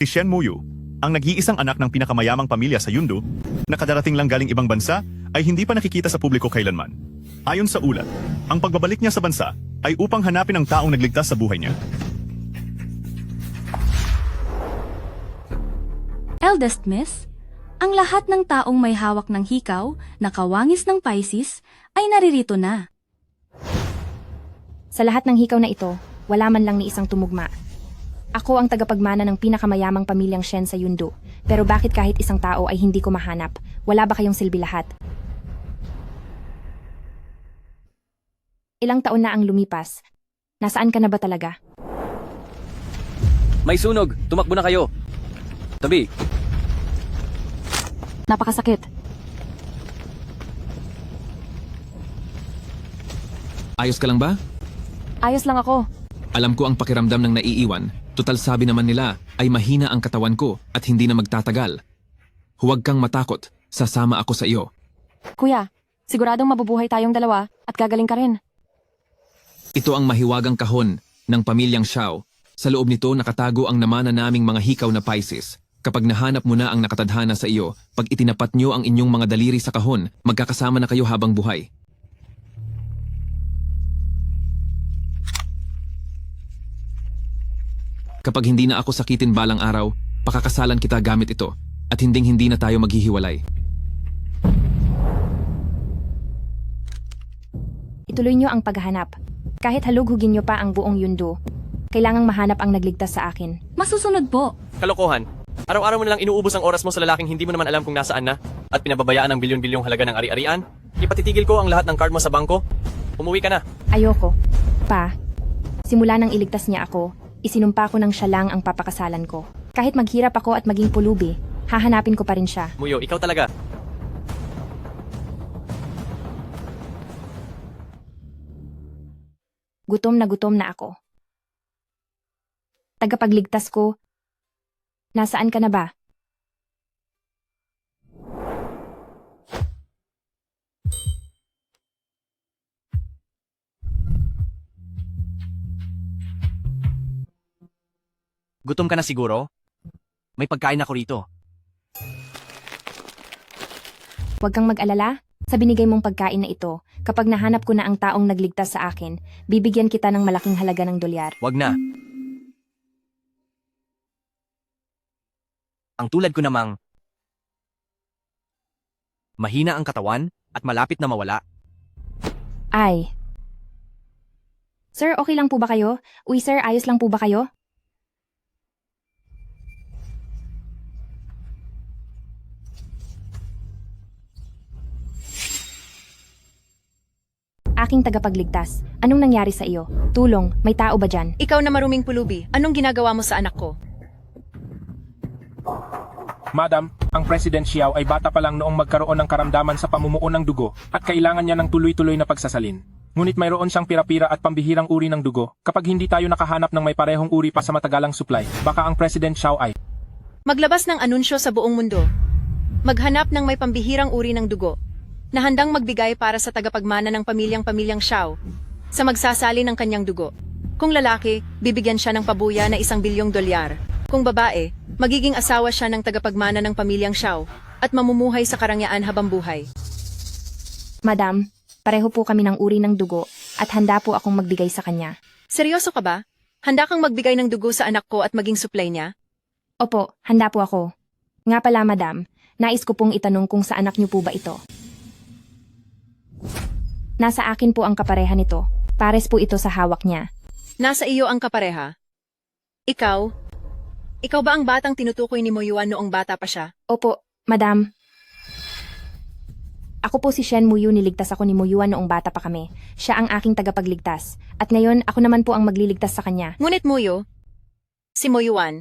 Si Shen Muyu, ang nag-iisang anak ng pinakamayamang pamilya sa Yundu, na kadarating lang galing ibang bansa, ay hindi pa nakikita sa publiko kailanman. Ayon sa ulat, ang pagbabalik niya sa bansa ay upang hanapin ang taong nagligtas sa buhay niya. Eldest Miss, ang lahat ng taong may hawak ng hikaw na kawangis ng Pisces ay naririto na. Sa lahat ng hikaw na ito, wala man lang ni isang tumugma. Ako ang tagapagmana ng pinakamayamang pamilyang Shen sa Yundu. Pero bakit kahit isang tao ay hindi ko mahanap? Wala ba kayong silbi lahat? Ilang taon na ang lumipas. Nasaan ka na ba talaga? May sunog! Tumakbo na kayo! Tabi! Napakasakit. Ayos ka lang ba? Ayos lang ako. Alam ko ang pakiramdam ng naiiwan. Tutal sabi naman nila ay mahina ang katawan ko at hindi na magtatagal. Huwag kang matakot. Sasama ako sa iyo. Kuya, siguradong mabubuhay tayong dalawa at gagaling ka rin. Ito ang mahiwagang kahon ng pamilyang Xiao. Sa loob nito nakatago ang namana naming mga hikaw na Pisces. Kapag nahanap mo na ang nakatadhana sa iyo, pag itinapat nyo ang inyong mga daliri sa kahon, magkakasama na kayo habang buhay. Kapag hindi na ako sakitin balang araw, pakakasalan kita gamit ito at hinding-hindi na tayo maghihiwalay. Ituloy nyo ang paghahanap. Kahit halughugin nyo pa ang buong Yundu, kailangang mahanap ang nagligtas sa akin. Masusunod po. Kalokohan! Araw-araw mo na lang inuubos ang oras mo sa lalaking hindi mo naman alam kung nasaan na at pinababayaan ang bilyon-bilyong halaga ng ari-arian. Ipatitigil ko ang lahat ng card mo sa bangko. Umuwi ka na. Ayoko. Pa, simula nang iligtas niya ako, isinumpa ko nang siya lang ang papakasalan ko. Kahit maghirap ako at maging pulubi, hahanapin ko pa rin siya. Muyo, ikaw talaga. Gutom na ako. Tagapagligtas ko, nasaan ka na ba? Gutom ka na siguro? May pagkain ako rito. Huwag kang mag-alala. Sa binigay mong pagkain na ito, kapag nahanap ko na ang taong nagligtas sa akin, bibigyan kita ng malaking halaga ng dolyar. Wag na. Ang tulad ko namang mahina ang katawan at malapit na mawala. Ay. Sir, okay lang po ba kayo? Uy sir, ayos lang po ba kayo? Aking tagapagligtas, anong nangyari sa iyo? Tulong, may tao ba dyan? Ikaw na maruming pulubi, anong ginagawa mo sa anak ko? Madam, ang President Xiao ay bata pa lang noong magkaroon ng karamdaman sa pamumuo ng dugo at kailangan niya ng tuloy-tuloy na pagsasalin. Ngunit mayroon siyang pira-pira at pambihirang uri ng dugo. Kapag hindi tayo nakahanap ng may parehong uri pa sa matagalang supply, baka ang President Xiao ay Maglabas ng anunsyo sa buong mundo. Maghanap ng may pambihirang uri ng dugo na handang magbigay para sa tagapagmana ng pamilyang Xiao sa magsasali ng kanyang dugo. Kung lalaki, bibigyan siya ng pabuya na 1 bilyong dolyar. Kung babae, magiging asawa siya ng tagapagmana ng pamilyang Xiao at mamumuhay sa karangyaan habang buhay. Madam, pareho po kami ng uri ng dugo at handa po akong magbigay sa kanya. Seryoso ka ba? Handa kang magbigay ng dugo sa anak ko at maging supply niya? Opo, handa po ako. Nga pala madam, nais ko pong itanong kung sa anak niyo po ba ito. Nasa akin po ang kapareha nito. Pares po ito sa hawak niya. Nasa iyo ang kapareha. Ikaw? Ikaw ba ang batang tinutukoy ni Moyuan noong bata pa siya? Opo, madam. Ako po si Shen Muyu, niligtas ako ni Moyuan noong bata pa kami. Siya ang aking tagapagligtas. At ngayon, ako naman po ang magliligtas sa kanya. Ngunit Moyo, si Moyuan,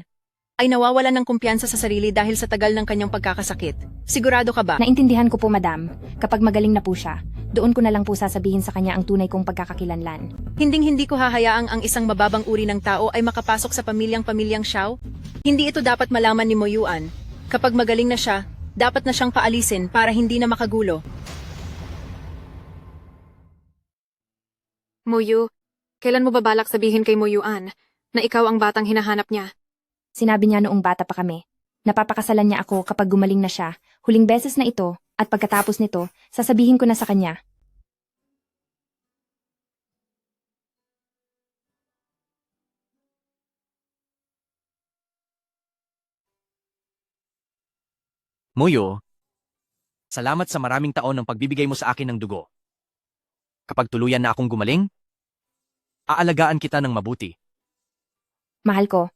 ay nawawalan ng kumpiyansa sa sarili dahil sa tagal ng kanyang pagkakasakit. Sigurado ka ba? Naintindihan ko po madam, kapag magaling na po siya, doon ko na lang po sasabihin sa kanya ang tunay kong pagkakakilanlan. Hinding-hindi ko hahayaang ang isang mababang uri ng tao ay makapasok sa pamilyang Xiao. Hindi ito dapat malaman ni Moyuan. Kapag magaling na siya, dapat na siyang paalisin para hindi na makagulo. Moyu, kailan mo babalak sabihin kay Moyuan na ikaw ang batang hinahanap niya? Sinabi niya noong bata pa kami. Napapakasalan niya ako kapag gumaling na siya. Huling beses na ito, at pagkatapos nito, sasabihin ko na sa kanya. Muyo, salamat sa maraming taon ng pagbibigay mo sa akin ng dugo. Kapag tuluyan na akong gumaling, aalagaan kita ng mabuti. Mahal ko.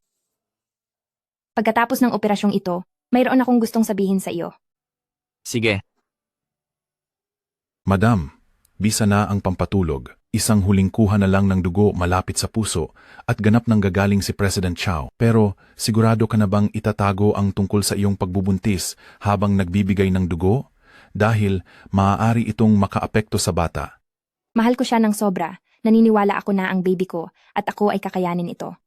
Pagkatapos ng operasyong ito, mayroon akong gustong sabihin sa iyo. Sige, Madam, bisa na ang pampatulog. Isang huling kuha na lang ng dugo malapit sa puso at ganap nang gagaling si President Chow. Pero sigurado ka na bang itatago ang tungkol sa iyong pagbubuntis habang nagbibigay ng dugo? Dahil maaari itong makaapekto sa bata. Mahal ko siya ng sobra. Naniniwala ako na ang baby ko at ako ay kakayanin ito.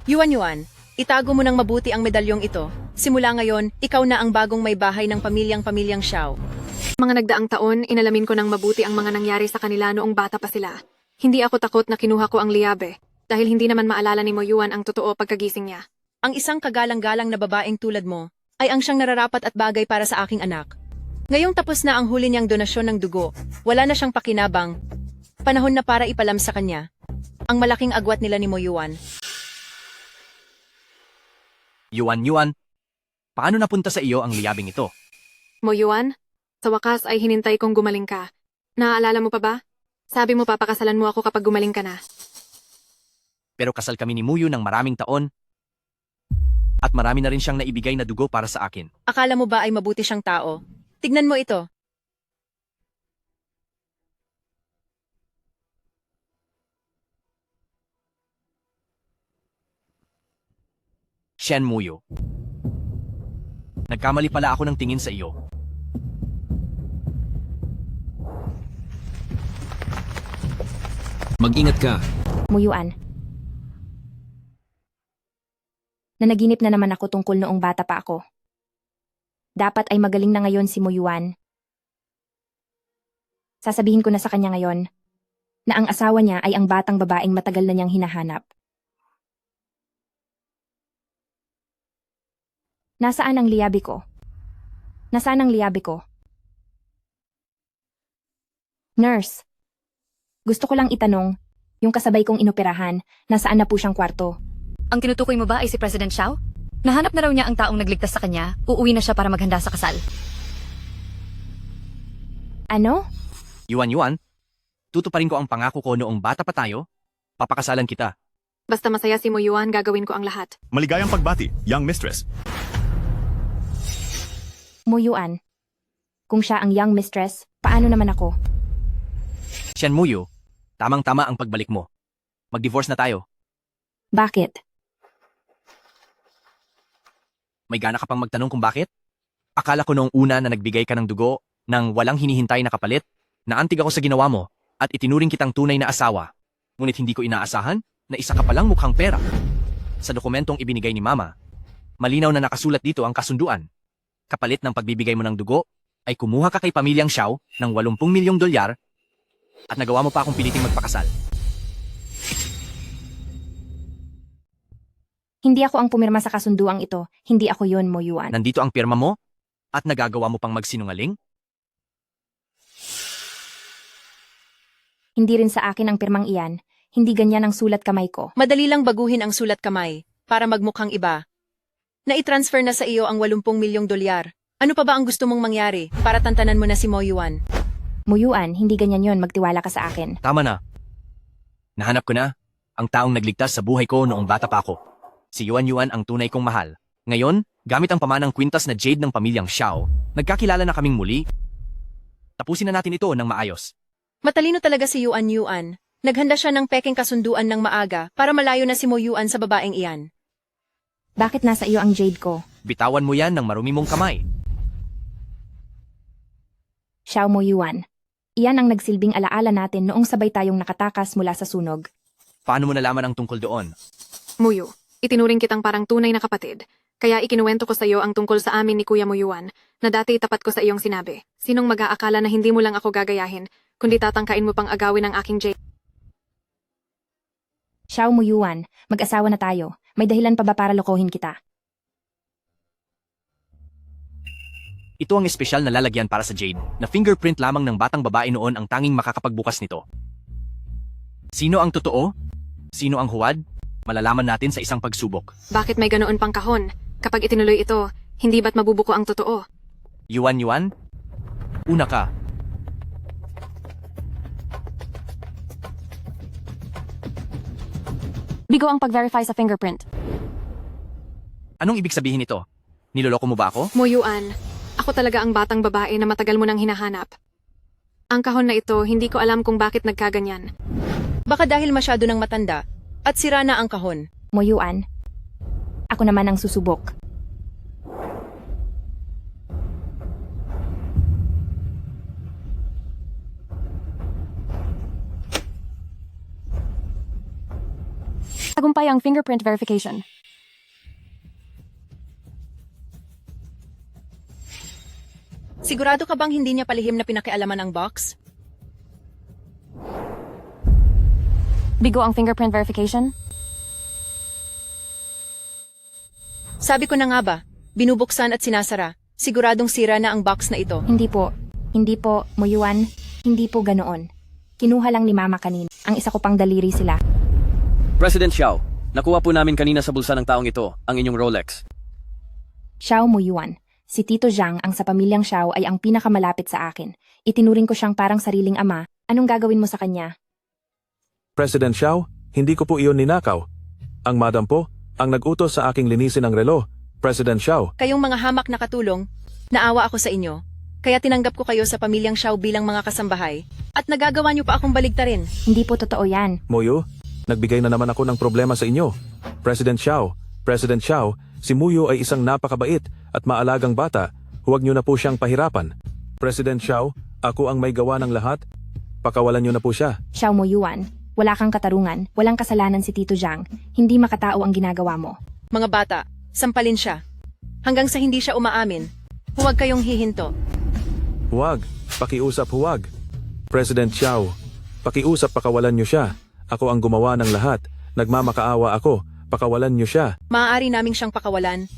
Yuan, itago mo ng mabuti ang medalyong ito. Simula ngayon, ikaw na ang bagong may bahay ng pamilyang Xiao. Mga nagdaang taon, inalamin ko ng mabuti ang mga nangyari sa kanila noong bata pa sila. Hindi ako takot na kinuha ko ang liyabe, dahil hindi naman maalala ni Mo Yuan ang totoo pagkagising niya. Ang isang kagalang-galang na babaeng tulad mo, ay ang siyang nararapat at bagay para sa aking anak. Ngayong tapos na ang huli niyang donasyon ng dugo, wala na siyang pakinabang. Panahon na para ipalam sa kanya ang malaking agwat nila ni Mo Yuan. Yuan, paano napunta sa iyo ang liyabing ito? Mo Yuan, sa wakas ay hinintay kong gumaling ka. Naaalala mo pa ba? Sabi mo papakasalan mo ako kapag gumaling ka na. Pero kasal kami ni Muyo ng maraming taon at marami na rin siyang naibigay na dugo para sa akin. Akala mo ba ay mabuti siyang tao? Tignan mo ito. Shen Muyo. Nagkamali pala ako ng tingin sa iyo. Mag-ingat ka. Muyuan. Nanaginip na naman ako tungkol noong bata pa ako. Dapat ay magaling na ngayon si Muyuan. Sasabihin ko na sa kanya ngayon na ang asawa niya ay ang batang babaeng matagal na niyang hinahanap. Nasaan ang liyabi ko? Nasaan ang liyabi ko? Nurse, gusto ko lang itanong, yung kasabay kong inoperahan, nasaan na po siyang kwarto? Ang tinutukoy mo ba ay si President Xiao? Nahanap na raw niya ang taong nagligtas sa kanya, uuwi na siya para maghanda sa kasal. Ano? Yuan, tutuparin ko ang pangako ko noong bata pa tayo. Papakasalan kita. Basta masaya si Mo Yuan, gagawin ko ang lahat. Maligayang pagbati, young mistress. Muyuan. Kung siya ang young mistress, paano naman ako? Shen Muyo, tamang-tama ang pagbalik mo. Mag-divorce na tayo. Bakit? May gana ka pang magtanong kung bakit? Akala ko noong una na nagbigay ka ng dugo nang walang hinihintay na kapalit, naantig ako sa ginawa mo at itinuring kitang tunay na asawa. Ngunit hindi ko inaasahan na isa ka palang mukhang pera. Sa dokumentong ibinigay ni Mama, malinaw na nakasulat dito ang kasunduan. Kapalit ng pagbibigay mo ng dugo, ay kumuha ka kay pamilyang Xiao ng 80 milyong dolyar at nagawa mo pa akong piliting magpakasal. Hindi ako ang pumirma sa kasunduang ito. Hindi ako yon, Muyuan. Nandito ang pirma mo at nagagawa mo pang magsinungaling? Hindi rin sa akin ang pirmang iyan. Hindi ganyan ang sulat kamay ko. Madali lang baguhin ang sulat kamay para magmukhang iba. Na-transfer na sa iyo ang 80 milyong dolyar. Ano pa ba ang gusto mong mangyari para tantanan mo na si Mo Yuan? Muyuan, hindi ganyan yon. Magtiwala ka sa akin. Tama na. Nahanap ko na ang taong nagligtas sa buhay ko noong bata pa ako. Si Yuan ang tunay kong mahal. Ngayon, gamit ang pamanang kwintas na jade ng pamilyang Xiao, nagkakilala na kaming muli. Tapusin na natin ito ng maayos. Matalino talaga si Yuan. Naghanda siya ng peking kasunduan ng maaga para malayo na si Mo Yuan sa babaeng iyan. Bakit nasa iyo ang jade ko? Bitawan mo yan ng marumi mong kamay. Xiao Muyuan. Iyan ang nagsilbing alaala natin noong sabay tayong nakatakas mula sa sunog. Paano mo nalaman ang tungkol doon? Muyo, itinuring kitang parang tunay na kapatid. Kaya ikinuwento ko sa iyo ang tungkol sa amin ni Kuya Muyuan na dati tapat ko sa iyong sinabi. Sinong mag-aakala na hindi mo lang ako gagayahin, kundi tatangkain mo pang agawin ang aking Jade? Xiao Muyuan, mag-asawa na tayo. May dahilan pa ba para lokohin kita? Ito ang espesyal na lalagyan para sa Jade, na fingerprint lamang ng batang babae noon ang tanging makakapagbukas nito. Sino ang totoo? Sino ang huwad? Malalaman natin sa isang pagsubok. Bakit may ganoon pang kahon? Kapag itinuloy ito, hindi ba't mabubuko ang totoo? Yuan? Una ka. Bigo ang pag-verify sa fingerprint. Anong ibig sabihin nito? Niloloko mo ba ako? Muyuan, ako talaga ang batang babae na matagal mo nang hinahanap. Ang kahon na ito, hindi ko alam kung bakit nagkaganyan. Baka dahil masyado ng matanda at sira na ang kahon. Muyuan, ako naman ang susubok. Tagumpay ang fingerprint verification. Sigurado ka bang hindi niya palihim na pinakialaman ang box? Bigo ang fingerprint verification? Sabi ko na nga ba, binubuksan at sinasara. Siguradong sira na ang box na ito. Hindi po. Hindi po, Muyuan. Hindi po ganoon. Kinuha lang ni Mama kanina. Ang isa ko pang daliri sila. President Xiao, nakuha po namin kanina sa bulsa ng taong ito, ang inyong Rolex. Xiao Muyuan. Si Tito Zhang ang sa pamilyang Xiao ay ang pinakamalapit sa akin. Itinuring ko siyang parang sariling ama. Anong gagawin mo sa kanya? President Xiao, hindi ko po iyon ninakaw. Ang madam po, ang nag-utos sa aking linisin ang relo. President Xiao, Kayong mga hamak na katulong, naawa ako sa inyo. Kaya tinanggap ko kayo sa pamilyang Xiao bilang mga kasambahay. At nagagawa niyo pa akong baligtarin. Hindi po totoo yan. Muyo, nagbigay na naman ako ng problema sa inyo. President Xiao, si Muyo ay isang napakabait at maalagang bata. Huwag niyo na po siyang pahirapan. President Xiao, ako ang may gawa ng lahat. Pakawalan niyo na po siya. Xiao Muyuan, wala kang katarungan, walang kasalanan si Tito Zhang. Hindi makatao ang ginagawa mo. Mga bata, sampalin siya. Hanggang sa hindi siya umaamin. Huwag kayong hihinto. Huwag, pakiusap huwag. President Xiao, pakiusap pakawalan niyo siya. Ako ang gumawa ng lahat. Nagmamakaawa ako. Pakawalan niyo siya. Maaari naming siyang pakawalan.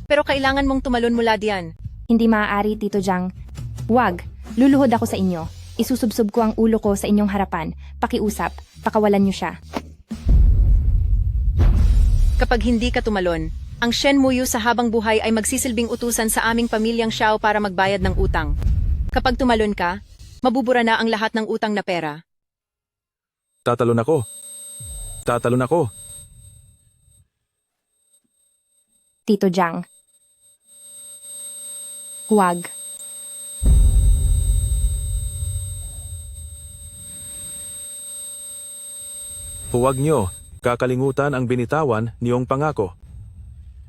Pero kailangan mong tumalon mula diyan. Hindi maaari, Tito Zhang. Huwag, luluhod ako sa inyo. Isusubsob ko ang ulo ko sa inyong harapan. Pakiusap, pakawalan niyo siya. Kapag hindi ka tumalon, ang Shen Muyu sa habang buhay ay magsisilbing utusan sa aming pamilyang Xiao para magbayad ng utang. Kapag tumalon ka, mabubura na ang lahat ng utang na pera. Tatalon ako. Tatalon ako. Tito Zhang. Huwag. Huwag niyo. Kakalimutan ang binitawan niyong pangako.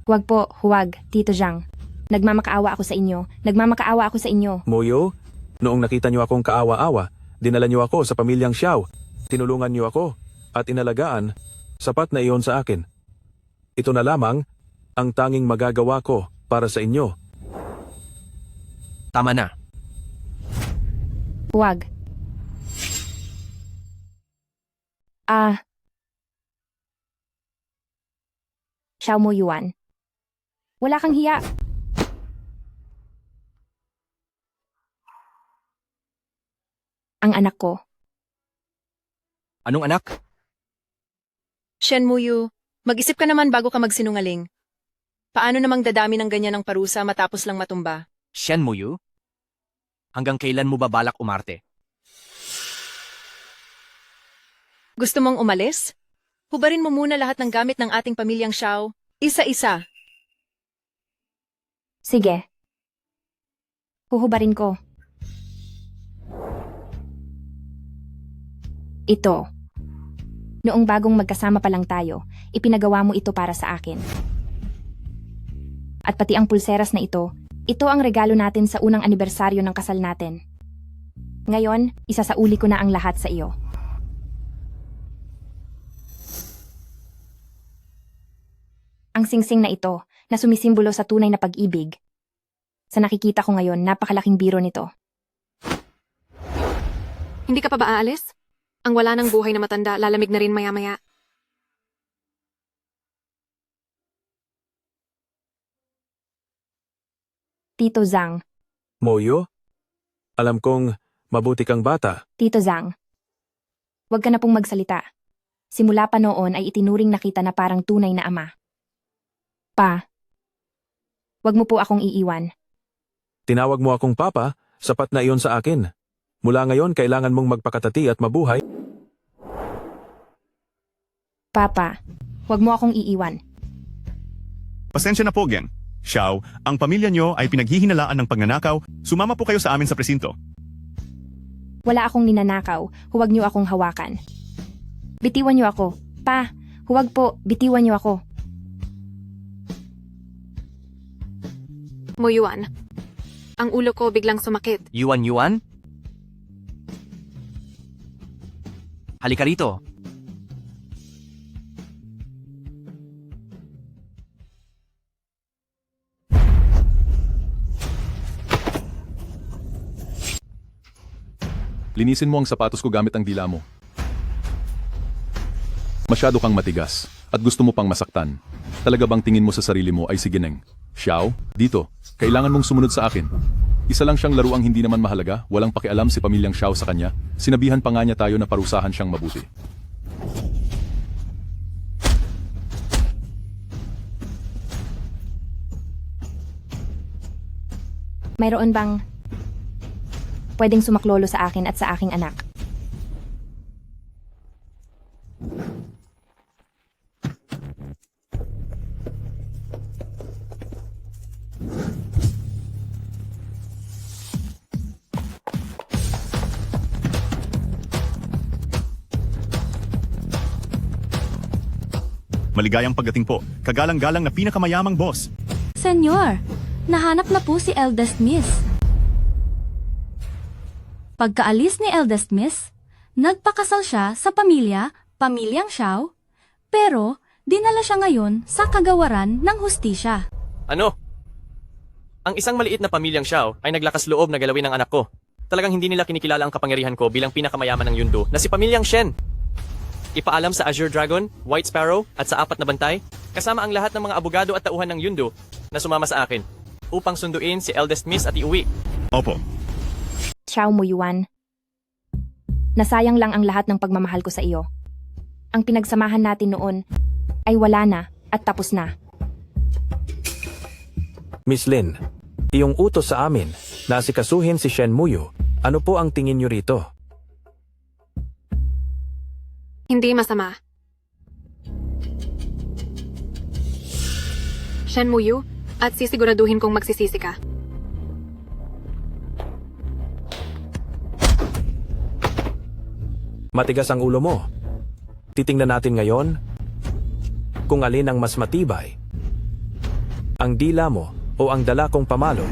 Huwag po, huwag, Tito Zhang. Nagmamakaawa ako sa inyo. Nagmamakaawa ako sa inyo. Muyo, noong nakita niyo akong kaawa-awa, dinala niyo ako sa pamilyang Xiao. Tinulungan niyo ako at inalagaan. Sapat na iyon sa akin. Ito na lamang ang tanging magagawa ko para sa inyo. Tama na. Huwag. Xiao Muyuan. Wala kang hiya. Ang anak ko. Anong anak? Shen Muyu, mag-isip ka naman bago ka magsinungaling. Paano namang dadami ng ganyan ng parusa matapos lang matumba? Shen Muyu? Hanggang kailan mo ba balak umarte? Gusto mong umalis? Hubarin mo muna lahat ng gamit ng ating pamilyang Xiao, isa-isa. Sige. Huhubarin ko. Ito. Noong bagong magkasama pa lang tayo, ipinagawa mo ito para sa akin. At pati ang pulseras na ito ang regalo natin sa unang anibersaryo ng kasal natin. Ngayon, isasauli ko na ang lahat sa iyo. Ang singsing na ito, na sumisimbolo sa tunay na pag-ibig. Sa nakikita ko ngayon, napakalaking biro nito. Hindi ka pa ba aalis? Ang wala ng buhay na matanda, lalamig na rin maya-maya. Tito Zhang, Moyo? Alam kong mabuti kang bata. Tito Zhang. Huwag ka na pong magsalita. Simula pa noon ay itinuring na kita na parang tunay na ama. Pa, huwag mo po akong iiwan. Tinawag mo akong papa, sapat na iyon sa akin. Mula ngayon, kailangan mong magpakatati at mabuhay. Papa, huwag mo akong iiwan. Pasensya na po, Geng. Xiao, ang pamilya nyo ay pinaghihinalaan ng pagnanakaw. Sumama po kayo sa amin sa presinto. Wala akong ninanakaw, huwag niyo akong hawakan. Bitiwan niyo ako. Pa, huwag po, bitiwan niyo ako. Moyuan. Ang ulo ko biglang sumakit. Yuan? Halika rito. Linisin mo ang sapatos ko gamit ang dila mo. Masyado kang matigas at gusto mo pang masaktan. Talaga bang tingin mo sa sarili mo ay si Gineng? Xiao, dito. Kailangan mong sumunod sa akin. Isa lang siyang laruang hindi naman mahalaga, walang pakialam si pamilyang Xiao sa kanya. Sinabihan pa nga niya tayo na parusahan siyang mabuti. Mayroon bang pwedeng sumaklolo sa akin at sa aking anak? Maligayang pagdating po. Kagalang-galang na pinakamayamang boss. Senyor, nahanap na po si Eldest Miss. Pagkaalis ni Eldest Miss, nagpakasal siya sa pamilyang Xiao, pero dinala siya ngayon sa kagawaran ng hustisya. Ano? Ang isang maliit na pamilyang Xiao ay naglakas loob na galawin ang anak ko. Talagang hindi nila kinikilala ang kapangyarihan ko bilang pinakamayaman ng Yundu na si pamilyang Shen. Ipaalam sa Azure Dragon, White Sparrow at sa 4 na bantay, kasama ang lahat ng mga abogado at tauhan ng Yundu na sumama sa akin upang sunduin si Eldest Miss at iuwi. Opo. Xiao Moyuan. Nasayang lang ang lahat ng pagmamahal ko sa iyo. Ang pinagsamahan natin noon ay wala na at tapos na. Miss Lin, iyong utos sa amin na asikasuhin si Shen Muyo. Ano po ang tingin niyo rito? Hindi masama. Shen Muyu, at sisiguraduhin kong magsisisi ka. Matigas ang ulo mo. Titingnan natin ngayon kung alin ang mas matibay. Ang dila mo o ang dala kong pamalo.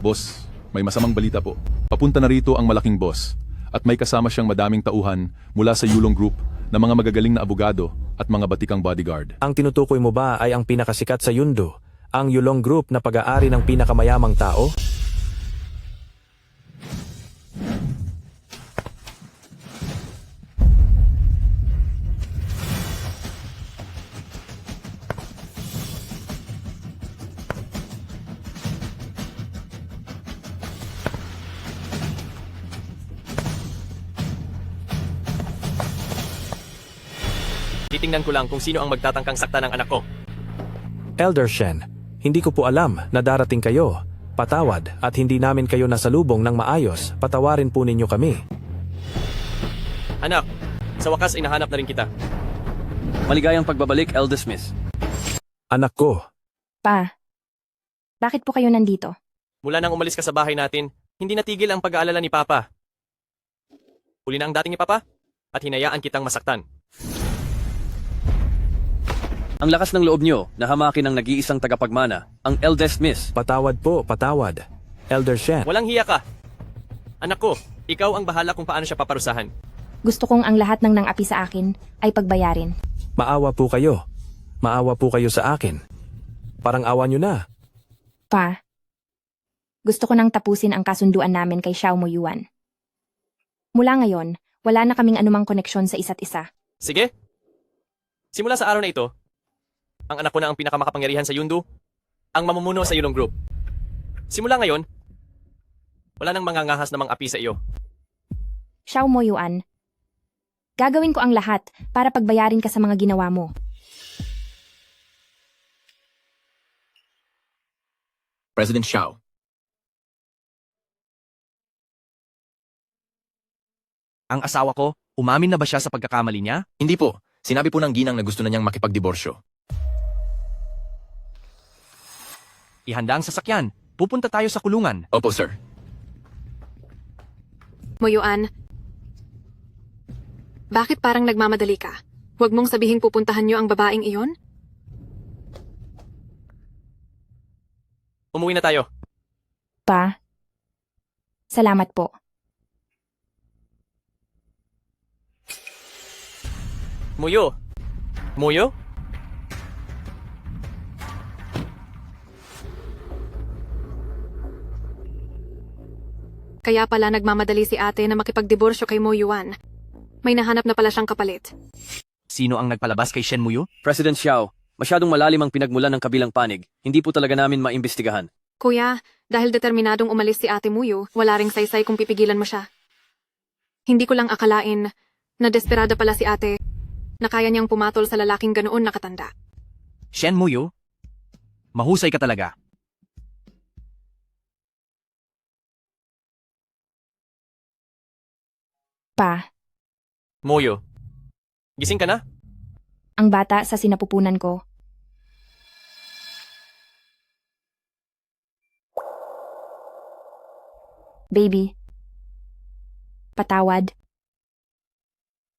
Boss, may masamang balita po. Papunta na rito ang malaking boss. At may kasama siyang madaming tauhan mula sa Yulong Group na mga magagaling na abogado at mga batikang bodyguard. Ang tinutukoy mo ba ay ang pinakasikat sa Yundu, ang Yulong Group na pag-aari ng pinakamayamang tao? Titingnan ko lang kung sino ang magtatangkang sakta ng anak ko. Elder Shen, hindi ko po alam na darating kayo. Patawad at hindi namin kayo nasalubong ng maayos. Patawarin po ninyo kami. Anak, sa wakas ay nahanap na rin kita. Maligayang pagbabalik, Eldest Miss. Anak ko, Pa, bakit po kayo nandito? Mula nang umalis ka sa bahay natin, hindi natigil ang pag-aalala ni Papa. Huli na ang dating ni Papa at hinayaan kitang masaktan. Ang lakas ng loob nyo na hamakin ang nag-iisang tagapagmana, ang Eldest Miss. patawad po, patawad. Elder Shen, Walang hiya ka. Anak ko, ikaw ang bahala kung paano siya paparusahan. Gusto kong ang lahat ng nang-api sa akin ay pagbayarin. maawa po kayo. Maawa po kayo sa akin. Parang awa nyo na. Pa, gusto ko nang tapusin ang kasunduan namin kay Xiao Moyuan. Mula ngayon, wala na kaming anumang koneksyon sa isa't isa. Sige. Simula sa araw na ito, ang anak ko na ang pinakamakapangyarihan sa Yundu, ang mamumuno sa Yulong Group. Simula ngayon, wala nang mangangahas na mga api sa iyo. Xiao Moyuan, gagawin ko ang lahat para pagbayarin ka sa mga ginawa mo. President Xiao. Ang asawa ko, umamin na ba siya sa pagkakamali niya? Hindi po. Sinabi po ng ginang na gusto na niyang makipagdiborsyo. Ihanda ang sasakyan. Pupunta tayo sa kulungan. Opo, sir. Moyuan, bakit parang nagmamadali ka? Huwag mong sabihing pupuntahan niyo ang babaeng iyon? Umuwi na tayo. Pa, salamat po. Muyo. Muyo? Kaya pala nagmamadali si ate na makipagdiborsyo kay Moyuan. May nahanap na pala siyang kapalit. Sino ang nagpalabas kay Shen Muyo? President Xiao, masyadong malalim ang pinagmulan ng kabilang panig. Hindi po talaga namin maimbestigahan. Kuya, dahil determinadong umalis si ate Muyo, wala ring saysay kung pipigilan mo siya. Hindi ko lang akalain na desperada pala si ate na kaya niyang pumatol sa lalaking ganoon nakatanda. Shen Muyo? Mahusay ka talaga. Pa, Muyo, gising ka na? ang bata sa sinapupunan ko. Baby, patawad.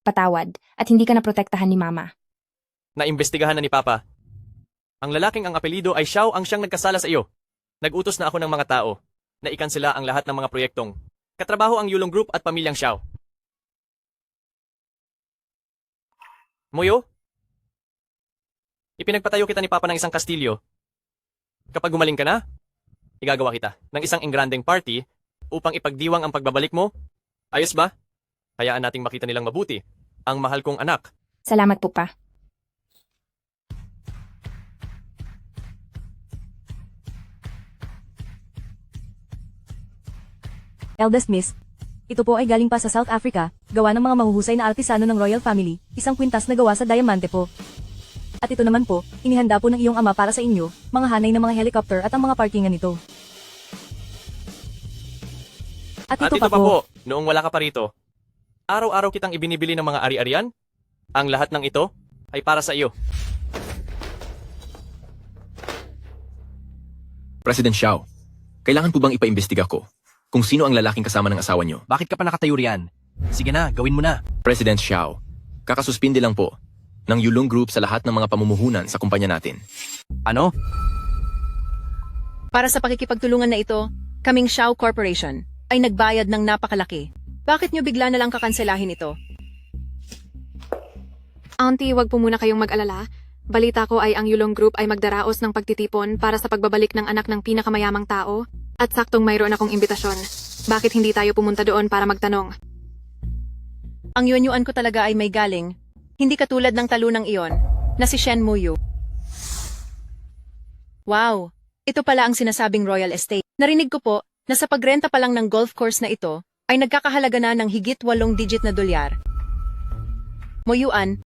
Patawad, at hindi ka naprotektahan ni Mama. Naimbestigahan na ni Papa. Ang lalaking ang apelido ay Xiao ang siyang nagkasala sa iyo. Nag-utos na ako ng mga tao na ikansela ang lahat ng mga proyektong katrabaho ang Yulong Group at pamilyang Xiao. Muyo? Ipinagpatayo kita ni Papa ng isang kastilyo. Kapag gumaling ka na, igagawa kita ng isang engrandeng party upang ipagdiwang ang pagbabalik mo. Ayos ba? Hayaan nating makita nilang mabuti ang mahal kong anak. Salamat po, Pa. Eldest Miss, ito po ay galing pa sa South Africa, gawa ng mga mahuhusay na artisano ng Royal Family, isang kwintas na gawa sa diamante po. At ito naman po, inihanda po ng iyong ama para sa inyo, mga hanay ng mga helicopter at ang mga parkingan nito. At ito pa po, noong wala ka pa rito, araw-araw kitang ibinibili ng mga ari-arian. Ang lahat ng ito ay para sa iyo. President Xiao, kailangan po bang ipaimbestiga ko kung sino ang lalaking kasama ng asawa niyo? Bakit ka pa nakatayo riyan? Sige na, gawin mo na. President Xiao, kakasuspindi lang po ng Yulong Group sa lahat ng mga pamumuhunan sa kumpanya natin. Ano? Para sa pakikipagtulungan na ito, kaming Xiao Corporation ay nagbayad ng napakalaki. Bakit nyo bigla na lang kakanselahin ito? Auntie, wag po muna kayong mag-alala. Balita ko ay ang Yulong Group ay magdaraos ng pagtitipon para sa pagbabalik ng anak ng pinakamayamang tao. At saktong mayroon akong imbitasyon. Bakit hindi tayo pumunta doon para magtanong? Ang yuanyuan ko talaga ay may galing. Hindi katulad ng talunang iyon, na si Shen Muyo. Wow! Ito pala ang sinasabing Royal Estate. Narinig ko po na sa pagrenta pa lang ng golf course na ito, ay nagkakahalaga na ng higit 8-digit na dolyar. Muyuan,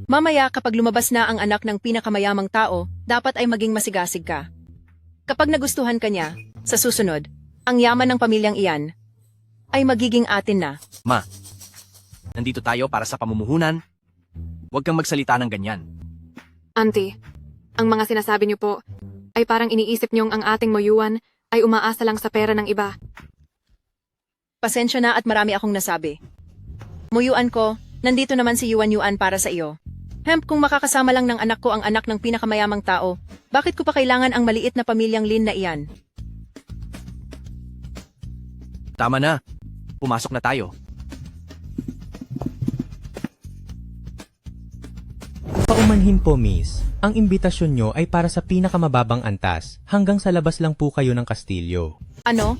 mamaya kapag lumabas na ang anak ng pinakamayamang tao, dapat ay maging masigasig ka. Kapag nagustuhan ka niya, sa susunod, ang yaman ng pamilyang iyan ay magiging atin na. Ma, nandito tayo para sa pamumuhunan. Huwag kang magsalita ng ganyan. Auntie, ang mga sinasabi niyo po ay parang iniisip niyong ang ating Moyuan ay umaasa lang sa pera ng iba. Pasensya na at marami akong nasabi. Muyuan ko, nandito naman si Yuan Yuan para sa iyo. Hemp, kung makakasama lang ng anak ko ang anak ng pinakamayamang tao, bakit ko pa kailangan ang maliit na pamilyang Lin na iyan? Tama na. Pumasok na tayo. Paumanhin po, miss. Ang imbitasyon nyo ay para sa pinakamababang antas. Hanggang sa labas lang po kayo ng kastilyo. Ano?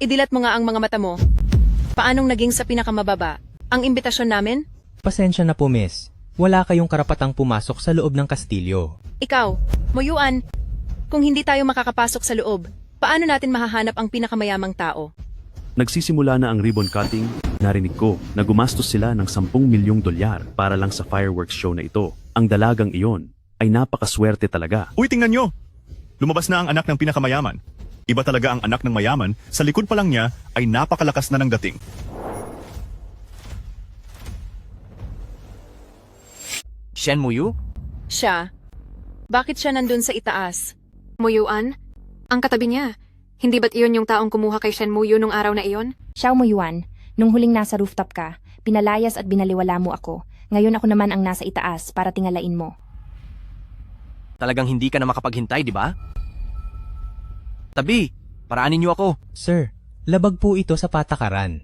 Idilat mo nga ang mga mata mo. Paanong naging sa pinakamababa? Ang imbitasyon namin? Pasensya na po, miss. Wala kayong karapatang pumasok sa loob ng kastilyo. Ikaw, Muyuan, kung hindi tayo makakapasok sa loob, paano natin mahahanap ang pinakamayamang tao? Nagsisimula na ang ribbon cutting, narinig ko na gumastos sila ng 10 milyong dolyar para lang sa fireworks show na ito. Ang dalagang iyon ay napakaswerte talaga. Uy, tingnan nyo! Lumabas na ang anak ng pinakamayaman. Iba talaga ang anak ng mayaman, sa likod pa lang niya ay napakalakas na ng dating. Shen Muyu? Siya. Bakit siya nandun sa itaas? Muyuan? Ang katabi niya. Hindi ba't iyon yung taong kumuha kay Shen Muyu nung araw na iyon? Xiao Muyuan, nung huling nasa rooftop ka, pinalayas at binaliwala mo ako. Ngayon ako naman ang nasa itaas para tingalain mo. Talagang hindi ka na makapaghintay, di ba? Tabi, paraanin niyo ako. Sir, labag po ito sa patakaran.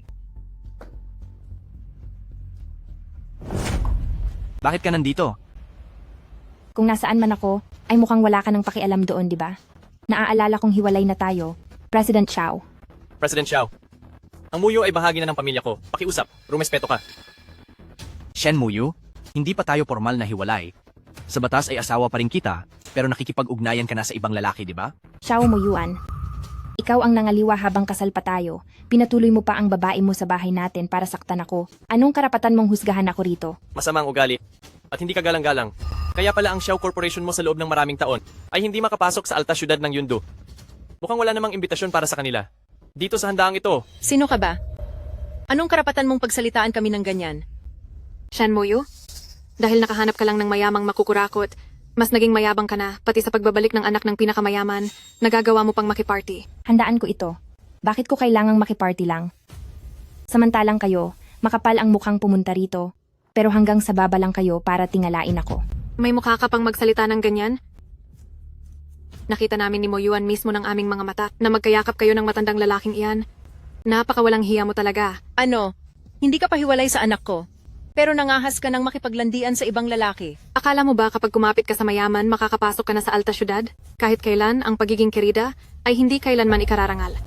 Bakit ka nandito? Kung nasaan man ako, ay mukhang wala ka ng pakialam doon, di ba? Naaalala kong hiwalay na tayo. President Xiao. President Xiao, ang Muyo ay bahagi na ng pamilya ko. Pakiusap, rumespeto ka. Shen Muyu, hindi pa tayo formal na hiwalay. Sa batas ay asawa pa rin kita, pero nakikipag-ugnayan ka na sa ibang lalaki, di ba? Xiao Muyuan. Ikaw ang nangaliwa habang kasal pa tayo. Pinatuloy mo pa ang babae mo sa bahay natin para saktan ako. Anong karapatan mong husgahan ako rito? Masamang ugali. At hindi ka galang-galang. Kaya pala ang Xiao Corporation mo sa loob ng maraming taon ay hindi makapasok sa alta syudad ng Yundu. Mukhang wala namang imbitasyon para sa kanila. Dito sa handaang ito. Sino ka ba? Anong karapatan mong pagsalitaan kami ng ganyan? Shen Muyu? Dahil nakahanap ka lang ng mayamang makukurakot, mas naging mayabang ka na, pati sa pagbabalik ng anak ng pinakamayaman, nagagawa mo pang makiparty. Handaan ko ito. Bakit ko kailangang makiparty lang? Samantalang kayo, makapal ang mukhang pumunta rito, pero hanggang sa baba lang kayo para tingalain ako. May mukha ka pang magsalita ng ganyan? Nakita namin ni Muyuan mismo ng aming mga mata na magkayakap kayo ng matandang lalaking iyan. Napakawalang hiya mo talaga. Ano? Hindi ka pahiwalay sa anak ko. Pero nangahas ka ng makipaglandian sa ibang lalaki. Akala mo ba kapag kumapit ka sa mayaman, makakapasok ka na sa alta syudad? Kahit kailan, ang pagiging kirida ay hindi kailanman ikararangal.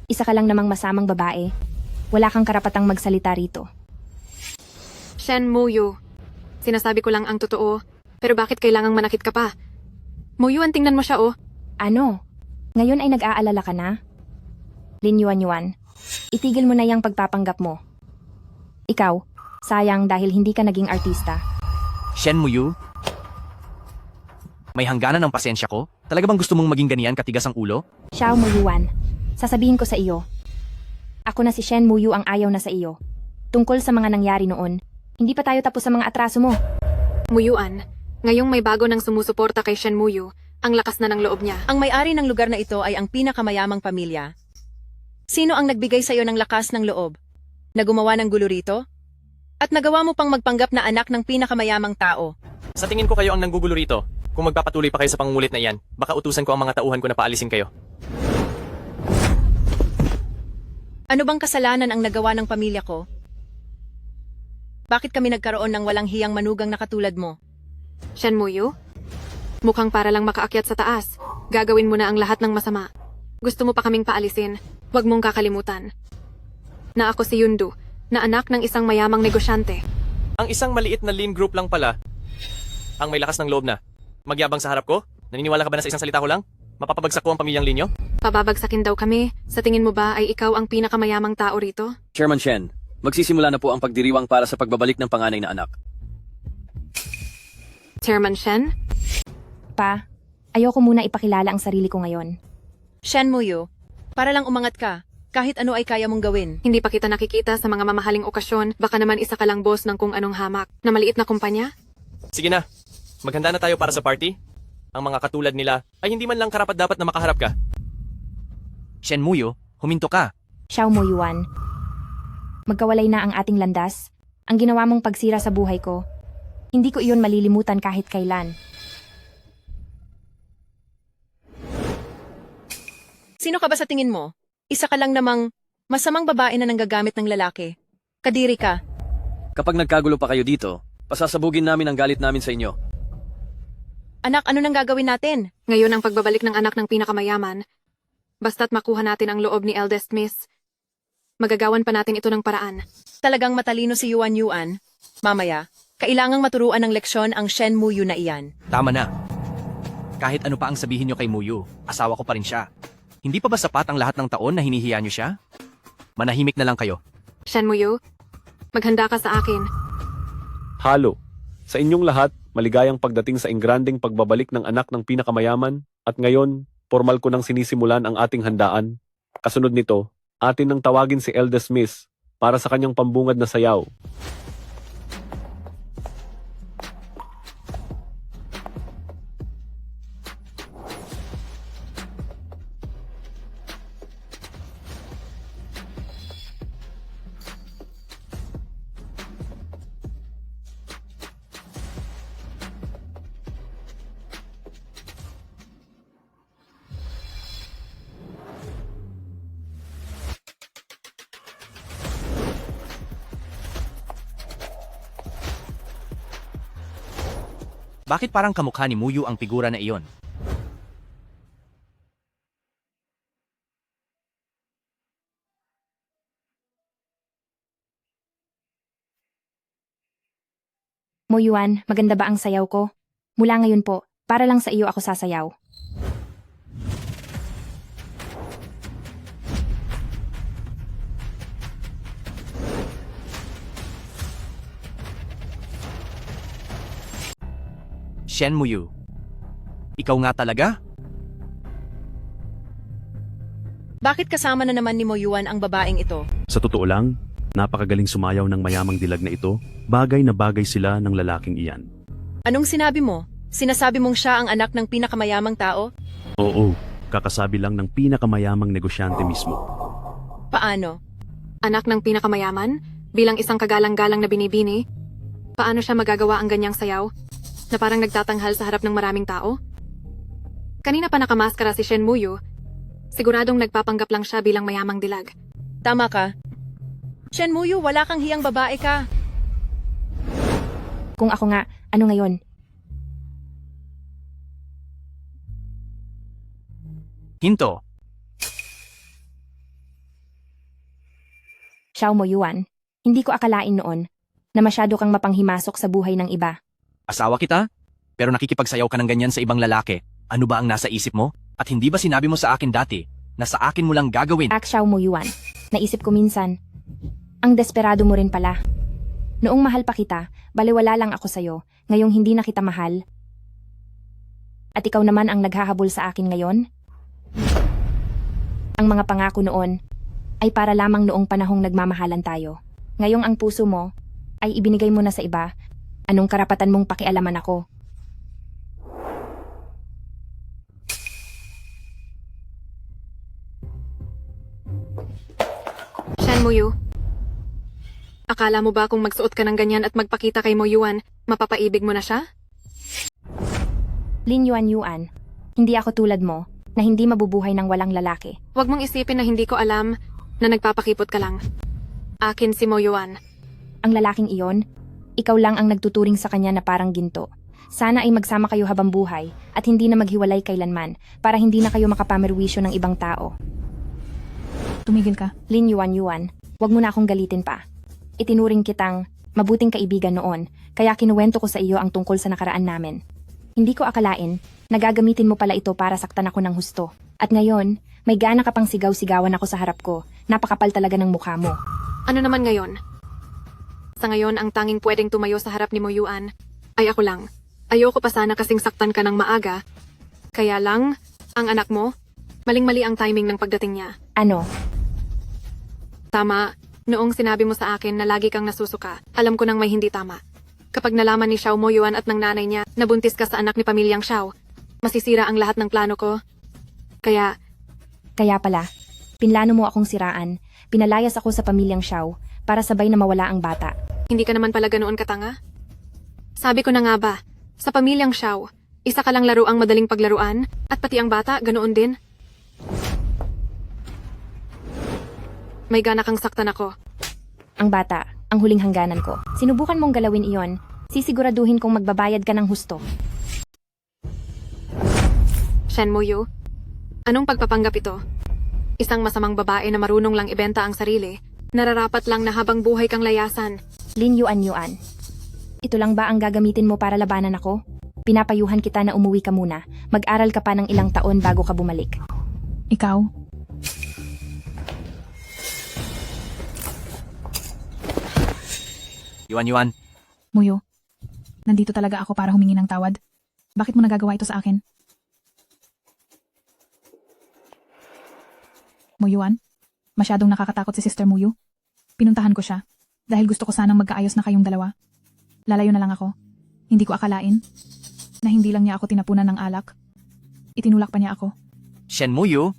Isa ka lang namang masamang babae. Wala kang karapatang magsalita rito. Shen Muyu, sinasabi ko lang ang totoo, pero bakit kailangang manakit ka pa? Muyuan, tingnan mo siya oh. Ano? Ngayon ay nag-aalala ka na? Lin Yuan, itigil mo na yung pagpapanggap mo. Ikaw, sayang dahil hindi ka naging artista. Shen Muyu? May hangganan ng pasensya ko? Talaga bang gusto mong maging ganiyan katigas ang ulo? Xiao Muyuan, sasabihin ko sa iyo. Ako na si Shen Muyu ang ayaw na sa iyo. Tungkol sa mga nangyari noon, hindi pa tayo tapos sa mga atraso mo. Muyuan, ngayong may bago nang sumusuporta kay Shen Muyu, ang lakas na ng loob niya. Ang may-ari ng lugar na ito ay ang pinakamayamang pamilya. Sino ang nagbigay sa'yo ng lakas ng loob? Na gumawa ng gulo rito? At nagawa mo pang magpanggap na anak ng pinakamayamang tao? Sa tingin ko kayo ang nanggugulo rito. Kung magpapatuloy pa kayo sa pangungulit na iyan, baka utusan ko ang mga tauhan ko na paalisin kayo. Ano bang kasalanan ang nagawa ng pamilya ko? Bakit kami nagkaroon ng walang hiyang manugang na katulad mo? Shen Muyu? Mukhang para lang makaakyat sa taas. Gagawin mo na ang lahat ng masama. Gusto mo pa kaming paalisin. Huwag mong kakalimutan na ako si Yundu, na anak ng isang mayamang negosyante. Ang isang maliit na lean group lang pala, ang may lakas ng loob na. Magyabang sa harap ko? Naniniwala ka ba na sa isang salita ko lang? Mapapabagsak ko ang pamilyang linyo? Pababagsakin daw kami. Sa tingin mo ba ay ikaw ang pinakamayamang tao rito? Chairman Shen, magsisimula na po ang pagdiriwang para sa pagbabalik ng panganay na anak. Chairman Shen? Pa, ayoko muna ipakilala ang sarili ko ngayon. Shen Muyu, para lang umangat ka, kahit ano ay kaya mong gawin. Hindi pa kita nakikita sa mga mamahaling okasyon, baka naman isa ka lang boss ng kung anong hamak na maliit na kumpanya? Sige na, maghanda na tayo para sa party. Ang mga katulad nila ay hindi man lang karapat-dapat na makaharap ka. Shen Muyu, huminto ka. Xiao Muyuan, magkawalay na ang ating landas. Ang ginawa mong pagsira sa buhay ko, hindi ko iyon malilimutan kahit kailan. Sino ka ba sa tingin mo? Isa ka lang namang masamang babae na nanggagamit ng lalaki. Kadiri ka. Kapag nagkagulo pa kayo dito, pasasabugin namin ang galit namin sa inyo. Anak, ano nang gagawin natin? Ngayon ang pagbabalik ng anak ng pinakamayaman. Basta't makuha natin ang loob ni Eldest Miss, magagawan pa natin ito ng paraan. Talagang matalino si Yuan Yuan. Mamaya, kailangang maturuan ng leksyon ang Shen Muyu na iyan. Tama na. Kahit ano pa ang sabihin nyo kay Muyu, asawa ko pa rin siya. Hindi pa ba sapat ang lahat ng taon na hinihiya nyo siya? Manahimik na lang kayo. Shen Muyu, maghanda ka sa akin. Halo. Sa inyong lahat, maligayang pagdating sa ingranding pagbabalik ng anak ng pinakamayaman at ngayon, formal ko nang sinisimulan ang ating handaan. Kasunod nito, atin nang tawagin si Eldest Miss para sa kanyang pambungad na sayaw. Bakit parang kamukha ni Muyu ang figura na iyon? Mo Yuan, maganda ba ang sayaw ko? Mula ngayon po, para lang sa iyo ako sasayaw. Shen Muyu. Ikaw nga talaga? Bakit kasama na naman ni Mo Yuan ang babaeng ito? Sa totoo lang, napakagaling sumayaw ng mayamang dilag na ito, bagay na bagay sila ng lalaking iyan. Anong sinabi mo? Sinasabi mong siya ang anak ng pinakamayamang tao? Oo, kakasabi lang ng pinakamayamang negosyante mismo. Paano? Anak ng pinakamayaman? Bilang isang kagalang-galang na binibini? Paano siya magagawa ang ganyang sayaw? Na parang nagtatanghal sa harap ng maraming tao? Kanina pa nakamaskara si Shen Muyu. Siguradong nagpapanggap lang siya bilang mayamang dilag. Tama ka. Shen Muyu, wala kang hiyang babae ka. Kung ako nga, ano ngayon? Hinto. Xiao Mo Yuan, hindi ko akalain noon na masyado kang mapanghimasok sa buhay ng iba. Asawa kita? Pero nakikipagsayaw ka ng ganyan sa ibang lalaki. Ano ba ang nasa isip mo? At hindi ba sinabi mo sa akin dati na sa akin mo lang gagawin? Xiao Mo Yuan, naisip ko minsan, ang desperado mo rin pala. Noong mahal pa kita, baliwala lang ako sa'yo, ngayong hindi na kita mahal. At ikaw naman ang naghahabol sa akin ngayon? Ang mga pangako noon ay para lamang noong panahong nagmamahalan tayo. Ngayong ang puso mo ay ibinigay mo na sa iba. Anong karapatan mong pakialaman ako? Shen Muyu, akala mo ba kung magsuot ka ng ganyan at magpakita kay Mo Yuan, mapapaibig mo na siya? Lin Yuan Yuan, hindi ako tulad mo na hindi mabubuhay ng walang lalaki. Huwag mong isipin na hindi ko alam na nagpapakipot ka lang. Akin si Mo Yuan. Ang lalaking iyon, ikaw lang ang nagtuturing sa kanya na parang ginto. Sana ay magsama kayo habang buhay at hindi na maghiwalay kailanman para hindi na kayo makapamerwisyo ng ibang tao. Tumigil ka. Lin Yuan Yuan, wag mo na akong galitin pa. Itinuring kitang mabuting kaibigan noon, kaya kinuwento ko sa iyo ang tungkol sa nakaraan namin. Hindi ko akalain, nagagamitin mo pala ito para saktan ako ng husto. At ngayon, may gana ka pang sigaw-sigawan ako sa harap ko. Napakapal talaga ng mukha mo. Ano naman ngayon? Sa ngayon, ang tanging pwedeng tumayo sa harap ni Mo Yuan ay ako lang. Ayoko pa sana kasing saktan ka ng maaga. Kaya lang, ang anak mo, maling-mali ang timing ng pagdating niya. Ano? Tama, noong sinabi mo sa akin na lagi kang nasusuka, alam ko nang may hindi tama. Kapag nalaman ni Xiao Mo Yuan at ng nanay niya na buntis ka sa anak ni pamilyang Xiao, masisira ang lahat ng plano ko. Kaya pala, pinlano mo akong siraan, pinalayas ako sa pamilyang Xiao para sabay na mawala ang bata. Hindi ka naman pala ganoon katanga? Sabi ko na nga ba, sa pamilyang Xiao, isa ka lang laruang madaling paglaruan, at pati ang bata ganoon din. May gana kang saktan ako. Ang bata, ang huling hangganan ko. Sinubukan mong galawin iyon, sisiguraduhin kong magbabayad ka ng husto. Shen Muyu, anong pagpapanggap ito? Isang masamang babae na marunong lang ibenta ang sarili, nararapat lang na habang buhay kang layasan. Lin Yuan Yuan. Ito lang ba ang gagamitin mo para labanan ako? Pinapayuhan kita na umuwi ka muna. Mag-aral ka pa ng ilang taon bago ka bumalik. Ikaw? Yuan. Muyo, nandito talaga ako para humingi ng tawad. Bakit mo nagagawa ito sa akin? Muyuan, masyadong nakakatakot si Sister Muyu. Pinuntahan ko siya dahil gusto ko sanang magkaayos na kayong dalawa. Lalayo na lang ako. Hindi ko akalain na hindi lang niya ako tinapunan ng alak. Itinulak pa niya ako. Shen Muyu,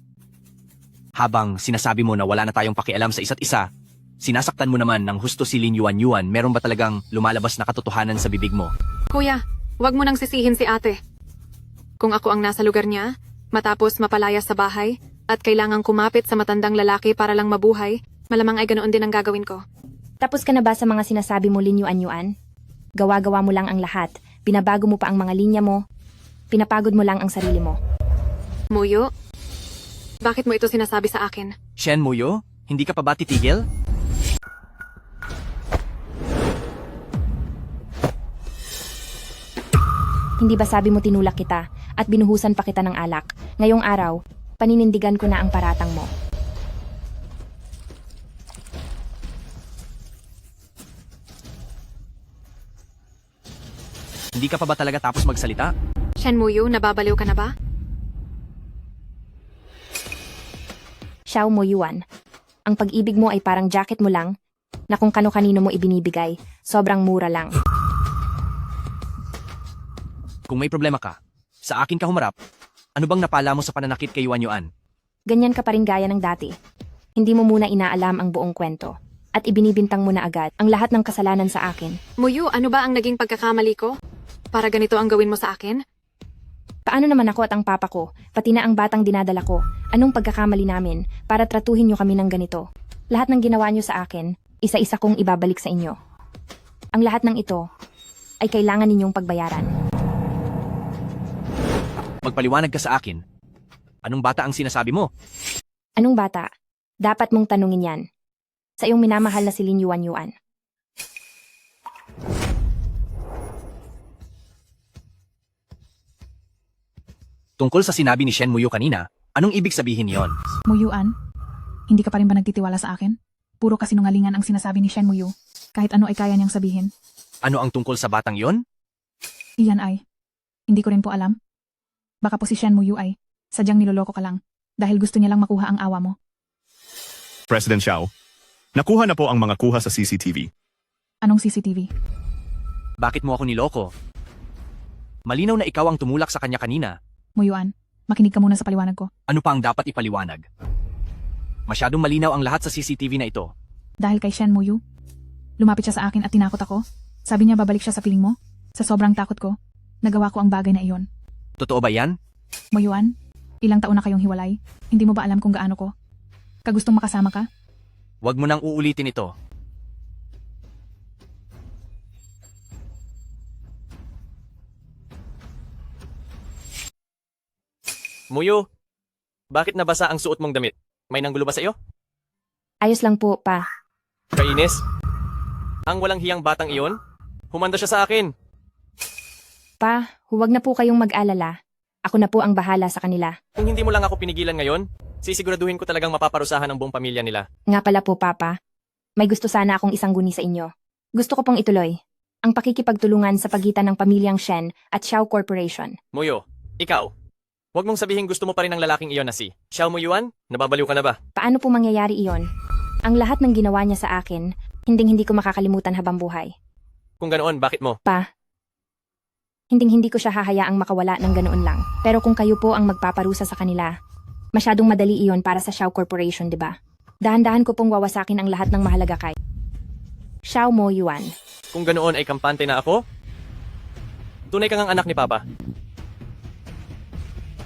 habang sinasabi mo na wala na tayong pakialam sa isa't isa, sinasaktan mo naman ng husto si Lin Yuan. Meron ba talagang lumalabas na katotohanan sa bibig mo? Kuya, wag mo nang sisihin si ate. Kung ako ang nasa lugar niya, matapos mapalaya sa bahay, at kailangang kumapit sa matandang lalaki para lang mabuhay, malamang ay ganoon din ang gagawin ko. Tapos ka na ba sa mga sinasabi mo, Lin Yuan Yuan? Gawa-gawa mo lang ang lahat. Binabago mo pa ang mga linya mo. Pinapagod mo lang ang sarili mo. Muyo, bakit mo ito sinasabi sa akin? Shen Muyu, hindi ka pa ba titigil? Hindi ba sabi mo tinulak kita at binuhusan pa kita ng alak? Ngayong araw, paninindigan ko na ang paratang mo. Hindi ka pa ba talaga tapos magsalita? Shen Muyu, nababaliw ka na ba? Xiao Mo Yuan, ang pag-ibig mo ay parang jacket mo lang na kung kano-kanino mo ibinibigay, sobrang mura lang. Kung may problema ka, sa akin ka humarap. Ano bang napala mo sa pananakit kay Yuan? Ganyan ka pa rin gaya ng dati. Hindi mo muna inaalam ang buong kwento. At ibinibintang mo na agad ang lahat ng kasalanan sa akin. Muyu, ano ba ang naging pagkakamali ko? Para ganito ang gawin mo sa akin? Paano naman ako at ang papa ko, pati na ang batang dinadala ko, anong pagkakamali namin para tratuhin nyo kami ng ganito? Lahat ng ginawa nyo sa akin, isa-isa kong ibabalik sa inyo. Ang lahat ng ito ay kailangan ninyong pagbayaran. Magpaliwanag ka sa akin. Anong bata ang sinasabi mo? Anong bata? Dapat mong tanungin yan. Sa iyong minamahal na si Lin Yuan Yuan. Tungkol sa sinabi ni Shen Muyu kanina, anong ibig sabihin yon? Muyuan, hindi ka pa rin ba nagtitiwala sa akin? Puro kasinungalingan ang sinasabi ni Shen Muyu. Kahit ano ay kaya niyang sabihin. Ano ang tungkol sa batang yon? Iyan ay, hindi ko rin po alam. Baka po si Shen Muyu ay, sadyang niloloko ka lang, dahil gusto niya lang makuha ang awa mo. President Xiao, nakuha na po ang mga kuha sa CCTV. Anong CCTV? Bakit mo ako niloko? Malinaw na ikaw ang tumulak sa kanya kanina. Muyuan, makinig ka muna sa paliwanag ko. Ano pa ang dapat ipaliwanag? Masyadong malinaw ang lahat sa CCTV na ito. Dahil kay Shen Muyu, lumapit siya sa akin at tinakot ako. Sabi niya babalik siya sa piling mo. Sa sobrang takot ko, nagawa ko ang bagay na iyon. Totoo ba yan? Muyuan, ilang taon na kayong hiwalay. Hindi mo ba alam kung gaano ko? Kagustong makasama ka? Huwag mo nang uulitin ito. Muyu, bakit nabasa ang suot mong damit? May nanggulo ba sa iyo? Ayos lang po, pa. Kainis? Ang walang hiyang batang iyon? Humanda siya sa akin. Pa, huwag na po kayong mag-alala. Ako na po ang bahala sa kanila. Kung hindi mo lang ako pinigilan ngayon, sisiguraduhin ko talagang mapaparusahan ang buong pamilya nila. Nga pala po, Papa. May gusto sana akong isangguni sa inyo. Gusto ko pong ituloy ang pakikipagtulungan sa pagitan ng pamilyang Shen at Xiao Corporation. Muyo, ikaw. Huwag mong sabihin gusto mo pa rin ng lalaking iyon na si Xiao Muyuan? Nababaliw ka na ba? Paano po mangyayari iyon? Ang lahat ng ginawa niya sa akin, hinding-hindi ko makakalimutan habang buhay. Kung ganoon, bakit mo? Pa, hinding-hindi ko siya hahayaang makawala ng ganoon lang. Pero kung kayo po ang magpaparusa sa kanila, masyadong madali iyon para sa Xiao Corporation, di ba? Dahan-dahan ko pong wawasakin ang lahat ng mahalaga kay Xiao Mo Yuan. Kung ganoon ay kampante na ako? Tunay kang ang anak ni Papa.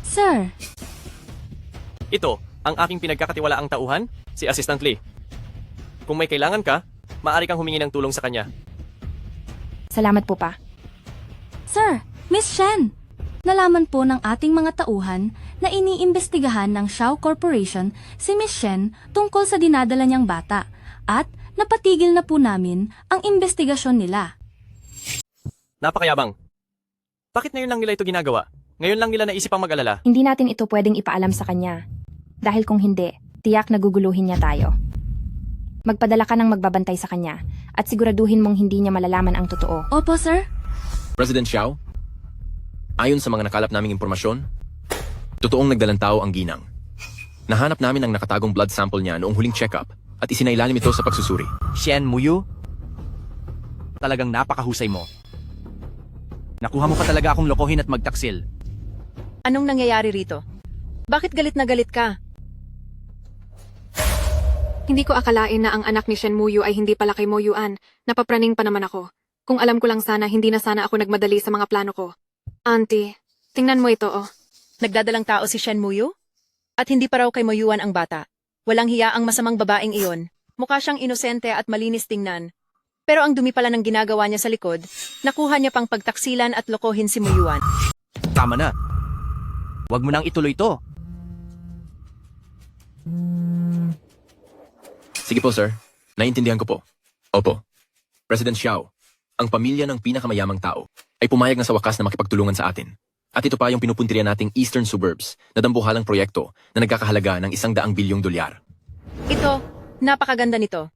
Sir, Ito, ang aking pinagkakatiwalaang tauhan, si Assistant Lee. Kung may kailangan ka, maaari kang humingi ng tulong sa kanya. Salamat po pa. Sir, Miss Shen! Nalaman po ng ating mga tauhan na iniimbestigahan ng Xiao Corporation si Miss Shen tungkol sa dinadala niyang bata at napatigil na po namin ang investigasyon nila. Napakayabang. Bakit ngayon lang nila ito ginagawa? Ngayon lang nila naisip ang mag-alala. Hindi natin ito pwedeng ipaalam sa kanya. Dahil kung hindi, tiyak na guguluhin niya tayo. Magpadala ka ng magbabantay sa kanya at siguraduhin mong hindi niya malalaman ang totoo. Opo, sir. President Xiao, ayon sa mga nakalap naming impormasyon, totoong nagdalang tao ang ginang. Nahanap namin ang nakatagong blood sample niya noong huling check-up at isinailalim ito sa pagsusuri. Shen Muyu, talagang napakahusay mo. Nakuha mo pa talaga akong lokohin at magtaksil. Anong nangyayari rito? Bakit galit na galit ka? Hindi ko akalain na ang anak ni Shen Muyu ay hindi pala kay Mo Yuan. Napapraning pa naman ako. Kung alam ko lang sana, hindi na sana ako nagmadali sa mga plano ko. Auntie, tingnan mo ito oh. Nagdadalang tao si Shen Muyu? At hindi pa raw kay Mo Yuan ang bata. Walang hiya ang masamang babaeng iyon. Mukha siyang inosente at malinis tingnan. Pero ang dumi pala ng ginagawa niya sa likod, nakuha niya pang pagtaksilan at lokohin si Mo Yuan. Tama na. Huwag mo nang ituloy to. Sige po, sir. Naiintindihan ko po. Opo. President Xiao, ang pamilya ng pinakamayamang tao ay pumayag na sa wakas na makipagtulungan sa atin. At ito pa yung pinupuntirya nating Eastern Suburbs na dambuhalang proyekto na nagkakahalaga ng $100 bilyong. Ito, napakaganda nito.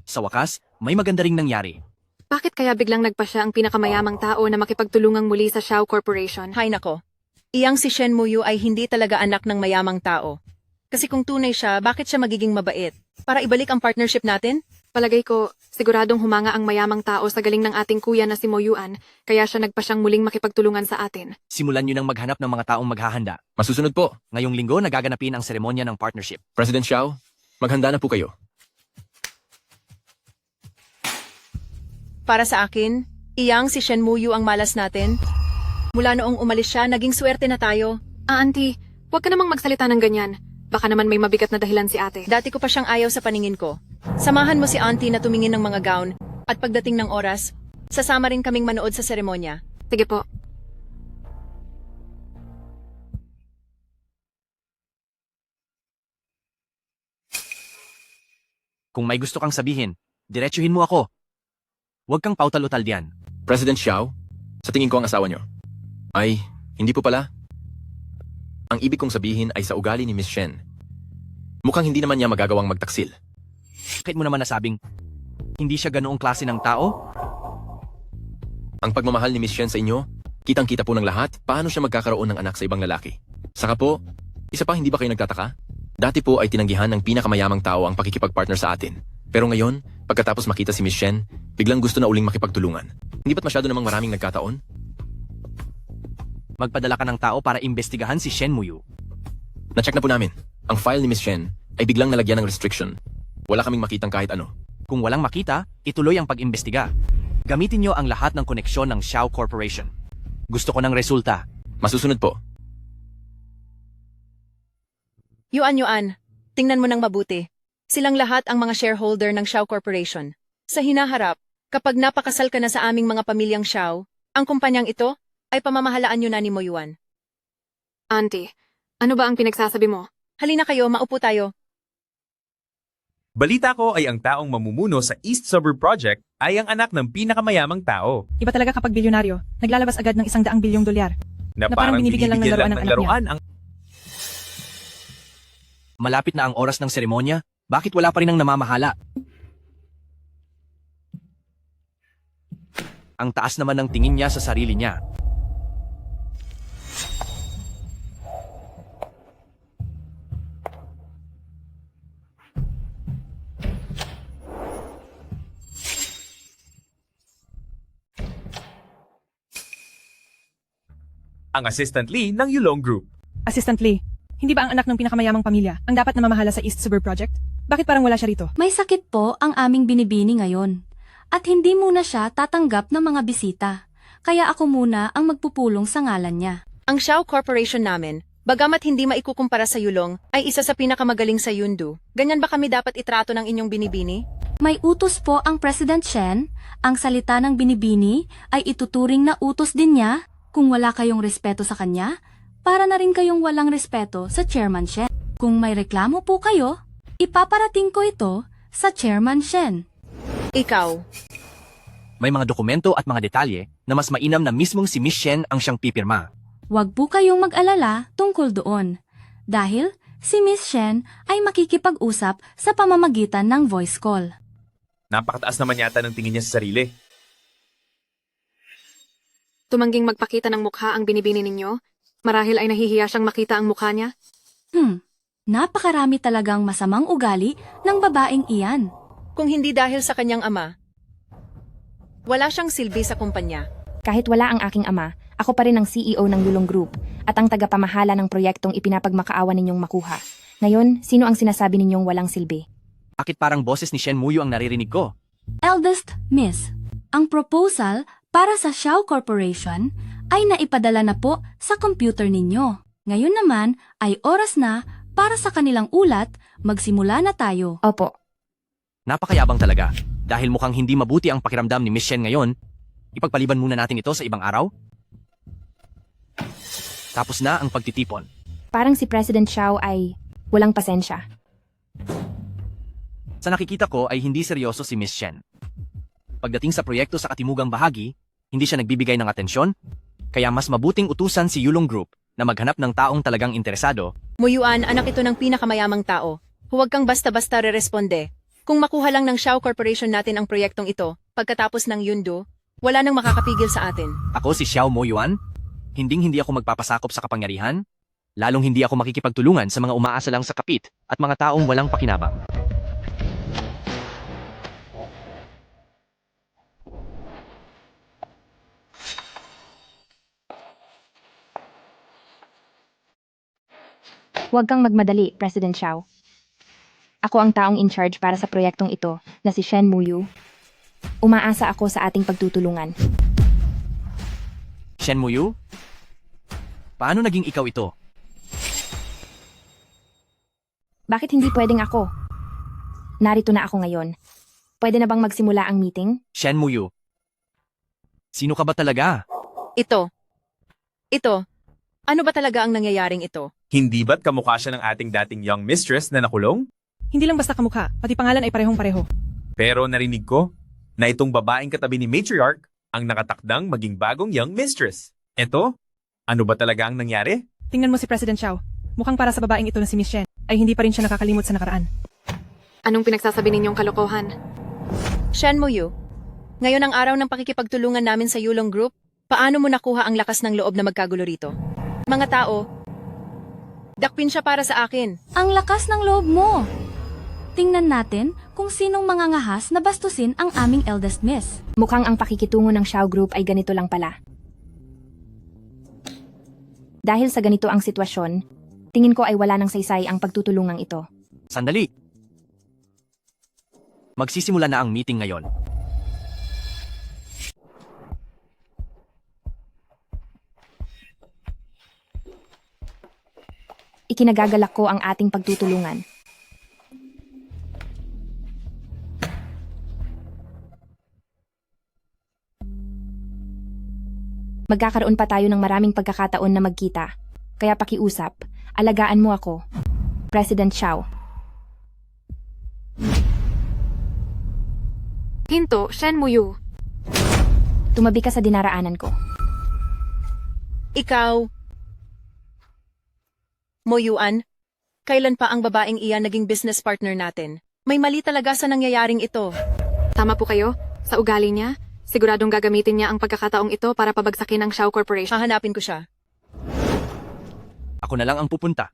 Sa wakas, may maganda ring nangyari. Bakit kaya biglang nagpa siya ang pinakamayamang tao na makipagtulungang muli sa Xiao Corporation? Hay nako. Iyang si Shen Muyu ay hindi talaga anak ng mayamang tao. Kasi kung tunay siya, bakit siya magiging mabait? Para ibalik ang partnership natin? Palagay ko, siguradong humanga ang mayamang tao sa galing ng ating kuya na si Mo Yuan, kaya siya nagpa siyang muling makipagtulungan sa atin. Simulan nyo nang maghanap ng mga taong maghahanda. Masusunod po. Ngayong linggo, nagaganapin ang seremonya ng partnership. President Xiao, maghanda na po kayo. Para sa akin, iyang si Shen Muyu ang malas natin. Mula noong umalis siya, naging swerte na tayo. Auntie, huwag ka namang magsalita ng ganyan. Baka naman may mabigat na dahilan si ate. Dati ko pa siyang ayaw sa paningin ko. Samahan mo si auntie na tumingin ng mga gown at pagdating ng oras, sasama rin kaming manood sa seremonya. Sige po. Kung may gusto kang sabihin, diretsuhin mo ako. Huwag kang pautal-utal diyan. President Xiao, sa tingin ko ang asawa nyo. Ay, hindi po pala. Ang ibig kong sabihin ay sa ugali ni Miss Shen. Mukhang hindi naman niya magagawang magtaksil. Bakit mo naman nasabing, hindi siya ganoong klase ng tao? Ang pagmamahal ni Miss Shen sa inyo, kitang-kita po ng lahat paano siya magkakaroon ng anak sa ibang lalaki. Saka po, isa pa hindi ba kayo nagtataka? Dati po ay tinanggihan ng pinakamayamang tao ang pakikipagpartner sa atin. Pero ngayon, pagkatapos makita si Miss Shen, biglang gusto na uling makipagtulungan. Hindi ba't masyado namang maraming nagkataon? Magpadala ka ng tao para imbestigahan si Shen Muyu. Na-check na po namin. Ang file ni Miss Shen ay biglang nalagyan ng restriction. Wala kaming makitang kahit ano. Kung walang makita, ituloy ang pag-imbestiga. Gamitin nyo ang lahat ng koneksyon ng Xiao Corporation. Gusto ko ng resulta. Masusunod po. Yuan, tingnan mo ng mabuti. Silang lahat ang mga shareholder ng Xiao Corporation. Sa hinaharap, kapag napakasal ka na sa aming mga pamilyang Xiao, ang kumpanyang ito ay pamamahalaan nyo na ni Mo Yuan. Auntie, ano ba ang pinagsasabi mo? Halina kayo, maupo tayo. Balita ko ay ang taong mamumuno sa East Suburb Project ay ang anak ng pinakamayamang tao. Iba talaga kapag bilyonaryo, naglalabas agad ng $100 bilyong. Na parang binibigyan lang ng laruan ang... Malapit na ang oras ng seremonya, bakit wala pa rin ang namamahala? Ang taas naman ng tingin niya sa sarili niya. Ang Assistant Lee ng Yulong Group. Assistant Lee, hindi ba ang anak ng pinakamayamang pamilya ang dapat namamahala sa East Suburb Project? Bakit parang wala siya rito? May sakit po ang aming binibini ngayon. At hindi muna siya tatanggap ng mga bisita. Kaya ako muna ang magpupulong sa ngalan niya. Ang Xiao Corporation namin, Bagamat hindi maikukumpara sa Yulong, ay isa sa pinakamagaling sa Yundu. Ganyan ba kami dapat itrato ng inyong binibini? May utos po ang President Shen. Ang salita ng binibini ay ituturing na utos din niya. Kung wala kayong respeto sa kanya, para na rin kayong walang respeto sa Chairman Shen. Kung may reklamo po kayo, ipaparating ko ito sa Chairman Shen. Ikaw. May mga dokumento at mga detalye na mas mainam na mismong si Miss Shen ang siyang pipirma. Huwag po kayong mag-alala tungkol doon. Dahil si Miss Shen ay makikipag-usap sa pamamagitan ng voice call. Napakataas naman yata ng tingin niya sa sarili. Tumangging magpakita ng mukha ang binibini ninyo? Marahil ay nahihiya siyang makita ang mukha niya? Napakarami talagang masamang ugali ng babaeng iyan. Kung hindi dahil sa kanyang ama, wala siyang silbi sa kumpanya. Kahit wala ang aking ama, ako pa rin ang CEO ng Yulong Group at ang tagapamahala ng proyektong ipinapagmakaawa ninyong makuha. Ngayon, sino ang sinasabi ninyong walang silbi? Bakit parang boses ni Shen Muyu ang naririnig ko? Eldest Miss, ang proposal para sa Xiao Corporation ay naipadala na po sa computer ninyo. Ngayon naman ay oras na para sa kanilang ulat, magsimula na tayo. Opo. Napakayabang talaga. Dahil mukhang hindi mabuti ang pakiramdam ni Miss Shen ngayon, ipagpaliban muna natin ito sa ibang araw? Tapos na ang pagtitipon. Parang si President Xiao ay walang pasensya. Sa nakikita ko ay hindi seryoso si Miss Shen. Pagdating sa proyekto sa katimugang bahagi, hindi siya nagbibigay ng atensyon, kaya mas mabuting utusan si Yulong Group na maghanap ng taong talagang interesado. Muyuan, anak ito ng pinakamayamang tao. Huwag kang basta-basta re-responde. Kung makuha lang ng Xiao Corporation natin ang proyektong ito, pagkatapos ng Yundu, wala nang makakapigil sa atin. Ako si Xiao Mo Yuan, hindi ako magpapasakop sa kapangyarihan, lalong hindi ako makikipagtulungan sa mga umaasa lang sa kapit at mga taong walang pakinabang. Huwag kang magmadali, President Xiao. Ako ang taong in charge para sa proyektong ito na si Shen Muyu. Umaasa ako sa ating pagtutulungan. Shen Muyu? Paano naging ikaw ito? Bakit hindi pwedeng ako? Narito na ako ngayon. Pwede na bang magsimula ang meeting? Shen Muyu. Sino ka ba talaga? Ito. Ano ba talaga ang nangyayaring ito? Hindi ba't kamukha siya ng ating dating young mistress na nakulong? Hindi lang basta kamukha, pati pangalan ay parehong-pareho. Pero narinig ko na itong babaeng katabi ni Matriarch ang nakatakdang maging bagong young mistress. Eto, ano ba talaga ang nangyari? Tingnan mo si President Xiao. Mukhang para sa babaeng ito na si Miss Shen, ay hindi pa rin siya nakakalimot sa nakaraan. Anong pinagsasabi ninyong kalokohan? Shen Muyu, ngayon ang araw ng pakikipagtulungan namin sa Yulong Group, paano mo nakuha ang lakas ng loob na magkagulo rito? Mga tao, dakpin siya para sa akin. Ang lakas ng loob mo! Tingnan natin kung sinong mangangahas na bastusin ang aming eldest miss. Mukhang ang pakikitungo ng Xiao Group ay ganito lang pala. Dahil sa ganito ang sitwasyon, tingin ko ay wala nang saysay ang pagtutulungang ito. Sandali. Magsisimula na ang meeting ngayon. Ikinagagalak ko ang ating pagtutulungan. Magkakaroon pa tayo ng maraming pagkakataon na magkita. Kaya pakiusap, alagaan mo ako. President Xiao. Hinto, Shen Muyu. Tumabi ka sa dinaraanan ko. Ikaw, Moyuan, kailan pa ang babaeng iyan naging business partner natin? May mali talaga sa nangyayaring ito. Tama po kayo. Sa ugali niya, siguradong gagamitin niya ang pagkakataong ito para pabagsakin ang Xiao Corporation. Hahanapin ko siya. Ako na lang ang pupunta.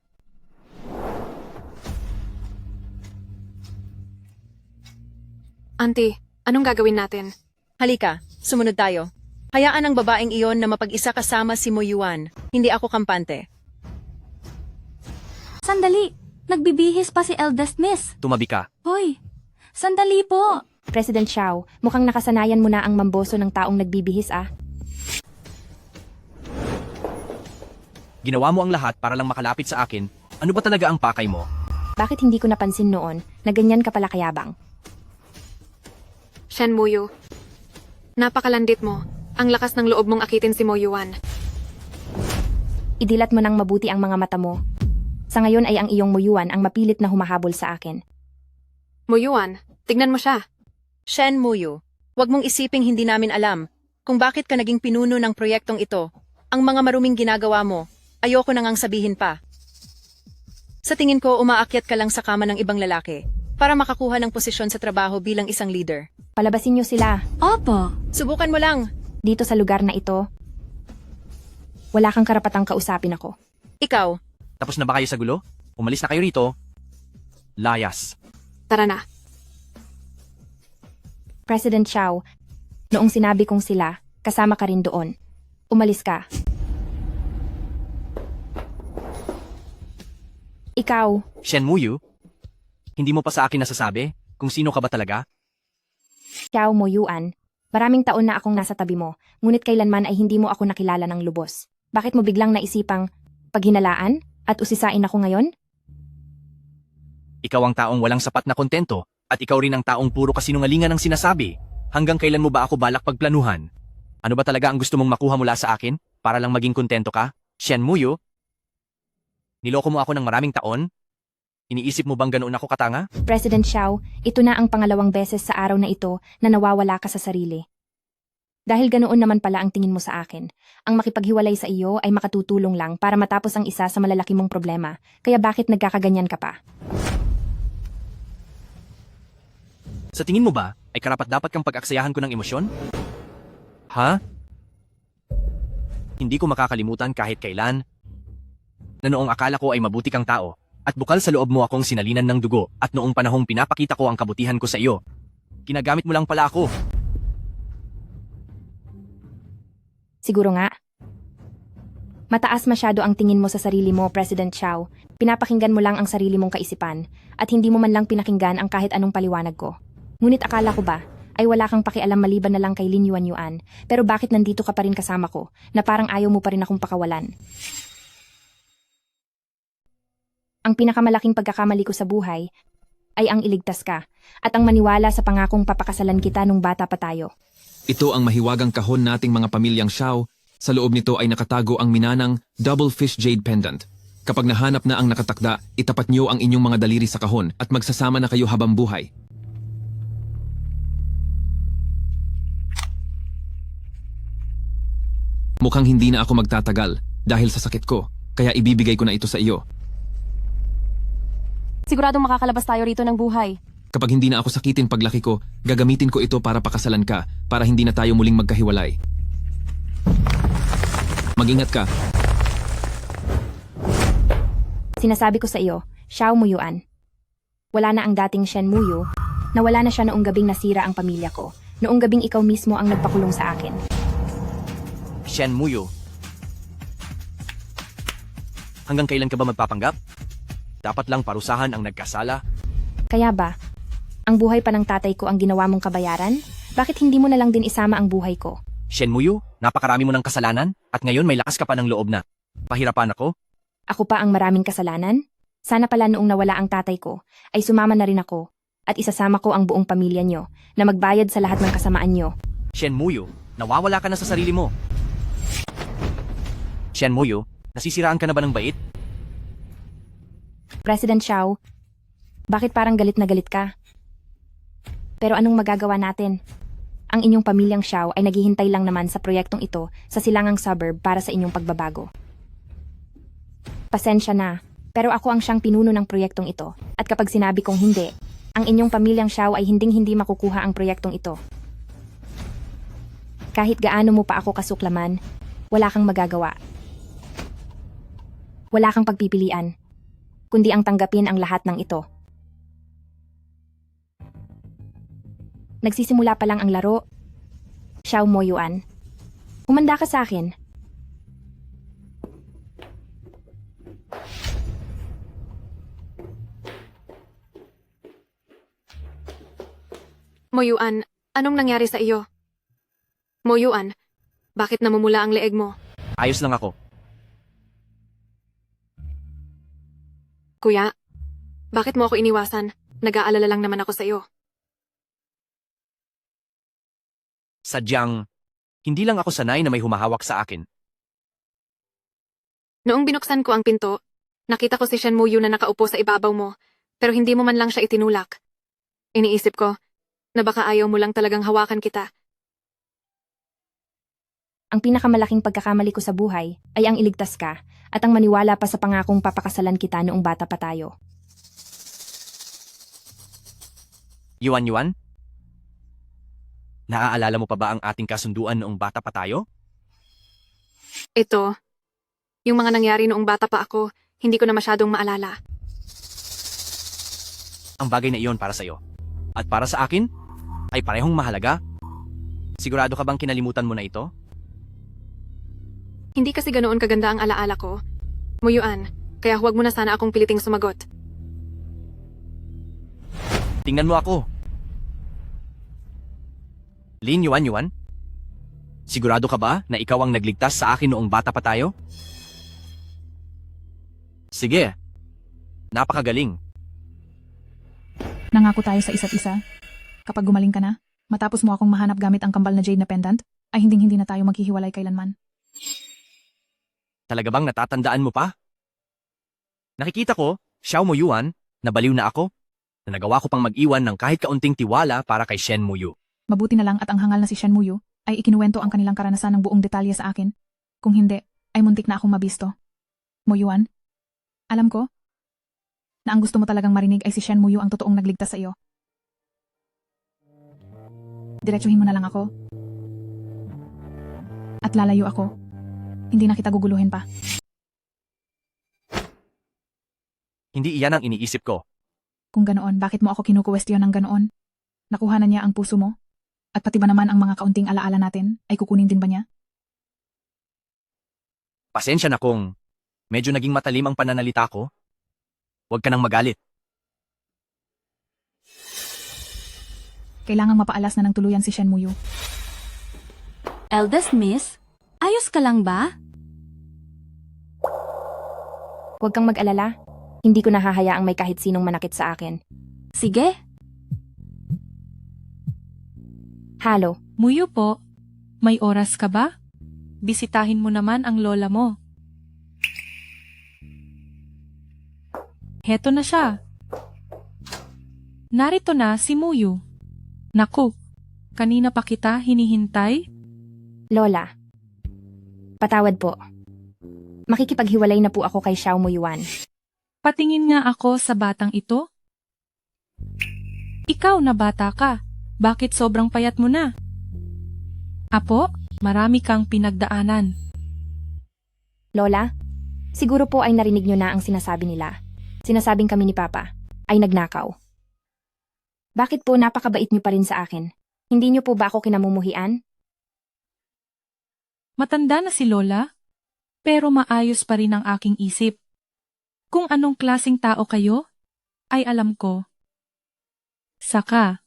Auntie, anong gagawin natin? Halika, sumunod tayo. Hayaan ang babaeng iyon na mapag-isa kasama si Moyuan. Hindi ako kampante. Sandali! Nagbibihis pa si eldest miss. Tumabi ka. Hoy! Sandali po! President Xiao, mukhang nakasanayan mo na ang mamboso ng taong nagbibihis ah. Ginawa mo ang lahat para lang makalapit sa akin. Ano ba talaga ang pakay mo? Bakit hindi ko napansin noon na ganyan ka pala kayabang? Shen Muyu. Napakalandit mo. Ang lakas ng loob mong akitin si Mo Yuan. Idilat mo ng mabuti ang mga mata mo. Sa ngayon ay ang iyong muyuan ang mapilit na humahabol sa akin. Mo Yuan, tignan mo siya. Shen Muyu, huwag mong isiping hindi namin alam kung bakit ka naging pinuno ng proyektong ito. Ang mga maruming ginagawa mo, ayoko na ngang sabihin pa. Sa tingin ko, umaakyat ka lang sa kama ng ibang lalaki para makakuha ng posisyon sa trabaho bilang isang leader. Palabasin niyo sila. Opo. Subukan mo lang. Dito sa lugar na ito, wala kang karapatang kausapin ako. Ikaw. Tapos na ba kayo sa gulo? Umalis na kayo rito. Layas. Tara na. President Xiao, noong sinabi kong sila, kasama ka rin doon. Umalis ka. Ikaw, Shen Muyu? Hindi mo pa sa akin nasasabi kung sino ka ba talaga? Xiao Mo Yuan, maraming taon na akong nasa tabi mo, ngunit kailanman ay hindi mo ako nakilala ng lubos. Bakit mo biglang naisipang paghinalaan at usisain ako ngayon? Ikaw ang taong walang sapat na kontento at ikaw rin ang taong puro kasinungalingan ang sinasabi. Hanggang kailan mo ba ako balak pagplanuhan? Ano ba talaga ang gusto mong makuha mula sa akin para lang maging kontento ka? Shen Muyu? Niloko mo ako ng maraming taon? Iniisip mo bang ganoon ako katanga? President Xiao, ito na ang pangalawang beses sa araw na ito na nawawala ka sa sarili. Dahil ganoon naman pala ang tingin mo sa akin, ang makipaghiwalay sa iyo ay makatutulong lang para matapos ang isa sa malalaki mong problema, kaya bakit nagkakaganyan ka pa? Sa tingin mo ba, ay karapat-dapat kang pag-aksayahan ko ng emosyon? Ha? Hindi ko makakalimutan kahit kailan na noong akala ko ay mabuti kang tao at bukal sa loob mo akong sinalinan ng dugo at noong panahong pinapakita ko ang kabutihan ko sa iyo, ginagamit mo lang pala ako. Siguro nga. Mataas masyado ang tingin mo sa sarili mo, President Xiao. Pinapakinggan mo lang ang sarili mong kaisipan at hindi mo man lang pinakinggan ang kahit anong paliwanag ko. Ngunit akala ko ba ay wala kang pakialam maliban na lang kay Lin Yuan, pero bakit nandito ka pa rin kasama ko na parang ayaw mo pa rin akong pakawalan? Ang pinakamalaking pagkakamali ko sa buhay ay ang iligtas ka at ang maniwala sa pangakong papakasalan kita nung bata pa tayo. Ito ang mahiwagang kahon nating mga pamilyang Xiao. Sa loob nito ay nakatago ang minanang double fish jade pendant. Kapag nahanap na ang nakatakda, itapat niyo ang inyong mga daliri sa kahon at magsasama na kayo habang buhay. Mukhang hindi na ako magtatagal dahil sa sakit ko, kaya ibibigay ko na ito sa iyo. Siguradong makakalabas tayo rito ng buhay. Kapag hindi na ako sakitin paglaki ko, gagamitin ko ito para pakasalan ka, para hindi na tayo muling magkahiwalay. Mag-ingat ka. Sinasabi ko sa iyo, Xiao Mo Yuan. Wala na ang dating Shen Muyu, nawala na siya noong gabing nasira ang pamilya ko. Noong gabing ikaw mismo ang nagpakulong sa akin. Shen Muyu. Hanggang kailan ka ba magpapanggap? Dapat lang parusahan ang nagkasala. Kaya ba, ang buhay pa ng tatay ko ang ginawa mong kabayaran? Bakit hindi mo na lang din isama ang buhay ko? Shen Muyu, napakarami mo ng kasalanan at ngayon may lakas ka pa ng loob na pahirapan ako? Ako pa ang maraming kasalanan? Sana pala noong nawala ang tatay ko, ay sumama na rin ako at isasama ko ang buong pamilya nyo na magbayad sa lahat ng kasamaan nyo. Shen Muyu, nawawala ka na sa sarili mo. Shen Muyu, nasisiraan ka na ba ng bait? President Xiao, bakit parang galit na galit ka? Pero anong magagawa natin? Ang inyong pamilyang Xiao ay naghihintay lang naman sa proyektong ito sa silangang suburb para sa inyong pagbabago. Pasensya na, pero ako ang siyang pinuno ng proyektong ito at kapag sinabi kong hindi, ang inyong pamilyang Xiao ay hinding-hindi makukuha ang proyektong ito. Kahit gaano mo pa ako kasuklaman, wala kang magagawa. Wala kang pagpipilian, kundi ang tanggapin ang lahat ng ito. Nagsisimula pa lang ang laro. Xiao Mo Yuan, humanda ka sa akin. Mo Yuan, anong nangyari sa iyo? Mo Yuan, bakit namumula ang leeg mo? Ayos lang ako. Kuya, bakit mo ako iniwasan? Nag-aalala lang naman ako sa iyo. Sadyang, hindi lang ako sanay na may humahawak sa akin. Noong binuksan ko ang pinto, nakita ko si Shen Muyu na nakaupo sa ibabaw mo, pero hindi mo man lang siya itinulak. Iniisip ko, na baka ayaw mo lang talagang hawakan kita. Ang pinakamalaking pagkakamali ko sa buhay ay ang iligtas ka at ang maniwala pa sa pangakong papakasalan kita noong bata pa tayo. Yuan? Naaalala mo pa ba ang ating kasunduan noong bata pa tayo? Ito, yung mga nangyari noong bata pa ako, hindi ko na masyadong maalala. Ang bagay na iyon para sa'yo. At para sa akin, ay parehong mahalaga. Sigurado ka bang kinalimutan mo na ito? Hindi kasi ganoon kaganda ang alaala ko. Muyuan, kaya huwag mo na sana akong piliting sumagot. Tingnan mo ako. Lin Yuan? Sigurado ka ba na ikaw ang nagligtas sa akin noong bata pa tayo? Sige. Napakagaling. Nangako tayo sa isa't isa. Kapag gumaling ka na, matapos mo akong mahanap gamit ang kambal na jade na pendant, ay hinding-hindi na tayo maghihiwalay kailanman. Talaga bang natatandaan mo pa? Nakikita ko, Xiao Muyuan, nabaliw na ako, na nagawa ko pang mag-iwan ng kahit kaunting tiwala para kay Shen Muyu. Mabuti na lang at ang hangal na si Shen Muyu ay ikinuwento ang kanilang karanasan ng buong detalye sa akin. Kung hindi, ay muntik na akong mabisto. Muyuan, alam ko na ang gusto mo talagang marinig ay si Shen Muyu ang totoong nagligtas sa iyo. Diretsuhin mo na lang ako. At lalayo ako. Hindi na kita guguluhin pa. Hindi iyan ang iniisip ko. Kung ganoon, bakit mo ako kinukuwestiyon ng ganoon? Nakuha na niya ang puso mo? At pati ba naman ang mga kaunting alaala natin ay kukunin din ba niya? Pasensya na kung medyo naging matalim ang pananalita ko. Huwag ka nang magalit. Kailangang mapaalas na ng tuluyan si Shen Muyu. Eldest Miss, ayos ka lang ba? Huwag kang mag-alala. Hindi ko nahahayaang may kahit sinong manakit sa akin. Sige. Halo. Muyu po, may oras ka ba? Bisitahin mo naman ang lola mo. Heto na siya. Narito na si Muyu. Naku, kanina pa kita hinihintay? Lola. Patawad po. Makikipaghiwalay na po ako kay Xiao Muyuan. Patingin nga ako sa batang ito. Ikaw na bata ka. Bakit sobrang payat mo na? Apo, marami kang pinagdaanan. Lola, siguro po ay narinig niyo na ang sinasabi nila. Sinasabing kami ni Papa ay nagnakaw. Bakit po napakabait niyo pa rin sa akin? Hindi niyo po ba ako kinamumuhian? Matanda na si Lola, pero maayos pa rin ang aking isip. Kung anong klaseng tao kayo, ay alam ko. Saka,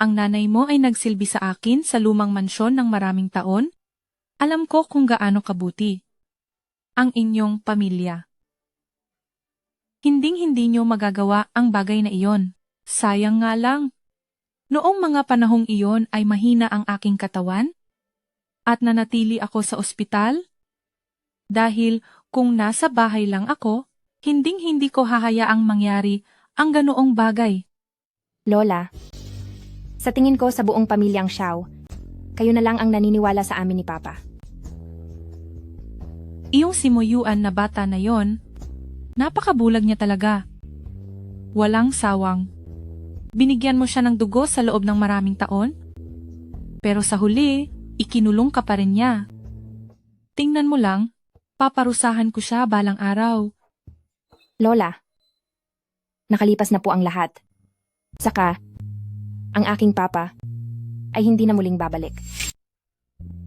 ang nanay mo ay nagsilbi sa akin sa lumang mansyon ng maraming taon. Alam ko kung gaano kabuti ang inyong pamilya. Hinding-hindi nyo magagawa ang bagay na iyon. Sayang nga lang. Noong mga panahong iyon ay mahina ang aking katawan at nanatili ako sa ospital. Dahil kung nasa bahay lang ako, hinding-hindi ko hahayaang mangyari ang ganoong bagay. Lola, sa tingin ko sa buong pamilyang Xiao, kayo na lang ang naniniwala sa amin ni Papa. Iyong si Muyuan na bata na yon, napakabulag niya talaga. Walang sawang. Binigyan mo siya ng dugo sa loob ng maraming taon, pero sa huli, ikinulong ka pa rin niya. Tingnan mo lang, paparusahan ko siya balang araw. Lola, nakalipas na po ang lahat. Saka, ang aking papa ay hindi na muling babalik.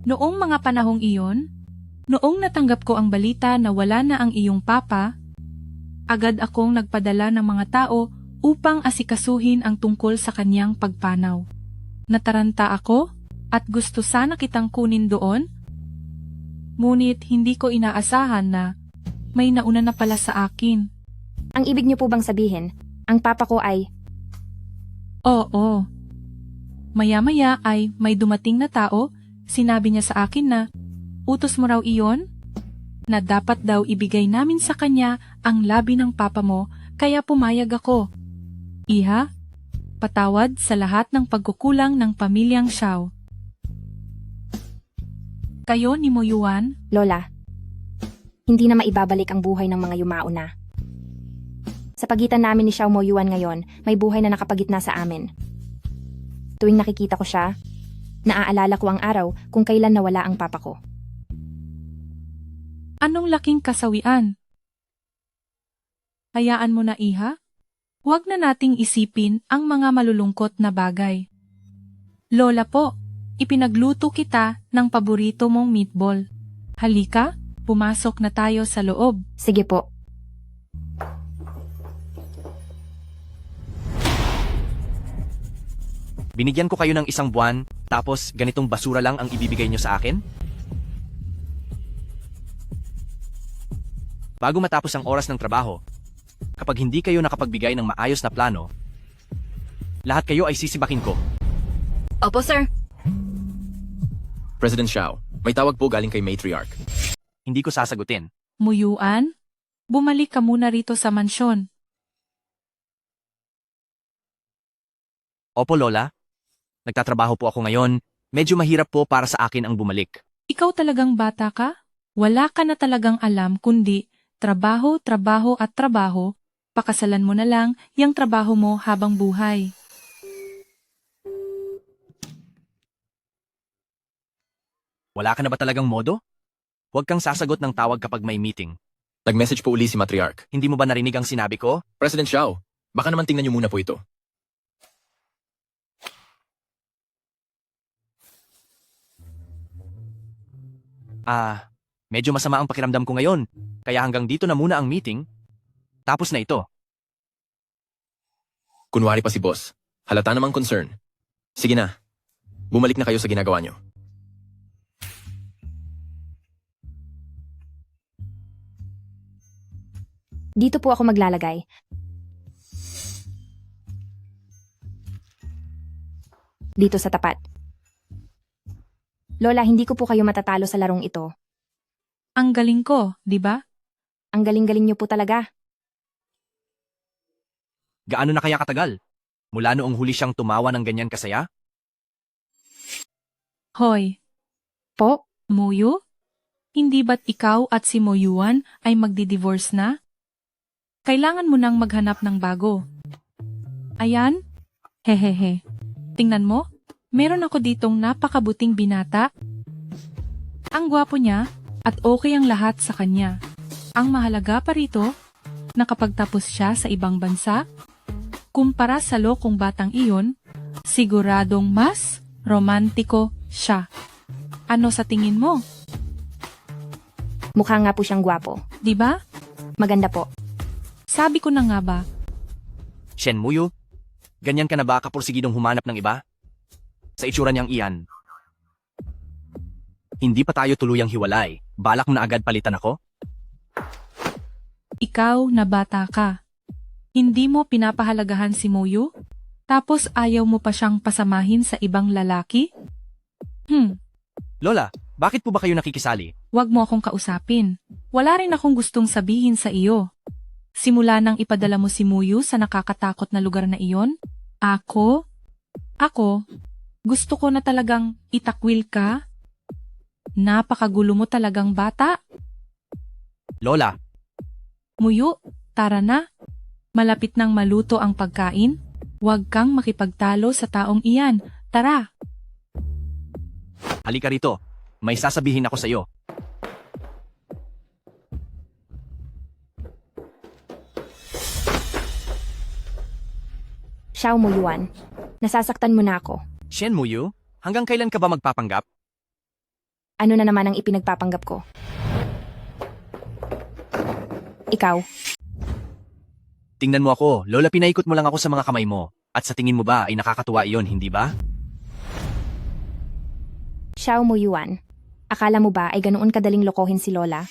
Noong mga panahong iyon, noong natanggap ko ang balita na wala na ang iyong papa, agad akong nagpadala ng mga tao upang asikasuhin ang tungkol sa kanyang pagpanaw. Nataranta ako at gusto sana kitang kunin doon, ngunit hindi ko inaasahan na may nauna na pala sa akin. Ang ibig niyo po bang sabihin, ang papa ko ay... Oo. Maya-maya ay may dumating na tao, sinabi niya sa akin na, utos mo raw iyon? Na dapat daw ibigay namin sa kanya ang labi ng papa mo, kaya pumayag ako. Iha, patawad sa lahat ng pagkukulang ng pamilyang Xiao. Kayo ni Mo Yuan? Lola, hindi na maibabalik ang buhay ng mga yumao na. Sa pagitan namin ni Xiao Mo Yuan ngayon, may buhay na nakapagitna sa amin. Tuwing nakikita ko siya, naaalala ko ang araw kung kailan nawala ang papa ko. Anong laking kasawian? Hayaan mo na, Iha. Huwag na nating isipin ang mga malulungkot na bagay. Lola po, ipinagluto kita ng paborito mong meatball. Halika, pumasok na tayo sa loob. Sige po. Binigyan ko kayo ng 1 buwan, tapos ganitong basura lang ang ibibigay nyo sa akin? Bago matapos ang oras ng trabaho, kapag hindi kayo nakapagbigay ng maayos na plano, lahat kayo ay sisibakin ko. Opo, sir. President Xiao, may tawag po galing kay Matriarch. Hindi ko sasagutin. Mo Yuan, bumalik ka muna rito sa mansyon. Opo, Lola. Nagtatrabaho po ako ngayon. Medyo mahirap po para sa akin ang bumalik. Ikaw talagang bata ka? Wala ka na talagang alam kundi trabaho, trabaho at trabaho. Pakasalan mo na lang yung trabaho mo habang buhay. Wala ka na ba talagang modo? Huwag kang sasagot ng tawag kapag may meeting. Nag-message po uli si Matriarch. Hindi mo ba narinig ang sinabi ko? President Xiao, baka naman tingnan niyo muna po ito. Medyo masama ang pakiramdam ko ngayon. Kaya hanggang dito na muna ang meeting. Tapos na ito. Kunwari pa si boss. Halata namang concern. Sige na. Bumalik na kayo sa ginagawa niyo. Dito po ako maglalagay. Dito sa tapat. Lola, hindi ko po kayo matatalo sa larong ito. Ang galing ko, di ba? Ang galing-galing niyo po talaga. Gaano na kaya katagal? Mula noong huli siyang tumawa ng ganyan kasaya? Hoy. Po? Muyo? Hindi ba't ikaw at si Mo Yuan ay magdi-divorce na? Kailangan mo nang maghanap ng bago. Ayan? Hehehe. Tingnan mo, meron ako ditong napakabuting binata. Ang gwapo niya at okay ang lahat sa kanya. Ang mahalaga pa rito, nakapagtapos siya sa ibang bansa. Kumpara sa lokong batang iyon, siguradong mas romantiko siya. Ano sa tingin mo? Mukha nga po siyang gwapo. Di ba? Maganda po. Sabi ko na nga ba? Shen Muyo, ganyan ka na ba kapursigidong humanap ng iba? Sa itsura niyang iyan. Hindi pa tayo tuluyang hiwalay. Balak mo na agad palitan ako? Ikaw na bata ka. Hindi mo pinapahalagahan si Muyo? Tapos ayaw mo pa siyang pasamahin sa ibang lalaki? Lola, bakit po ba kayo nakikisali? Huwag mo akong kausapin. Wala rin akong gustong sabihin sa iyo. Simula nang ipadala mo si Muyo sa nakakatakot na lugar na iyon, ako, gusto ko na talagang itakwil ka. Napakagulo mo talagang bata. Lola, Muyo, tara na. Malapit nang maluto ang pagkain. Huwag kang makipagtalo sa taong iyan. Tara. halika rito. May sasabihin ako sa iyo. Xiao Mo Yuan, nasasaktan mo na ako. Shen Muyo, hanggang kailan ka ba magpapanggap? Ano na naman ang ipinagpapanggap ko? Ikaw. Tingnan mo ako, Lola, pinaikot mo lang ako sa mga kamay mo. At sa tingin mo ba ay nakakatuwa iyon, hindi ba? Xiao Mo Yuan, akala mo ba ay ganoon kadaling lokohin si Lola?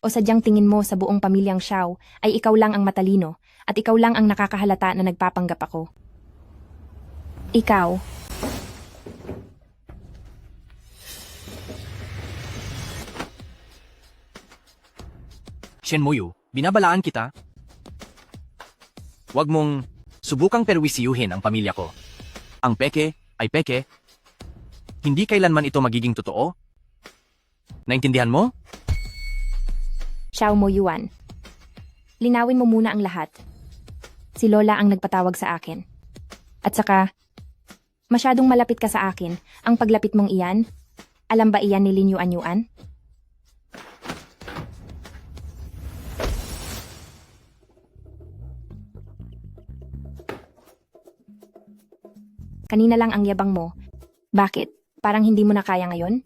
O sadyang tingin mo sa buong pamilyang Xiao ay ikaw lang ang matalino at ikaw lang ang nakakahalata na nagpapanggap ako. Ikaw, Shenmuyu, binabalaan kita. Huwag mong subukang perwisiyuhin ang pamilya ko. Ang peke ay peke. Hindi kailanman ito magiging totoo. Naintindihan mo? Xiao Mo Yuan. Linawin mo muna ang lahat. Si Lola ang nagpatawag sa akin. At saka, masyadong malapit ka sa akin. Ang paglapit mong iyan, alam ba iyan ni Lin Yuan? Kanina lang ang yabang mo. Bakit? Parang hindi mo na kaya ngayon?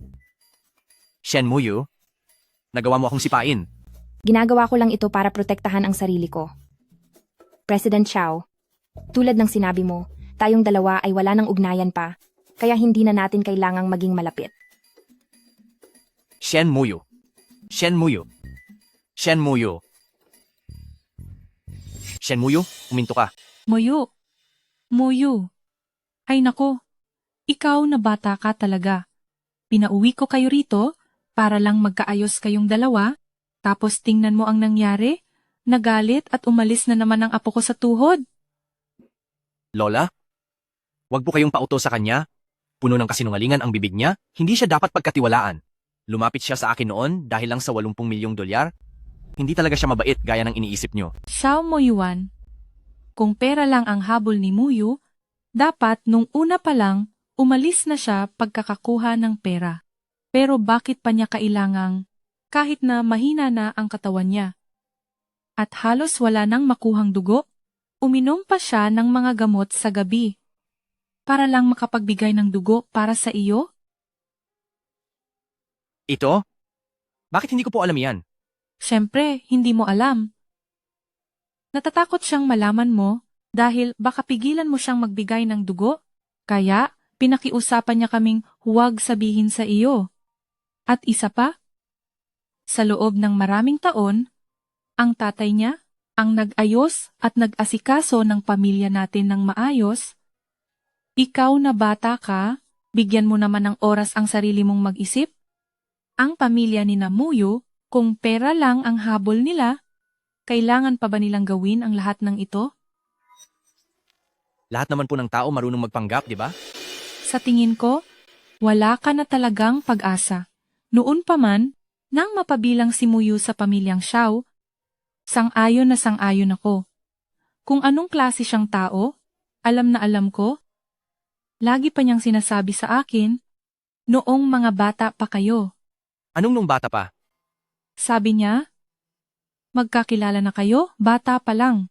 Shenmuyu, nagawa mo akong sipain. Ginagawa ko lang ito para protektahan ang sarili ko. President Xiao, tulad ng sinabi mo, tayong dalawa ay wala ng ugnayan pa, kaya hindi na natin kailangang maging malapit. Shenmuyu. Shenmuyu. Shenmuyu. Shenmuyu, uminto ka. Muyu. Muyu. Ay nako, ikaw na bata ka talaga. Pinauwi ko kayo rito para lang magkaayos kayong dalawa, tapos tingnan mo ang nangyari, nagalit at umalis na naman ang apo ko sa tuhod. Lola, wag po kayong pauto sa kanya. Puno ng kasinungalingan ang bibig niya, hindi siya dapat pagkatiwalaan. Lumapit siya sa akin noon dahil lang sa 80 milyong dolyar. Hindi talaga siya mabait gaya ng iniisip niyo. Xiao Mo Yuan, kung pera lang ang habol ni Muyu, dapat nung una pa lang, umalis na siya pagkakakuha ng pera. Pero bakit pa niya kailangang, kahit na mahina na ang katawan niya? At halos wala nang makuhang dugo, uminom pa siya ng mga gamot sa gabi. Para lang makapagbigay ng dugo para sa iyo? Ito? Bakit hindi ko po alam yan? Siyempre, hindi mo alam. Natatakot siyang malaman mo dahil baka pigilan mo siyang magbigay ng dugo, kaya pinakiusapan niya kaming huwag sabihin sa iyo. At isa pa, sa loob ng maraming taon, ang tatay niya ang nag-ayos at nag-asikaso ng pamilya natin ng maayos. Ikaw na bata ka, bigyan mo naman ng oras ang sarili mong mag-isip. Ang pamilya ni Muyu, kung pera lang ang habol nila, kailangan pa ba nilang gawin ang lahat ng ito? Lahat naman po ng tao marunong magpanggap, di ba? Sa tingin ko, wala ka na talagang pag-asa. Noon pa man, nang mapabilang si Muyu sa pamilyang Xiao, sang-ayon na sang-ayon ako. Kung anong klase siyang tao, alam na alam ko. Lagi pa niyang sinasabi sa akin, noong mga bata pa kayo. Anong nung bata pa? Sabi niya, magkakilala na kayo, bata pa lang.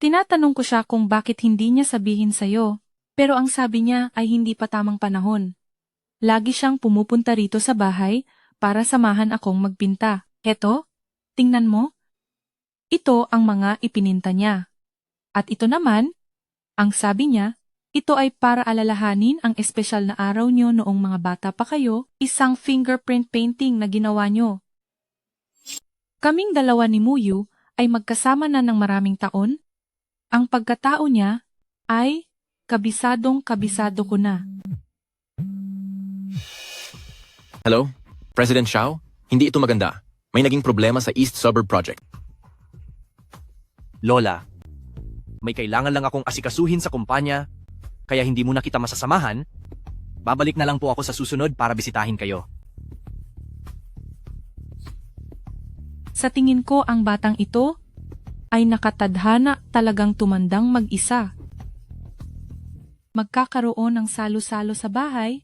Tinatanong ko siya kung bakit hindi niya sabihin sa'yo, pero ang sabi niya ay hindi pa tamang panahon. Lagi siyang pumupunta rito sa bahay para samahan akong magpinta. Heto, tingnan mo. Ito ang mga ipininta niya. At ito naman, ang sabi niya, ito ay para alalahanin ang espesyal na araw niyo noong mga bata pa kayo, isang fingerprint painting na ginawa niyo. Kaming dalawa ni Muyu ay magkasama na ng maraming taon. Ang pagkatao niya ay kabisadong-kabisado ko na. Hello? President Xiao? Hindi ito maganda. May naging problema sa East Suburb Project. Lola, may kailangan lang akong asikasuhin sa kumpanya, kaya hindi mo na kita masasamahan. Babalik na lang po ako sa susunod para bisitahin kayo. Sa tingin ko ang batang ito ay nakatadhana talagang tumandang mag-isa. Magkakaroon ng salo-salo sa bahay,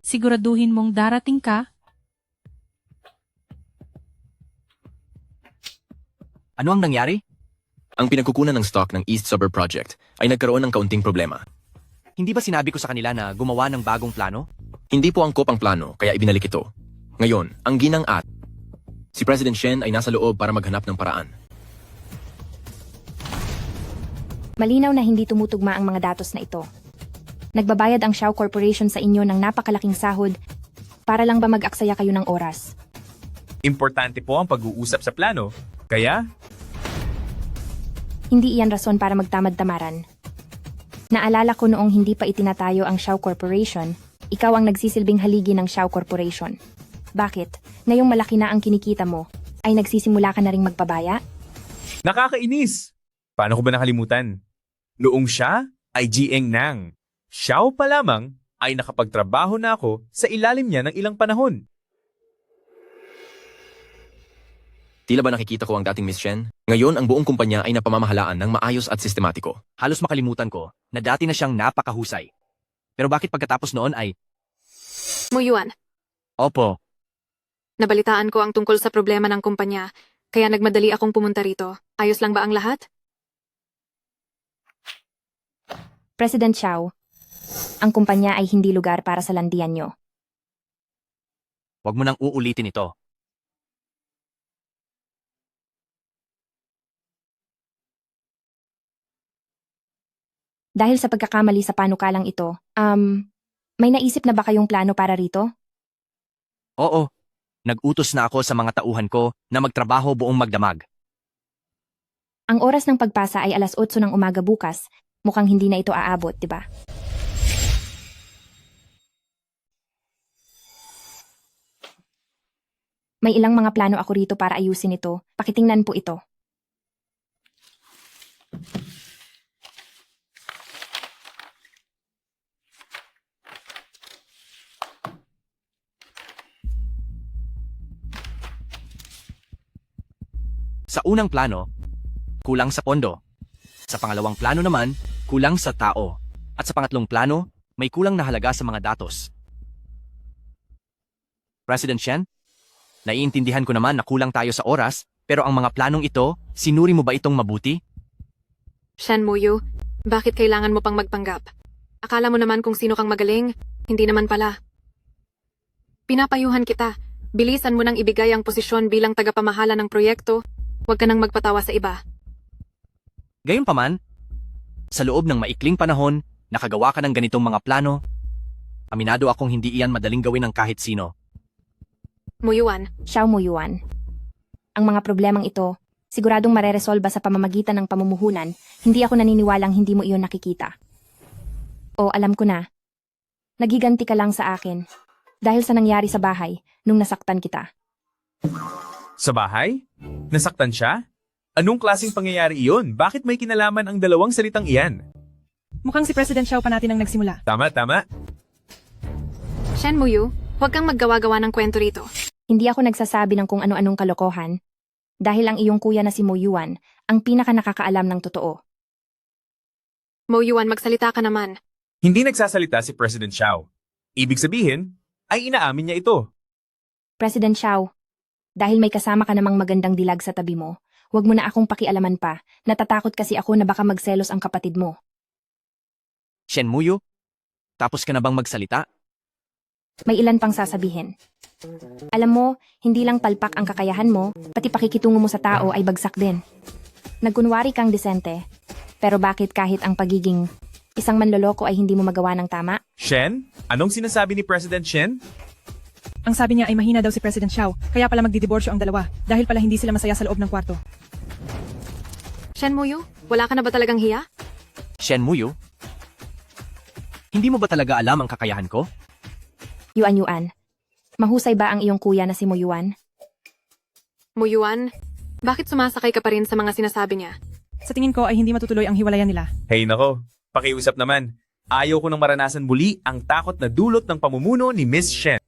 siguraduhin mong darating ka. Ano ang nangyari? Ang pinagkukunan ng stock ng East Suburb Project ay nagkaroon ng kaunting problema. Hindi ba sinabi ko sa kanila na gumawa ng bagong plano? Hindi po angkop ang plano kaya ibinalik ito. Ngayon, ang ginang at si President Shen ay nasa loob para maghanap ng paraan. Malinaw na hindi tumutugma ang mga datos na ito. Nagbabayad ang Xiao Corporation sa inyo ng napakalaking sahod para lang ba mag-aksaya kayo ng oras. Importante po ang pag-uusap sa plano, kaya Hindi iyan rason para magtamad-tamaran. Naalala ko noong hindi pa itinatayo ang Xiao Corporation, ikaw ang nagsisilbing haligi ng Xiao Corporation. Bakit? Ngayong malaki na ang kinikita mo, ay nagsisimula ka na ring magpabaya? Nakakainis! Paano ko ba nakalimutan? Noong siya ay GM ng Xiao pa lamang ay nakapagtrabaho na ako sa ilalim niya ng ilang panahon. Tila ba nakikita ko ang dating Miss Shen? Ngayon, ang buong kumpanya ay napamamahalaan ng maayos at sistematiko. Halos makalimutan ko na dati na siyang napakahusay. Pero bakit pagkatapos noon ay... Muyuan, Opo, nabalitaan ko ang tungkol sa problema ng kumpanya, kaya nagmadali akong pumunta rito. Ayos lang ba ang lahat? President Xiao, ang kumpanya ay hindi lugar para sa landian nyo. wag mo nang uulitin ito. Dahil sa pagkakamali sa panukalang ito, may naisip na ba kayong plano para rito? Oo, nag-utos na ako sa mga tauhan ko na magtrabaho buong magdamag. Ang oras ng pagpasa ay 8:00 ng umaga bukas. Mukhang hindi na ito aabot, di ba? May ilang mga plano ako rito para ayusin ito. Pakitingnan po ito. Sa unang plano, kulang sa pondo. Sa pangalawang plano naman, kulang sa tao. At sa pangatlong plano, may kulang na halaga sa mga datos. President Shen, naiintindihan ko naman na kulang tayo sa oras, pero ang mga planong ito, sinuri mo ba itong mabuti? Shen Muyu, bakit kailangan mo pang magpanggap? Akala mo naman kung sino kang magaling, hindi naman pala. Pinapayuhan kita, bilisan mo nang ibigay ang posisyon bilang tagapamahala ng proyekto, huwag ka nang magpatawa sa iba. Gayunpaman, sa loob ng maikling panahon, nakagawa ka ng ganitong mga plano, aminado akong hindi iyan madaling gawin ng kahit sino. Muyuan. Xiao Muyuan. Ang mga problemang ito, siguradong mareresolba sa pamamagitan ng pamumuhunan, hindi ako naniniwalang hindi mo iyon nakikita. O alam ko na, nagiganti ka lang sa akin, dahil sa nangyari sa bahay, nung nasaktan kita. Sa bahay? Nasaktan siya? Anong klaseng pangyayari iyon? Bakit may kinalaman ang dalawang salitang iyan? Mukhang si President Xiao pa natin ang nagsimula. Tama, tama. Shen Muyu, huwag kang maggawa-gawa ng kwento rito. Hindi ako nagsasabi ng kung ano-anong kalokohan, dahil ang iyong kuya na si Muyuan, ang pinaka nakakaalam ng totoo. Muyuan, magsalita ka naman. Hindi nagsasalita si President Xiao. Ibig sabihin, ay inaamin niya ito. President Xiao, dahil may kasama ka namang magandang dilag sa tabi mo, huwag mo na akong pakialaman pa, natatakot kasi ako na baka magselos ang kapatid mo. Shen Muyu, tapos ka na bang magsalita? May ilan pang sasabihin. Alam mo, hindi lang palpak ang kakayahan mo, pati pakikitungo mo sa tao ay bagsak din. Nagkunwari kang disente, pero bakit kahit ang pagiging isang manloloko ay hindi mo magawa ng tama? Shen? Anong sinasabi ni President Shen? Ang sabi niya ay mahina daw si President Xiao, kaya pala magdidiborsyo ang dalawa, dahil pala hindi sila masaya sa loob ng kwarto. Shen Muyu, wala ka na ba talagang hiya? Shen Muyu? Hindi mo ba talaga alam ang kakayahan ko? Yuan, mahusay ba ang iyong kuya na si Muyuan? Muyuan, bakit sumasakay ka pa rin sa mga sinasabi niya? Sa tingin ko ay hindi matutuloy ang hiwalayan nila. Hey nako, pakiusap naman. Ayaw ko nang maranasan muli ang takot na dulot ng pamumuno ni Miss Shen.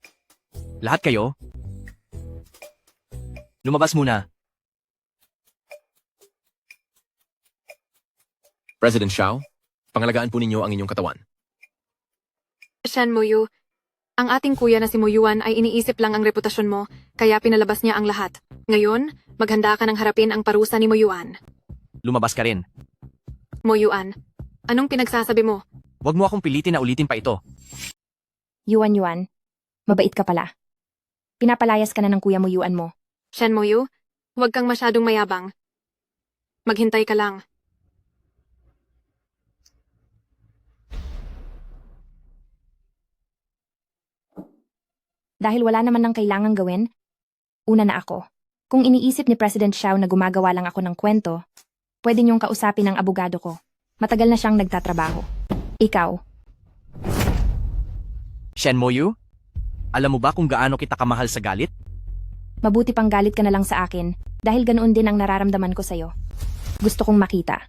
Lahat kayo? Lumabas muna. President Xiao, pangalagaan po ninyo ang inyong katawan. Shen Muyu, ang ating kuya na si Muyuan ay iniisip lang ang reputasyon mo, kaya pinalabas niya ang lahat. Ngayon, maghanda ka ng harapin ang parusa ni Muyuan. Lumabas ka rin. Muyuan, anong pinagsasabi mo? Huwag mo akong pilitin na ulitin pa ito. Yuan, mabait ka pala. Pinapalayas ka na ng kuya Muyuan mo. Shen Muyu, huwag kang masyadong mayabang. Maghintay ka lang. Dahil wala naman ng kailangang gawin, una na ako. Kung iniisip ni President Xiao na gumagawa lang ako ng kwento, Pwede niyong kausapin ang abogado ko. Matagal na siyang nagtatrabaho. Ikaw, Shen Moyu? Alam mo ba kung gaano kita kamahal sa galit? mabuti pang galit ka na lang sa akin dahil ganoon din ang nararamdaman ko sa'yo. Gusto kong makita.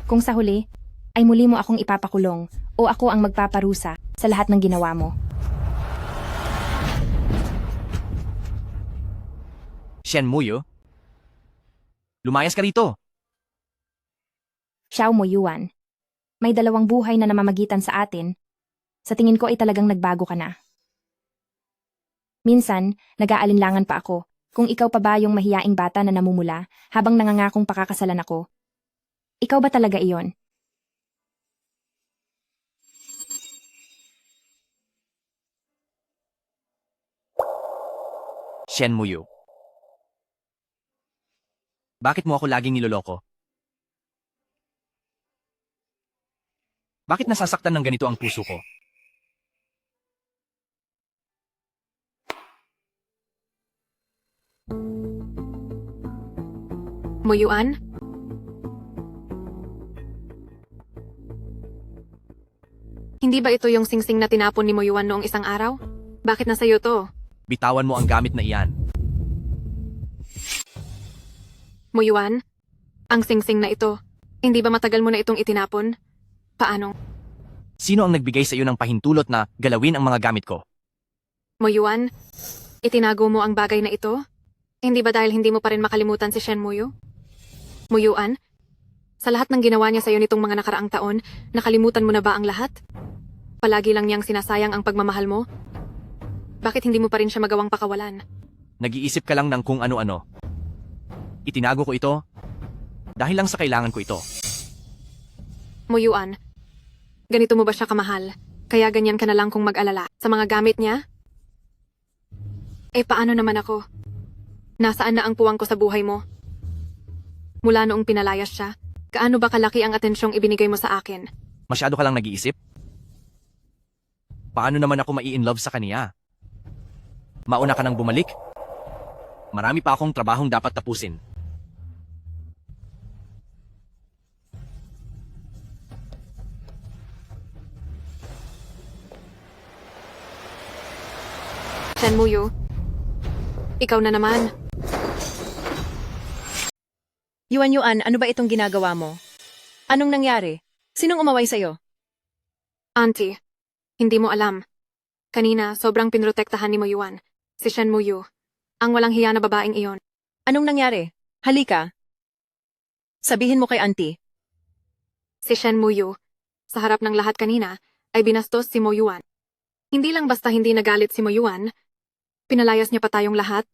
Kung sa huli, ay muli mo akong ipapakulong o ako ang magpaparusa sa lahat ng ginawa mo. Shen Moyu? Lumayas ka rito. Xiao Mo Yuan. May dalawang buhay na namamagitan sa atin. Sa tingin ko ay talagang nagbago ka na. Minsan, nag-aalinlangan pa ako kung ikaw pa ba yung mahiyaing bata na namumula habang nangangakong pakakasalan ako. Ikaw ba talaga iyon? Shen Moyu. Bakit mo ako laging niloloko? Bakit nasasaktan ng ganito ang puso ko? Muyuan? Hindi ba ito yung singsing na tinapon ni Muyuan noong isang araw? Bakit nasa iyo to? Bitawan mo ang gamit na iyan. Muyuan? Ang singsing na ito, hindi ba matagal mo na itong itinapon? Paano? Sino ang nagbigay sa iyo ng pahintulot na galawin ang mga gamit ko? Muyuan? Itinago mo ang bagay na ito? Hindi ba dahil hindi mo pa rin makalimutan si Shen Muyu? Muyuan? Sa lahat ng ginawa niya sa iyo nitong mga nakaraang taon, nakalimutan mo na ba ang lahat? Palagi lang niyang sinasayang ang pagmamahal mo? Bakit hindi mo pa rin siya magawang pakawalan? Nag-iisip ka lang ng kung ano-ano. Itinago ko ito dahil lang sa kailangan ko ito. Muyuan, ganito mo ba siya kamahal? Kaya ganyan ka na lang kung mag-alala sa mga gamit niya? Eh paano naman ako? Nasaan na ang puwang ko sa buhay mo? Mula noong pinalayas siya, gaano ba kalaki ang atensyong ibinigay mo sa akin? Masyado ka lang nag-iisip? Paano naman ako mai-inlove sa kaniya? Mauna ka nang bumalik? Marami pa akong trabahong dapat tapusin. Shen Muyu, ikaw na naman. Yuan, ano ba itong ginagawa mo? Anong nangyari? Sinong umaway sa'yo? Auntie, hindi mo alam. Kanina, sobrang pinrotektahan ni Muyuan, si Shen Muyu. Ang walang hiya na babaeng iyon. Anong nangyari? Halika. Sabihin mo kay auntie. Si Shen Muyu, sa harap ng lahat kanina, ay binastos si Muyuan. Hindi lang basta hindi nagalit si Muyuan, pinalayas niya pa tayong lahat.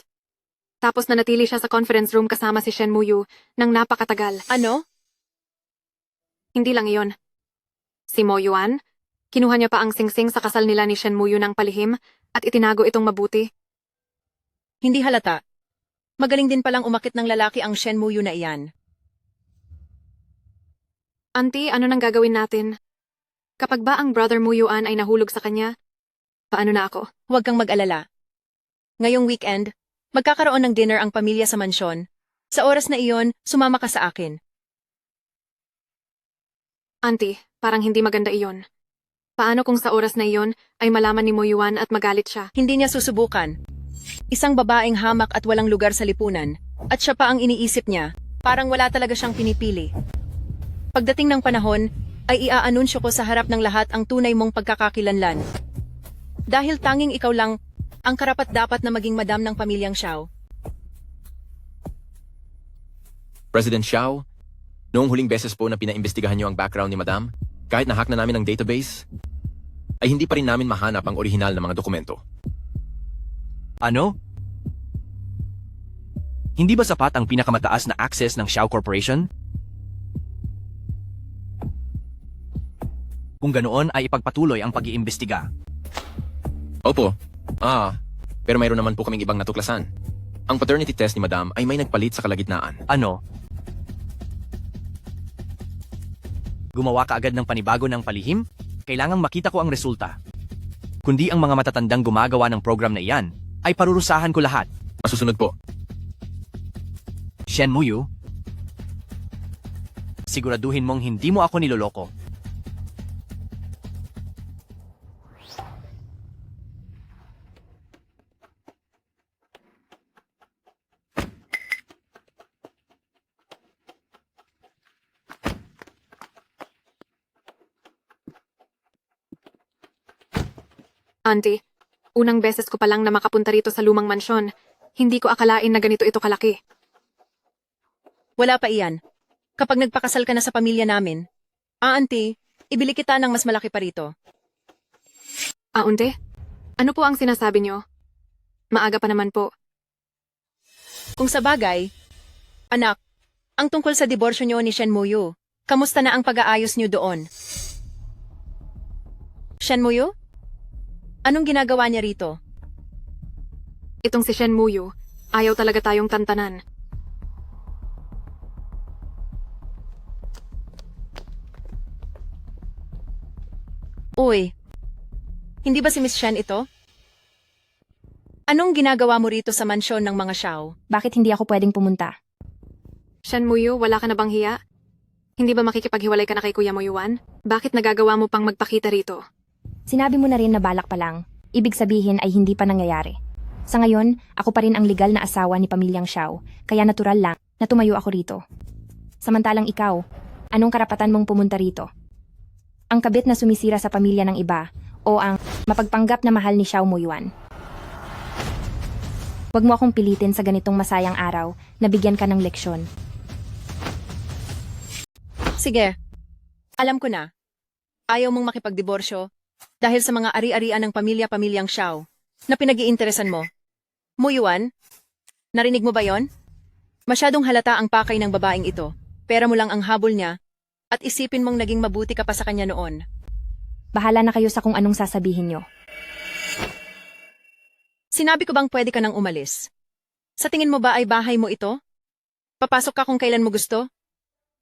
Tapos nanatili siya sa conference room kasama si Shen Muyu nang napakatagal. Ano? Hindi lang iyon. Si Muyuan, kinuha niya pa ang singsing sa kasal nila ni Shen Muyu ng palihim at itinago itong mabuti. Hindi halata. Magaling din palang umakit ng lalaki ang Shen Muyu na iyan. Auntie, ano nang gagawin natin? Kapag ba ang brother Muyuan ay nahulog sa kanya, paano na ako? Huwag kang mag-alala. Ngayong weekend, magkakaroon ng dinner ang pamilya sa mansyon. Sa oras na iyon, sumama ka sa akin. Auntie, parang hindi maganda iyon. Paano kung sa oras na iyon ay malaman ni Muyuan at magalit siya? Hindi niya susubukan. Isang babaeng hamak at walang lugar sa lipunan, at siya pa ang iniisip niya, parang wala talaga siyang pinipili. Pagdating ng panahon, ay iaanunsyo ko sa harap ng lahat ang tunay mong pagkakakilanlan. Dahil tanging ikaw lang ang karapat-dapat na maging madam ng pamilyang Xiao. President Xiao, noong huling beses po na pinaimbestigahan niyo ang background ni Madam, kahit na-hack na namin ang database, ay hindi pa rin namin mahanap ang orihinal na mga dokumento. Ano? Hindi ba sapat ang pinakamataas na access ng Xiao Corporation? Kung ganoon ay ipagpatuloy ang pag-iimbestiga. Opo. Pero mayroon naman po kaming ibang natuklasan. Ang paternity test ni Madam ay may nagpalit sa kalagitnaan. Ano? Gumawa ka agad ng panibago ng palihim? Kailangang makita ko ang resulta. Kundi ang mga matatandang gumagawa ng program na iyan, ay parurusahan ko lahat. Masusunod po. Shen Muyu, Siguraduhin mong hindi mo ako niloloko. Auntie, unang beses ko pa lang na makapunta rito sa lumang mansyon. Hindi ko akalain na ganito ito kalaki. Wala pa iyan. Kapag nagpakasal ka na sa pamilya namin, auntie, ibili kita ng mas malaki pa rito. Auntie, ano po ang sinasabi nyo? Maaga pa naman po. Kung sa bagay, anak, ang tungkol sa diborsyo niyo ni Shen Muyu, kamusta na ang pag-aayos niyo doon? Shen Muyu? Anong ginagawa niya rito? Itong si Shen Muyu, ayaw talaga tayong tantanan. Uy, hindi ba si Miss Shen ito? Anong ginagawa mo rito sa mansyon ng mga Xiao? Bakit hindi ako pwedeng pumunta? Shen Muyu, wala ka na bang hiya? Hindi ba makikipaghiwalay ka na kay Kuya Muyuan? Bakit nagagawa mo pang magpakita rito? Sinabi mo na rin na balak pa lang. Ibig sabihin ay hindi pa nangyayari. Sa ngayon, ako pa rin ang legal na asawa ni pamilyang Xiao, kaya natural lang na tumayo ako rito. Samantalang ikaw, anong karapatan mong pumunta rito? Ang kabit na sumisira sa pamilya ng iba o ang mapagpanggap na mahal ni Xiao Muyuan? Huwag mo akong pilitin sa ganitong masayang araw na bigyan ka ng leksyon. Sige, alam ko na. Ayaw mong makipagdiborsyo dahil sa mga ari-arian ng pamilyang Xiao na pinag-iinteresan mo. Muyuan, narinig mo ba yon? Masyadong halata ang pakay ng babaeng ito. Pera mo lang ang habol niya at isipin mong naging mabuti ka pa sa kanya noon. Bahala na kayo sa kung anong sasabihin nyo. Sinabi ko bang pwede ka nang umalis? Sa tingin mo ba ay bahay mo ito? Papasok ka kung kailan mo gusto?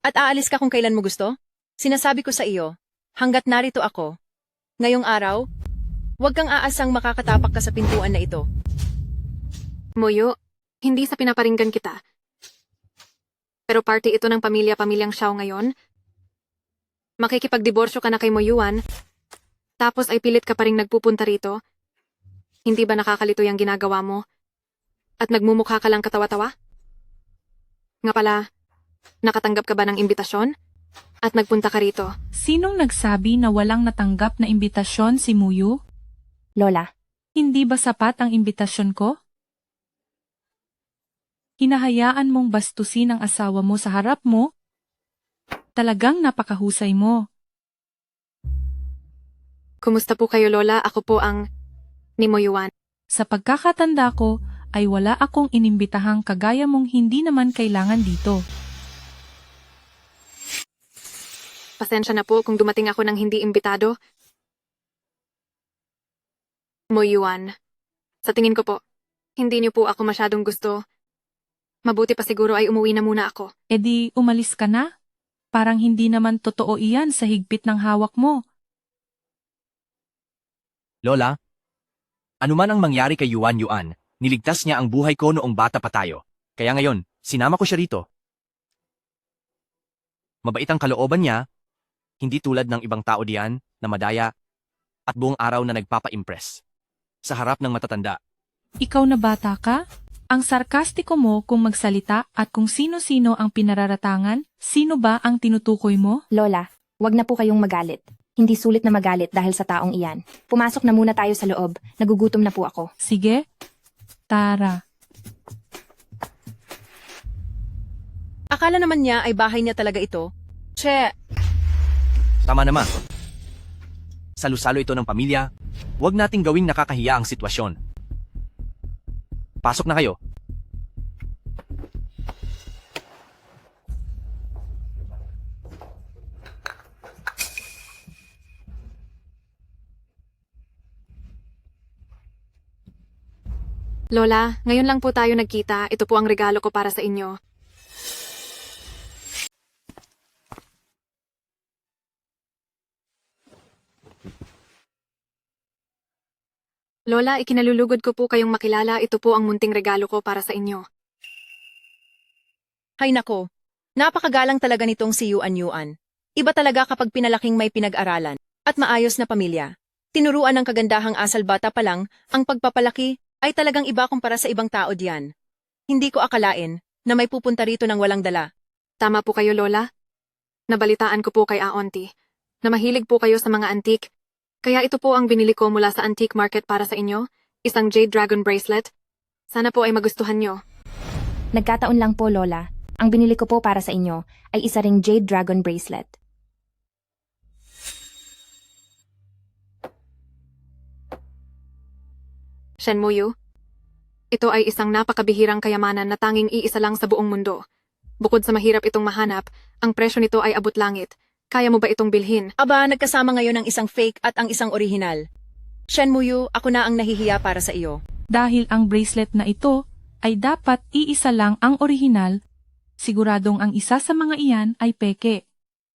At aalis ka kung kailan mo gusto? Sinasabi ko sa iyo, hanggat narito ako, ngayong araw, huwag kang aasang makakatapak ka sa pintuan na ito. Muyu, hindi sa pinaparinggan kita. Pero party ito ng pamilyang Xiao ngayon. Makikipagdiborsyo ka na kay Muyuan, tapos ay pilit ka pa rin nagpupunta rito. Hindi ba nakakalito yung ginagawa mo? At nagmumukha ka lang katawa-tawa? Nga pala, nakatanggap ka ba ng imbitasyon? At nagpunta ka rito? Sinong nagsabi na walang natanggap na imbitasyon si Muyu? Lola. Hindi ba sapat ang imbitasyon ko? Hinahayaan mong bastusin ang asawa mo sa harap mo? Talagang napakahusay mo. Kumusta po kayo, Lola? Ako po ang ni Muyuan. Sa pagkakatanda ko, ay wala akong inimbitahang kagaya mong hindi naman kailangan dito. Pasensya na po kung dumating ako ng hindi imbitado. Muyuan. Sa tingin ko po, hindi niyo po ako masyadong gusto. Mabuti pa siguro ay umuwi na muna ako. E di umalis ka na? Parang hindi naman totoo iyan sa higpit ng hawak mo. Lola, anuman ang mangyari kay Yuan Yuan, niligtas niya ang buhay ko noong bata pa tayo. Kaya ngayon, sinama ko siya rito. Mabait ang kalooban niya, hindi tulad ng ibang tao diyan na madaya at buong araw na nagpapa-impress sa harap ng matatanda. Ikaw na bata ka? Ang sarkastiko mo kung magsalita at kung sino-sino ang pinararatangan, sino ba ang tinutukoy mo? Lola, wag na po kayong magalit. Hindi sulit na magalit dahil sa taong iyan. Pumasok na muna tayo sa loob. Nagugutom na po ako. Sige. Tara. Akala naman niya ay bahay niya talaga ito. Che, Tama naman. Salo-salo ito ng pamilya, huwag nating gawing nakakahiya ang sitwasyon. Pasok na kayo. Lola, ngayon lang po tayo nagkita. Ito po ang regalo ko para sa inyo. Lola, ikinalulugod ko po kayong makilala. Ito po ang munting regalo ko para sa inyo. hay nako, Napakagalang talaga nitong si Yuan Yuan. Iba talaga kapag pinalaking may pinag-aralan at maayos na pamilya. Tinuruan ng kagandahang asal bata pa lang, ang pagpapalaki ay talagang iba kumpara sa ibang tao diyan. Hindi ko akalain na may pupunta rito ng walang dala. Tama po kayo, Lola. Nabalitaan ko po kay Auntie na mahilig po kayo sa mga antique. Kaya ito po ang binili ko mula sa antique market para sa inyo, isang Jade Dragon bracelet. Sana po ay magustuhan nyo. Nagkataon lang po, Lola. Ang binili ko po para sa inyo ay isa ring Jade Dragon bracelet. Shenmuyu, ito ay isang napakabihirang kayamanan na tanging iisa lang sa buong mundo. Bukod sa mahirap itong mahanap, ang presyo nito ay abot langit. Kaya mo ba itong bilhin? Aba, nagkasama ngayon ang isang fake at ang isang orihinal. Shenmuyu, ako na ang nahihiya para sa iyo. Dahil ang bracelet na ito ay dapat iisa lang ang orihinal, siguradong ang isa sa mga iyan ay peke.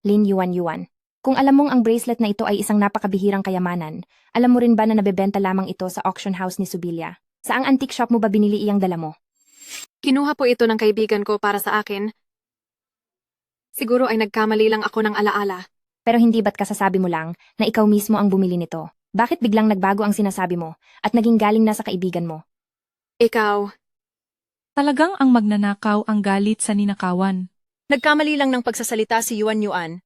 Lin Yuan Yuan. Kung alam mong ang bracelet na ito ay isang napakabihirang kayamanan, alam mo rin ba na nabebenta lamang ito sa auction house ni Subilia? Saang antique shop mo ba binili iyang dala mo? Kinuha po ito ng kaibigan ko para sa akin. Siguro ay nagkamali lang ako ng alaala. Pero hindi ba't kasasabi mo lang na ikaw mismo ang bumili nito? Bakit biglang nagbago ang sinasabi mo at naging galing na sa kaibigan mo? Ikaw. Talagang ang magnanakaw ang galit sa ninakawan. Nagkamali lang ng pagsasalita si Yuan Yuan.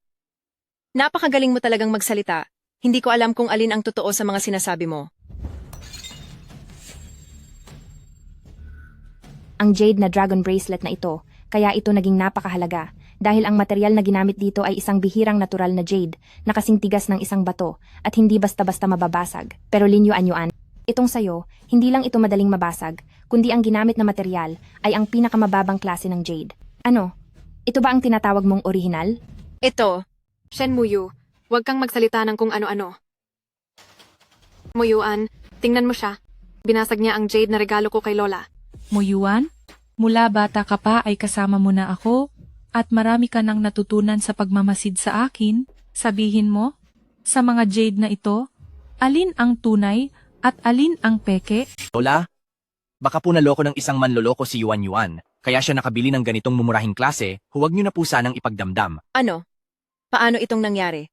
Napakagaling mo talagang magsalita. Hindi ko alam kung alin ang totoo sa mga sinasabi mo. Ang jade na dragon bracelet na ito, kaya ito naging napakahalaga dahil ang material na ginamit dito ay isang bihirang natural na jade na kasing tigas ng isang bato at hindi basta-basta mababasag. Pero Lin Yuan Yuan, itong sayo, hindi lang ito madaling mabasag, kundi ang ginamit na material ay ang pinakamababang klase ng jade. Ano? Ito ba ang tinatawag mong orihinal? Ito. Shenmuyu, huwag kang magsalita ng kung ano-ano. Muyuan, tingnan mo siya. Binasag niya ang jade na regalo ko kay Lola. Muyuan, mula bata ka pa ay kasama mo na ako at marami ka nang natutunan sa pagmamasid sa akin. Sabihin mo, sa mga jade na ito, alin ang tunay at alin ang peke? Lola, baka po naloko ng isang manloloko si Yuan Yuan, kaya siya nakabili ng ganitong mumurahing klase, huwag niyo na po sanang ipagdamdam. Ano? Paano itong nangyari?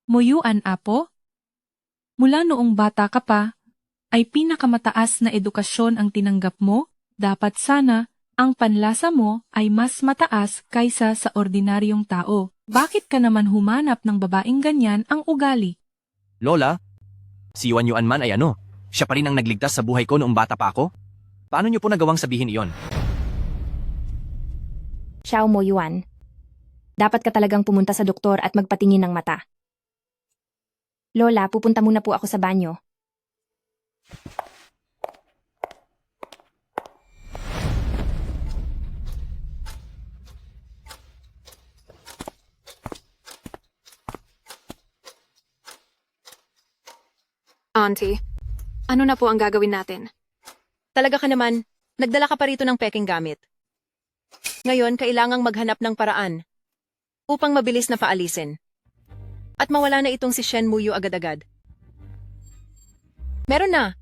Muyuan, apo? Mula noong bata ka pa, ay pinakamataas na edukasyon ang tinanggap mo, dapat sana ang panlasa mo ay mas mataas kaysa sa ordinaryong tao. Bakit ka naman humanap ng babaeng ganyan ang ugali? Lola, si Yuan Yuan man ay ano? Siya pa rin ang nagligtas sa buhay ko noong bata pa ako? Paano niyo po nagawang sabihin iyon? Xiao Mo Yuan, dapat ka talagang pumunta sa doktor at magpatingin ng mata. Lola, pupunta muna po ako sa banyo. Auntie, ano na po ang gagawin natin? Talaga ka naman, nagdala ka pa rito ng peking gamit. Ngayon, kailangang maghanap ng paraan upang mabilis na paalisin. At mawala na itong si Shenmuyu agad-agad. Meron na!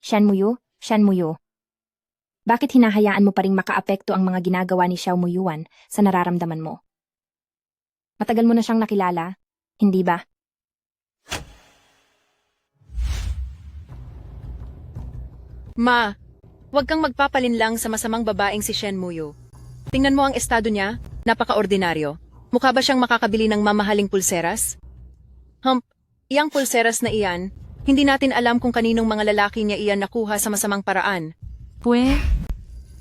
Shenmuyu, Shenmuyu. Bakit hinahayaan mo pa ring makaapekto ang mga ginagawa ni Xiao Muyuan sa nararamdaman mo? Matagal mo na siyang nakilala, hindi ba? Ma, huwag kang magpapalinlang sa masamang babaeng si Shenmuyu. Tingnan mo ang estado niya, napaka-ordinaryo. Mukha ba siyang makakabili ng mamahaling pulseras? Iyang pulseras na iyan, hindi natin alam kung kaninong mga lalaki niya iyan nakuha sa masamang paraan.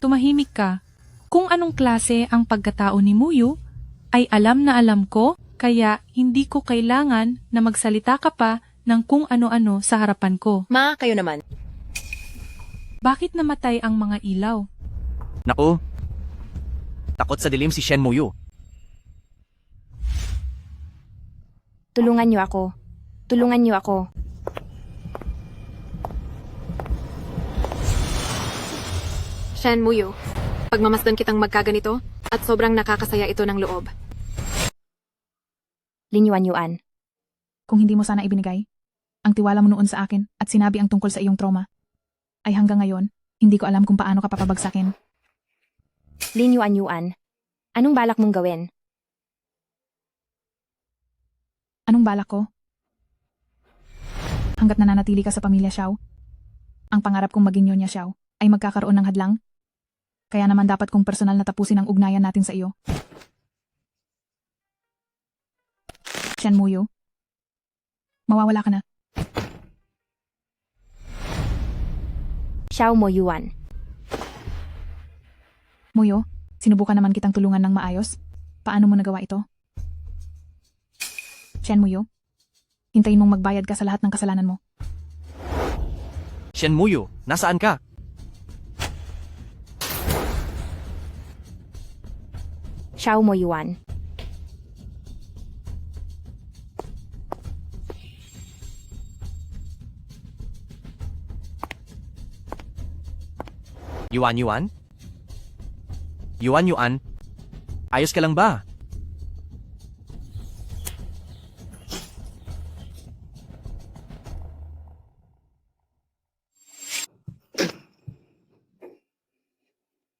Tumahimik ka. Kung anong klase ang pagkatao ni Muyu, ay alam na alam ko, kaya hindi ko kailangan na magsalita ka pa ng kung ano-ano sa harapan ko. Ma, kayo naman. Bakit namatay ang mga ilaw? Naku, takot sa dilim si Shenmuyu. Tulungan niyo ako. Tulungan niyo ako. Shenmuyu, pagmamasdan kitang magkaganito at sobrang nakakasaya ito ng loob. Lin Yuan Yuan. Kung hindi mo sana ibinigay, ang tiwala mo noon sa akin at sinabi ang tungkol sa iyong trauma. Ay hanggang ngayon, hindi ko alam kung paano ka papabagsakin. Lin Yuan, anong balak mong gawin? Anong balak ko? Hanggat nananatili ka sa pamilya Xiao, ang pangarap kong maging Nyonya Xiao ay magkakaroon ng hadlang. Kaya naman dapat kong personal na tapusin ang ugnayan natin sa iyo. Shen Muyu, mawawala ka na. Xiao Mo Yuan. Muyo, sinubukan naman kitang tulungan ng maayos. Paano mo nagawa ito? Shen Muyo, hintayin mong magbayad ka sa lahat ng kasalanan mo. Shen Muyu, nasaan ka? Xiao Mo Yuan. Yuan? Yuan? Ayos ka lang ba?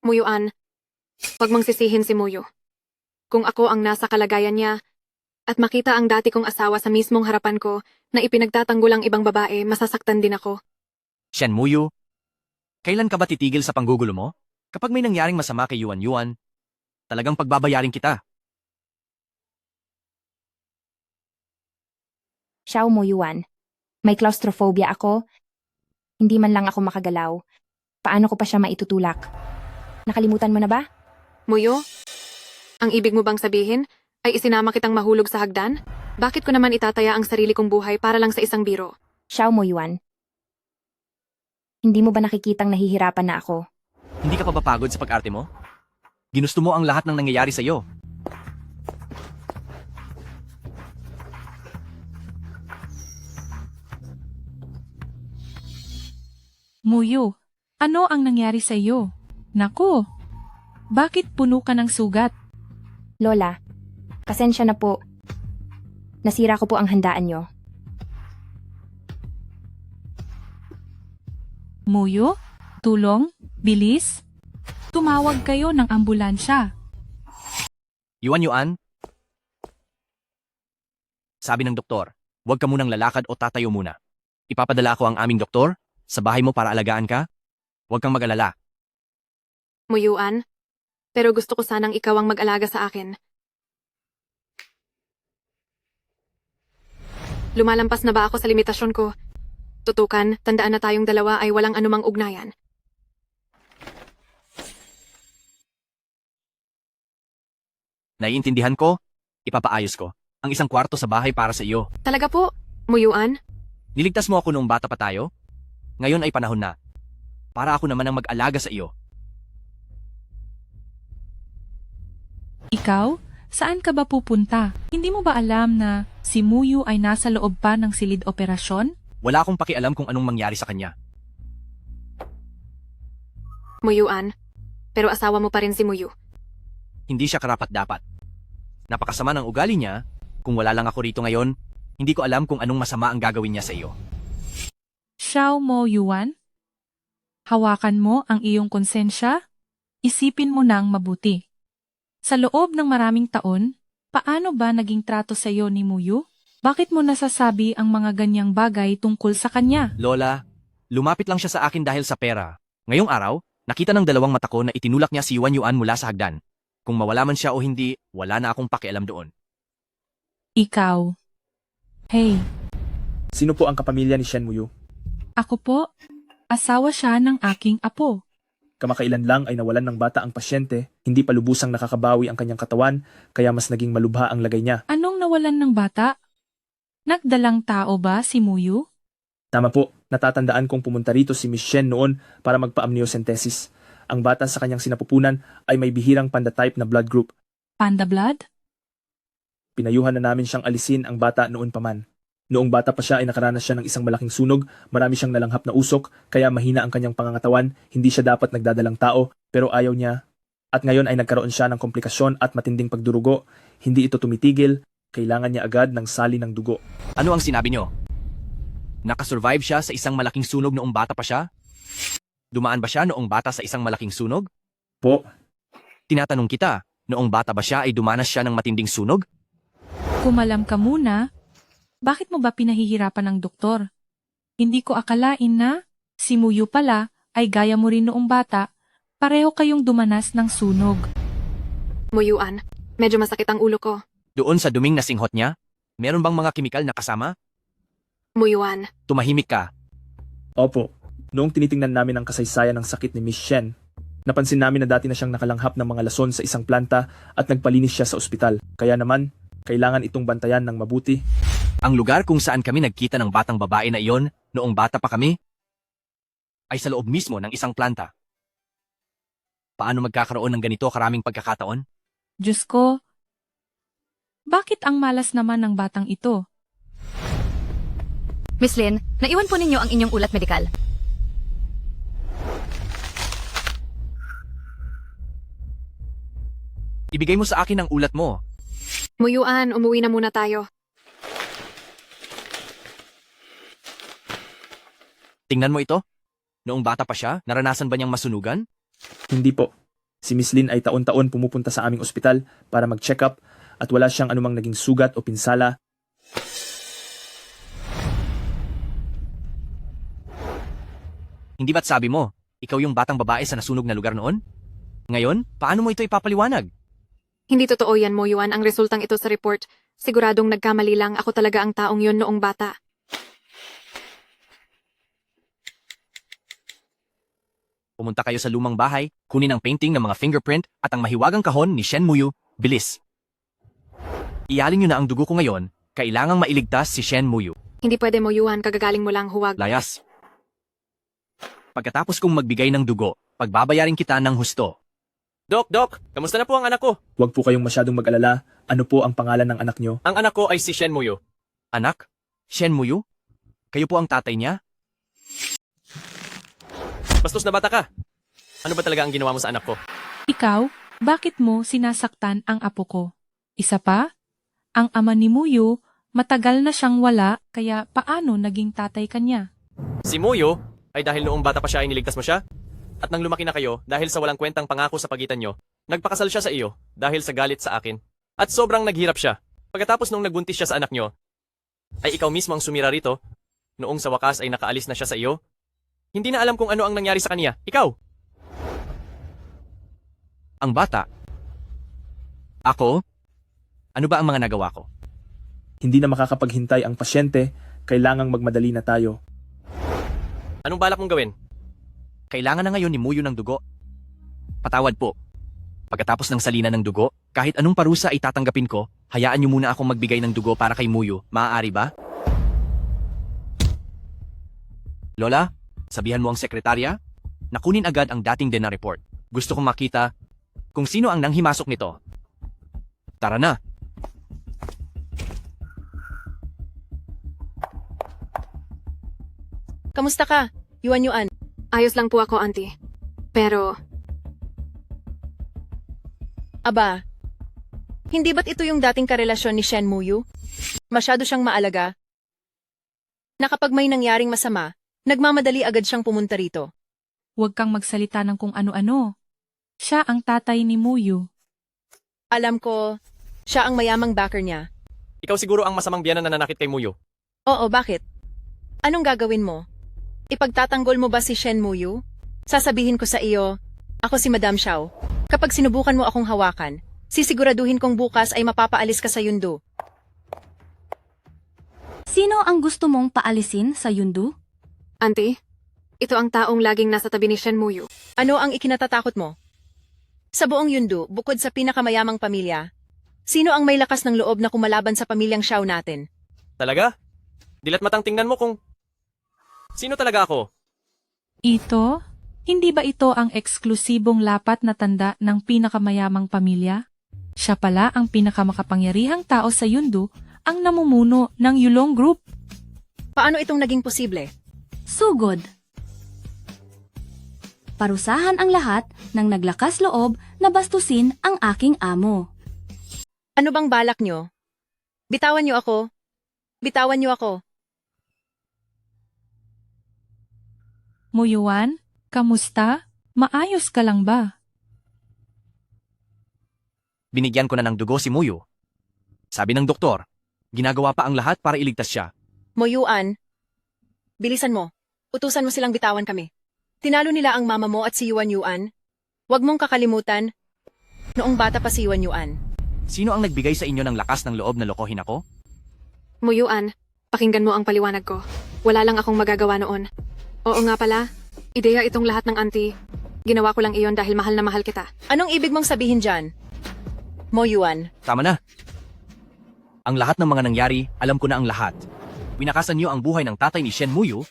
Muyuan, wag mong sisihin si Muyu. Kung ako ang nasa kalagayan niya, at makita ang dati kong asawa sa mismong harapan ko na ipinagtatanggol ang ibang babae, masasaktan din ako. Shen Muyu, kailan ka ba titigil sa panggugulo mo? Kapag may nangyaring masama kay Yuan, talagang pagbabayarin kita. Xiao Mo Yuan. May claustrophobia ako. Hindi man lang ako makagalaw. Paano ko pa siya maitutulak? Nakalimutan mo na ba? Muyu, ang ibig mo bang sabihin ay isinama kitang mahulog sa hagdan? Bakit ko naman itataya ang sarili kong buhay para lang sa isang biro? Xiao Mo Yuan. Hindi mo ba nakikitang nahihirapan na ako? Hindi ka pa papagod sa pag-arte mo? Ginusto mo ang lahat ng nangyayari sa iyo. Muyu, ano ang nangyari sa iyo? Naku, bakit puno ka ng sugat? Lola, pasensya na po. Nasira ko po ang handaan nyo. Muyu, tulong, bilis. Tumawag kayo ng ambulansya. Yuan? Sabi ng doktor, huwag ka munang lalakad o tatayo muna. Ipapadala ko ang aming doktor sa bahay mo para alagaan ka. Huwag kang mag-alala. Muyuan, pero gusto ko sanang ikaw ang mag-alaga sa akin. Lumalampas na ba ako sa limitasyon ko? Tutukan, tandaan na tayong dalawa ay walang anumang ugnayan. Naiintindihan ko, ipapaayos ko ang isang kwarto sa bahay para sa iyo. Talaga po, Muyuan? Niligtas mo ako noong bata pa tayo. Ngayon ay panahon na para ako naman ang mag-alaga sa iyo. Ikaw, saan ka ba pupunta? Hindi mo ba alam na si Muyu ay nasa loob pa ng silid operasyon? Wala akong pakialam kung anong mangyari sa kanya. Muyuan, pero asawa mo pa rin si Muyu. Hindi siya karapat-dapat. Napakasama ng ugali niya. Kung wala lang ako rito ngayon, hindi ko alam kung anong masama ang gagawin niya sa iyo. Xiao Mo Yuan? Hawakan mo ang iyong konsensya? Isipin mo nang mabuti. Sa loob ng maraming taon, paano ba naging trato sa iyo ni Muyu? Bakit mo nasasabi ang mga ganyang bagay tungkol sa kanya? Lola, lumapit lang siya sa akin dahil sa pera. Ngayong araw, nakita ng dalawang mata ko na itinulak niya si Yuan mula sa hagdan. Kung mawala man siya o hindi, wala na akong pakialam doon. Ikaw. Hey, Sino po ang kapamilya ni Shen Muyu? ako po. Asawa siya ng aking apo. Kamakailan lang ay nawalan ng bata ang pasyente, hindi pa lubusang nakakabawi ang kanyang katawan, kaya mas naging malubha ang lagay niya. Anong nawalan ng bata? Nagdalang tao ba si Muyu? Tama po, natatandaan kong pumunta rito si Miss Shen noon para magpa-amniocentesis. Ang bata sa kanyang sinapupunan ay may bihirang panda-type na blood group. Panda blood? Pinayuhan na namin siyang alisin ang bata noon pa man. Noong bata pa siya ay nakaranas siya ng isang malaking sunog, marami siyang nalanghap na usok, kaya mahina ang kanyang pangangatawan, hindi siya dapat nagdadalang tao, pero ayaw niya. At ngayon ay nagkaroon siya ng komplikasyon at matinding pagdurugo. Hindi ito tumitigil, kailangan niya agad ng sali ng dugo. Ano ang sinabi niyo? Nakasurvive siya sa isang malaking sunog noong bata pa siya? Dumaan ba siya noong bata sa isang malaking sunog? Po. Tinatanong kita, noong bata ba siya ay dumanas siya ng matinding sunog? Kumalam ka muna. Bakit mo ba pinahihirapan ng doktor? Hindi ko akalain na si Muyu pala ay gaya mo rin noong bata, pareho kayong dumanas ng sunog. Muyuan, medyo masakit ang ulo ko. Doon sa duming na singhot niya, meron bang mga kimikal na kasama? Muyuan, Tumahimik ka. Opo. Noong tinitingnan namin ang kasaysayan ng sakit ni Miss Shen, napansin namin na dati na siyang nakalanghap ng mga lason sa isang planta at nagpalinis siya sa ospital. Kaya naman, kailangan itong bantayan ng mabuti. Ang lugar kung saan kami nagkita ng batang babae na iyon noong bata pa kami ay sa loob mismo ng isang planta. Paano magkakaroon ng ganito karaming pagkakataon? Diyos ko, bakit ang malas naman ng batang ito? Miss Lynn, naiwan po ninyo ang inyong ulat medikal. Ibigay mo sa akin ang ulat mo. Muyuan, umuwi na muna tayo. Tingnan mo ito. Noong bata pa siya, naranasan ba niyang masunugan? Hindi po. Si Miss Lin ay taon-taon pumupunta sa aming ospital para mag-check up at wala siyang anumang naging sugat o pinsala. Hindi ba't sabi mo, ikaw yung batang babae sa nasunog na lugar noon? Ngayon, paano mo ito ipapaliwanag? Hindi totoo yan, Muyuan, ang resultang ito sa report. Siguradong nagkamali lang, ako talaga ang taong yon noong bata. Pumunta kayo sa lumang bahay, kunin ang painting ng mga fingerprint at ang mahiwagang kahon ni Shen Muyu, bilis. Ialin niyo na ang dugo ko ngayon, kailangang mailigtas si Shen Muyu. Hindi pwede, Muyuan, kagagaling mo lang, huwag. Layas. Pagkatapos kong magbigay ng dugo, pagbabayarin kita ng husto. Doc, kamusta na po ang anak ko? Huwag po kayong masyadong mag-alala. Ano po ang pangalan ng anak nyo? Ang anak ko ay si Shen Muyu. Anak? Shen Muyu? Kayo po ang tatay niya? Bastos na bata ka. Ano ba talaga ang ginawa mo sa anak ko? Ikaw, bakit mo sinasaktan ang apo ko? Isa pa, ang ama ni Muyu, matagal na siyang wala, kaya paano naging tatay kanya? Si Muyu ay dahil noong bata pa siya ay niligtas mo siya? At nang lumaki na kayo dahil sa walang kwentang pangako sa pagitan nyo, nagpakasal siya sa iyo dahil sa galit sa akin. At sobrang naghirap siya. Pagkatapos nung nagbuntis siya sa anak nyo, ay ikaw mismo ang sumira rito. Noong sa wakas ay nakaalis na siya sa iyo. Hindi na alam kung ano ang nangyari sa kanya. Ikaw! Ang bata? Ako? Ano ba ang mga nagawa ko? Hindi na makakapaghintay ang pasyente, kailangang magmadali na tayo. Anong balak mong gawin? Kailangan na ngayon ni Muyu ng dugo. Patawad po. Pagkatapos ng salina ng dugo, kahit anong parusa ay tatanggapin ko, hayaan niyo muna akong magbigay ng dugo para kay Muyu. Maaari ba? Lola, sabihan mo ang sekretarya, nakunin agad ang dating DENA report. Gusto kong makita kung sino ang nanghimasok nito. Tara na. Kamusta ka? Yuan. Ayos lang po ako, auntie. Pero, Aba, hindi ba't ito yung dating karelasyon ni Shen Muyu? Masyado siyang maalaga. Na kapag may nangyaring masama, nagmamadali agad siyang pumunta rito. Huwag kang magsalita ng kung ano-ano. Siya ang tatay ni Muyu. Alam ko, siya ang mayamang backer niya. Ikaw siguro ang masamang biyanan na nanakit kay Muyu. Oo, bakit? Anong gagawin mo? Ipagtatanggol mo ba si Shen Muyu? Sasabihin ko sa iyo, ako si Madam Xiao. Kapag sinubukan mo akong hawakan, sisiguraduhin kong bukas ay mapapaalis ka sa Yundu. Sino ang gusto mong paalisin sa Yundu? auntie, ito ang taong laging nasa tabi ni Shen Muyu. Ano ang ikinatatakot mo? Sa buong Yundu, bukod sa pinakamayamang pamilya, sino ang may lakas ng loob na kumalaban sa pamilyang Xiao natin? Talaga? Dilat matang tingnan mo kung... Sino talaga ako? Ito? Hindi ba ito ang eksklusibong lapat na tanda ng pinakamayamang pamilya? Siya pala ang pinakamakapangyarihang tao sa Yundu, ang namumuno ng Yulong Group. Paano itong naging posible? Sugod. Parusahan ang lahat ng naglakas loob na bastusin ang aking amo. Ano bang balak nyo? Bitawan nyo ako. Bitawan nyo ako. Muyuan, kamusta? Maayos ka lang ba? Binigyan ko na ng dugo si Muyo. Sabi ng doktor, ginagawa pa ang lahat para iligtas siya. Moyuan, bilisan mo. Utusan mo silang bitawan kami. Tinalo nila ang mama mo at si Yuan Yuan. Huwag mong kakalimutan, noong bata pa si Yuan Yuan. Sino ang nagbigay sa inyo ng lakas ng loob na lokohin ako? Muyuan, pakinggan mo ang paliwanag ko. Wala lang akong magagawa noon. Oo nga pala, ideya itong lahat ng auntie. Ginawa ko lang iyon dahil mahal na mahal kita. Anong ibig mong sabihin dyan? Moyuan. Tama na. Ang lahat ng mga nangyari, alam ko na ang lahat. Winakasan niyo ang buhay ng tatay ni Shen Muyo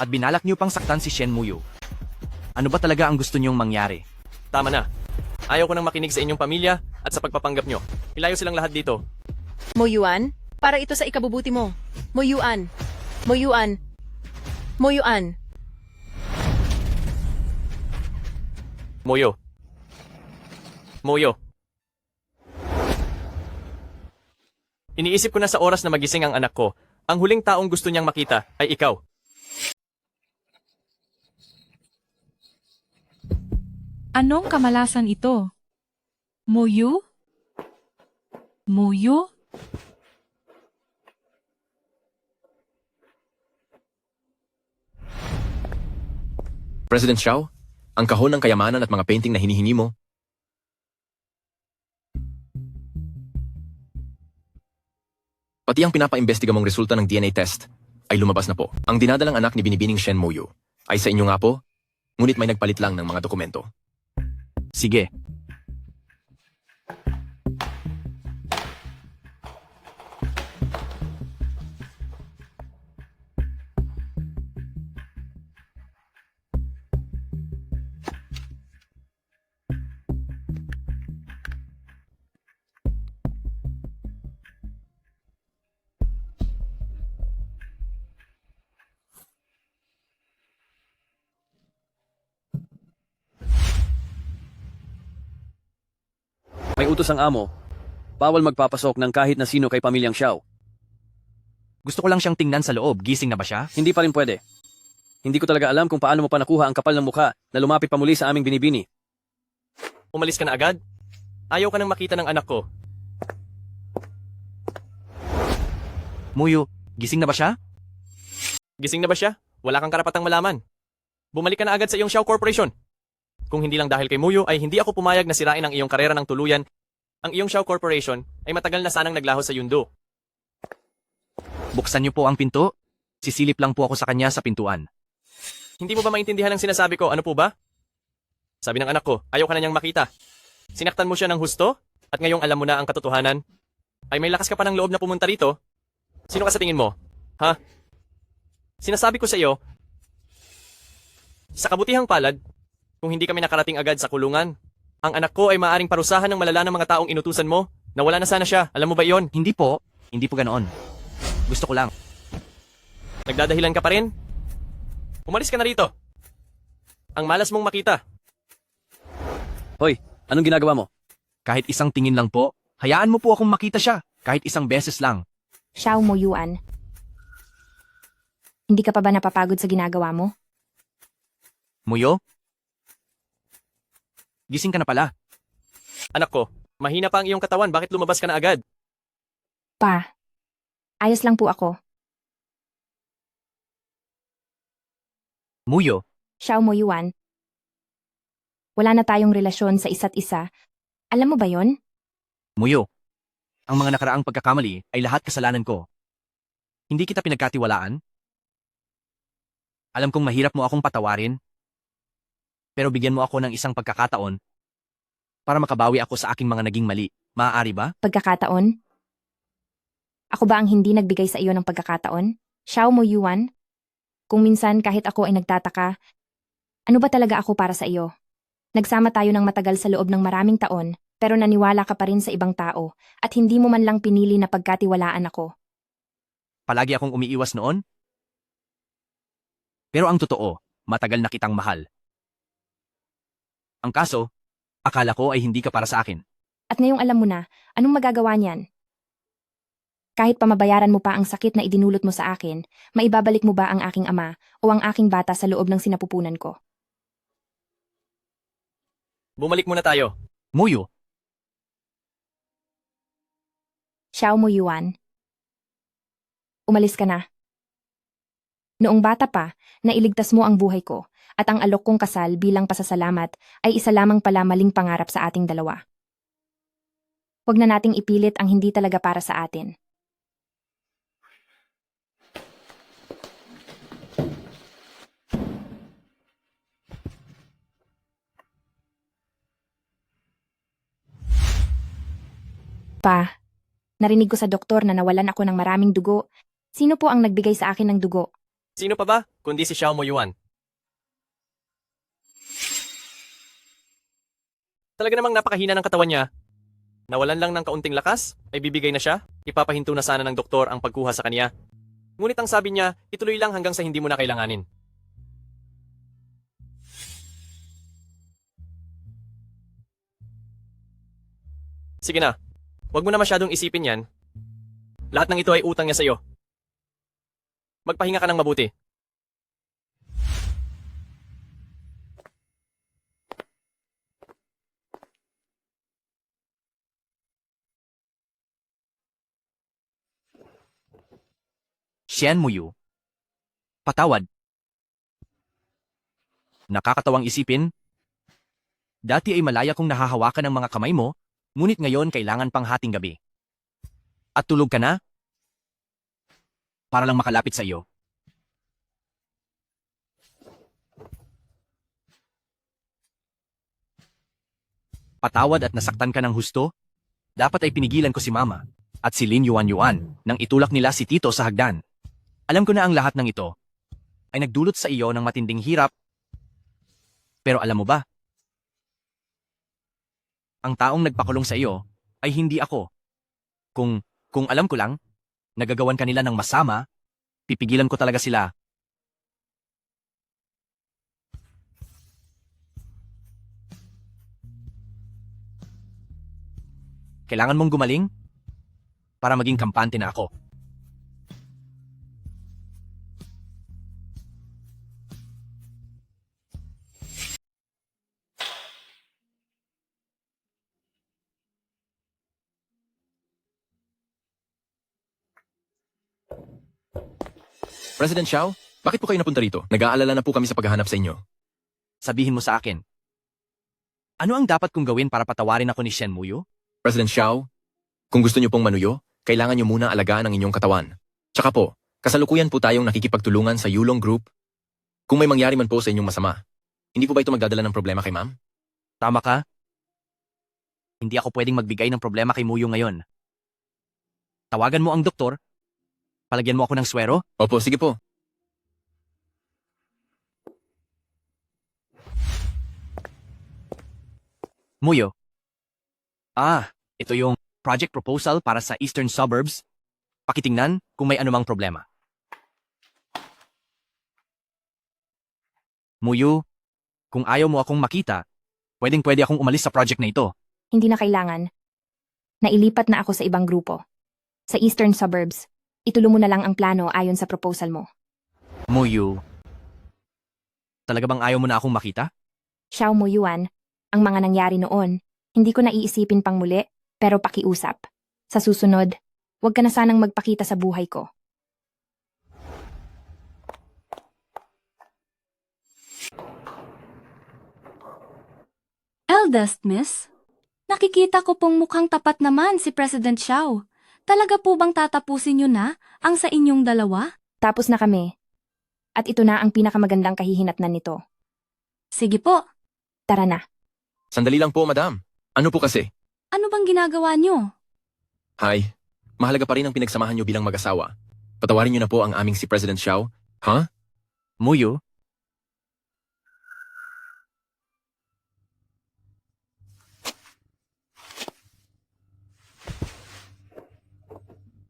at binalak niyo pang saktan si Shen Muyo. Ano ba talaga ang gusto niyong mangyari? Tama na. Ayaw ko nang makinig sa inyong pamilya at sa pagpapanggap nyo. Ilayo silang lahat dito. Moyuan, para ito sa ikabubuti mo. Moyuan. Moyuan. Moyuan. Moyo. Moyo. Iniisip ko na sa oras na magising ang anak ko, ang huling taong gusto niyang makita ay ikaw. Anong kamalasan ito? Muyu? Muyu? President Xiao, ang kahon ng kayamanan at mga painting na hinihingi mo. Pati ang pinapaimbestiga mong resulta ng DNA test ay lumabas na po. Ang dinadalang anak ni Binibining Shen Muyo ay sa inyo nga po, ngunit may nagpalit lang ng mga dokumento. Sige. May utos ang amo. Bawal magpapasok ng kahit na sino kay pamilyang Xiao. Gusto ko lang siyang tingnan sa loob. Gising na ba siya? Hindi pa rin pwede. Hindi ko talaga alam kung paano mo pa nakuha ang kapal ng mukha na lumapit pa muli sa aming binibini. Umalis ka na agad? Ayaw ka nang makita ng anak ko. Muyo, gising na ba siya? Gising na ba siya? Wala kang karapatang malaman. Bumalik ka na agad sa iyong Xiao Corporation. Kung hindi lang dahil kay Muyo ay hindi ako pumayag na sirain ang iyong karera ng tuluyan. Ang iyong Xiao Corporation ay matagal na sanang naglaho sa Yundo. Buksan niyo po ang pinto. Sisilip lang po ako sa kanya sa pintuan. Hindi mo ba maintindihan ang sinasabi ko? Ano po ba? Sabi ng anak ko, ayaw ka na niyang makita. Sinaktan mo siya ng husto at ngayong alam mo na ang katotohanan. Ay may lakas ka pa ng loob na pumunta rito? Sino ka sa tingin mo? Ha? Sinasabi ko sa iyo, sa kabutihang palad, kung hindi kami nakarating agad sa kulungan, ang anak ko ay maaring parusahan ng malala ng mga taong inutusan mo. Nawala na sana siya. Alam mo ba iyon? Hindi po. Hindi po ganoon. Gusto ko lang. Nagdadahilan ka pa rin? Umalis ka na rito. Ang malas mong makita. Hoy, anong ginagawa mo? Kahit isang tingin lang po, hayaan mo po akong makita siya. Kahit isang beses lang. Xiao Moyuan. Hindi ka pa ba napapagod sa ginagawa mo? Muyo? Gising ka na pala. Anak ko, mahina pa ang iyong katawan. Bakit lumabas ka na agad? Pa, ayos lang po ako. Muyo? Xiao Moyuan. Wala na tayong relasyon sa isa't isa. Alam mo ba yon? Muyo, ang mga nakaraang pagkakamali ay lahat kasalanan ko. Hindi kita pinagkatiwalaan. Alam kong mahirap mo akong patawarin. Pero bigyan mo ako ng isang pagkakataon para makabawi ako sa aking mga naging mali. Maaari ba? Pagkakataon? Ako ba ang hindi nagbigay sa iyo ng pagkakataon? Xiao Moyuan? Kung minsan kahit ako ay nagtataka, ano ba talaga ako para sa iyo? Nagsama tayo ng matagal sa loob ng maraming taon, pero naniwala ka pa rin sa ibang tao at hindi mo man lang pinili na pagkatiwalaan ako. Palagi akong umiiwas noon? Pero ang totoo, matagal na kitang mahal. Ang kaso, akala ko ay hindi ka para sa akin. At ngayong alam mo na, anong magagawa niyan? Kahit pa mabayaran mo pa ang sakit na idinulot mo sa akin, maibabalik mo ba ang aking ama o ang aking bata sa loob ng sinapupunan ko? Bumalik muna tayo. Muyo, Xiao Mo Yuan. Umalis ka na. Noong bata pa, nailigtas mo ang buhay ko, at ang alok kong kasal bilang pasasalamat ay isa lamang pala maling pangarap sa ating dalawa. Huwag na nating ipilit ang hindi talaga para sa atin. Pa, narinig ko sa doktor na nawalan ako ng maraming dugo. Sino po ang nagbigay sa akin ng dugo? sino pa ba kundi si Xiao Moyuan? Talaga namang napakahina ng katawan niya. Nawalan lang ng kaunting lakas, ay bibigay na siya. Ipapahinto na sana ng doktor ang pagkuha sa kanya. Ngunit ang sabi niya, ituloy lang hanggang sa hindi mo na kailanganin. Sige na, huwag mo na masyadong isipin yan. Lahat ng ito ay utang niya sa'yo. Magpahinga ka ng mabuti. Xian Muyu. Patawad. Nakakatawang isipin. Dati ay malaya kong nahahawakan ng mga kamay mo, ngunit ngayon kailangan pang hating gabi. At tulog ka na? Para lang makalapit sa iyo. Patawad at nasaktan ka ng husto? Dapat ay pinigilan ko si Mama at si Lin Yuan Yuan nang itulak nila si Tito sa hagdan. Alam ko na ang lahat ng ito ay nagdulot sa iyo ng matinding hirap. Pero alam mo ba? Ang taong nagpakulong sa iyo ay hindi ako. Kung alam ko lang, nagagawan kanila ng masama, pipigilan ko talaga sila. Kailangan mong gumaling para maging kampante na ako. President Xiao, bakit po kayo napunta rito? Nag-aalala na po kami sa paghahanap sa inyo. Sabihin mo sa akin, ano ang dapat kong gawin para patawarin ako ni Shen Muyo? President Xiao, kung gusto niyo pong manuyo, kailangan niyo muna alagaan ang inyong katawan. Tsaka po, kasalukuyan po tayong nakikipagtulungan sa Yulong Group. Kung may mangyari man po sa inyong masama, hindi po ba ito magdadala ng problema kay ma'am? Tama ka? Hindi ako pwedeng magbigay ng problema kay Muyo ngayon. Tawagan mo ang doktor. Palagyan mo ako ng swero? Opo, sige po. Muyo. Ito yung project proposal para sa Eastern Suburbs. Pakitingnan kung may anumang problema. Muyo, kung ayaw mo akong makita, pwedeng-pwede akong umalis sa project na ito. Hindi na kailangan. Nailipat na ako sa ibang grupo. Sa Eastern Suburbs. Ituloy mo na lang ang plano ayon sa proposal mo. Muyo, talaga bang ayaw mo na akong makita? Xiao Mo Yuan, ang mga nangyari noon, hindi ko naiisipin pang muli, pero pakiusap. Sa susunod, huwag ka na sanang magpakita sa buhay ko. Eldest Miss, nakikita ko pong mukhang tapat naman si President Xiao. Talaga po bang tatapusin niyo na ang sa inyong dalawa? Tapos na kami. At ito na ang pinakamagandang kahihinatnan nito. Sige po. Tara na. Sandali lang po, madam. Ano po kasi? Ano bang ginagawa niyo? Hi. Mahalaga pa rin ang pinagsamahan niyo bilang mag-asawa. Patawarin niyo na po ang aming si President Xiao. Ha? Muyo?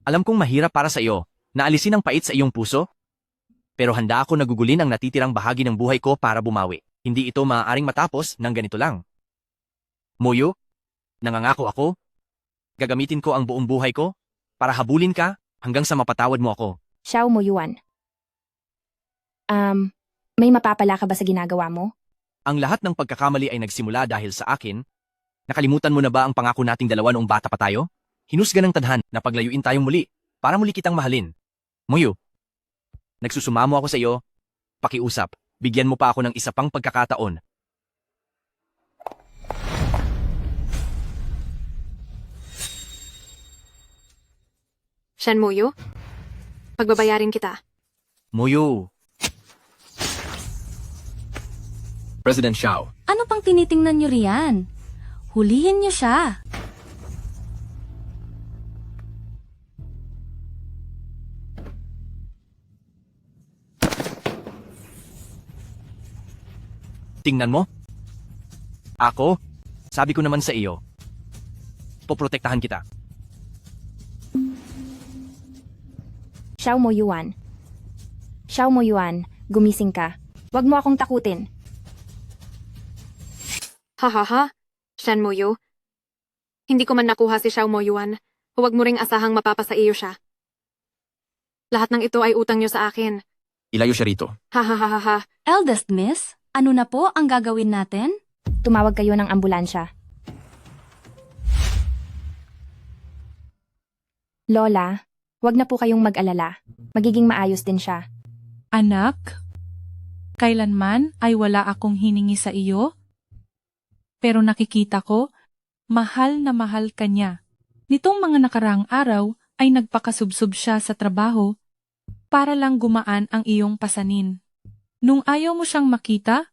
Alam kong mahirap para sa iyo na alisin ang pait sa iyong puso. Pero handa ako nagugulin ang natitirang bahagi ng buhay ko para bumawi. Hindi ito maaaring matapos ng ganito lang. Muyo, nangangako ako. Gagamitin ko ang buong buhay ko para habulin ka hanggang sa mapatawad mo ako. Xiao Moyuan. May mapapala ka ba sa ginagawa mo? Ang lahat ng pagkakamali ay nagsimula dahil sa akin. Nakalimutan mo na ba ang pangako nating dalawa noong bata pa tayo? Hinusga ng tadhan na paglayuin tayong muli para muli kitang mahalin. Muyo, nagsusumamo ako sa iyo. Pakiusap, bigyan mo pa ako ng isa pang pagkakataon. Shen Muyu, pagbabayarin kita. Muyo. President Xiao, Ano pang tinitingnan niyo riyan? Hulihin niyo siya. Tingnan mo. Ako, sabi ko naman sa iyo, poprotektahan kita. Xiao Moyuan. Xiao Moyuan, gumising ka. Huwag mo akong takutin. Hahaha, Shen Muyu. Hindi ko man nakuha si Xiao Moyuan. Huwag mo ring asahang mapapasa iyo siya. Lahat ng ito ay utang niyo sa akin. ilayo siya rito. Hahaha. Eldest miss, ano na po ang gagawin natin? Tumawag kayo ng ambulansya. Lola, huwag na po kayong mag-alala. Magiging maayos din siya. Anak, kailanman ay wala akong hiningi sa iyo, pero nakikita ko, mahal na mahal ka niya. Nitong mga nakaraang araw ay nagpakasubsob siya sa trabaho para lang gumaan ang iyong pasanin. Nung ayaw mo siyang makita,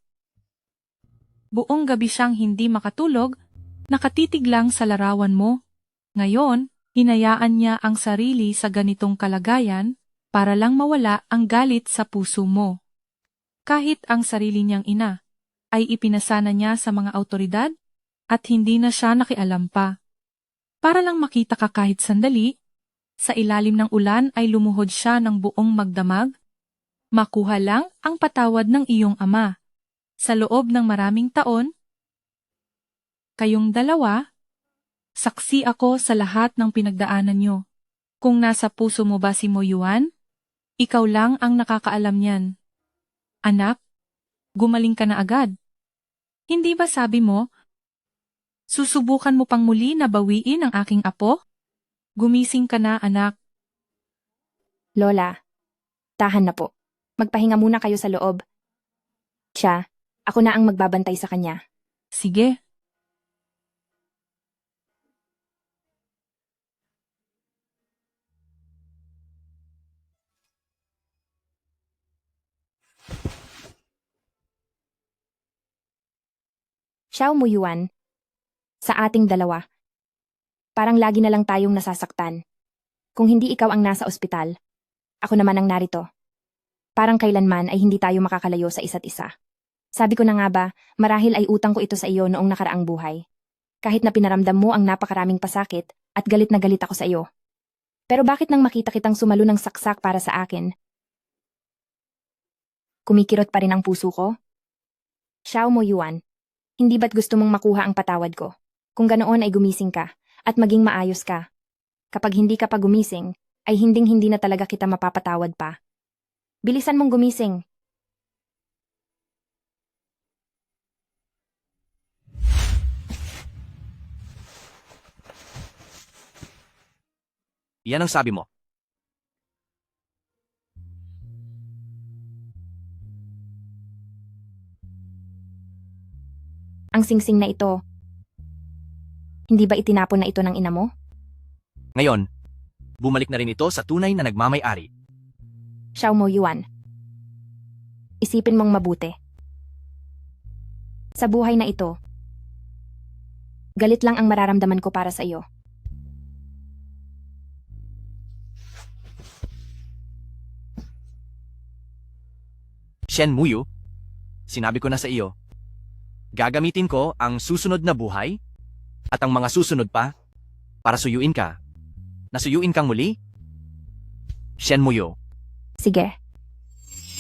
buong gabi siyang hindi makatulog, nakatitig lang sa larawan mo. Ngayon, hinayaan niya ang sarili sa ganitong kalagayan para lang mawala ang galit sa puso mo. Kahit ang sarili niyang ina ay ipinasana niya sa mga awtoridad at hindi na siya nakialam pa. Para lang makita ka kahit sandali, sa ilalim ng ulan ay lumuhod siya ng buong magdamag. Makuha lang ang patawad ng iyong ama. Sa loob ng maraming taon, kayong dalawa, saksi ako sa lahat ng pinagdaanan niyo. Kung nasa puso mo ba si Moyuan, ikaw lang ang nakakaalam niyan. Anak, gumaling ka na agad. Hindi ba sabi mo, susubukan mo pang muli na bawiin ang aking apo? Gumising ka na, anak. Lola, tahan na po. Magpahinga muna kayo sa loob. Siya, ako na ang magbabantay sa kanya. Sige. Xiao Moyuan, sa ating dalawa. Parang lagi na lang tayong nasasaktan. Kung hindi ikaw ang nasa ospital, ako naman ang narito. Parang kailanman ay hindi tayo makakalayo sa isa't isa. Sabi ko na nga ba, marahil ay utang ko ito sa iyo noong nakaraang buhay. Kahit na pinaramdam mo ang napakaraming pasakit at galit na galit ako sa iyo. Pero bakit nang makita kitang sumalo ng saksak para sa akin? Kumikirot pa rin ang puso ko? Xiao Moyuan, hindi ba't gusto mong makuha ang patawad ko? Kung ganoon ay gumising ka at maging maayos ka. Kapag hindi ka pa gumising, ay hinding-hindi na talaga kita mapapatawad pa. Bilisan mong gumising. Yan ang sabi mo. Ang singsing na ito, hindi ba itinapon na ito ng ina mo? Ngayon, bumalik na rin ito sa tunay na nagmamay-ari. Xiao Moyuan, isipin mong mabuti. Sa buhay na ito, galit lang ang mararamdaman ko para sa iyo. Shen Muyu, sinabi ko na sa iyo, gagamitin ko ang susunod na buhay at ang mga susunod pa para suyuin ka. Nasuyuin kang muli? Shen Muyu. Sige.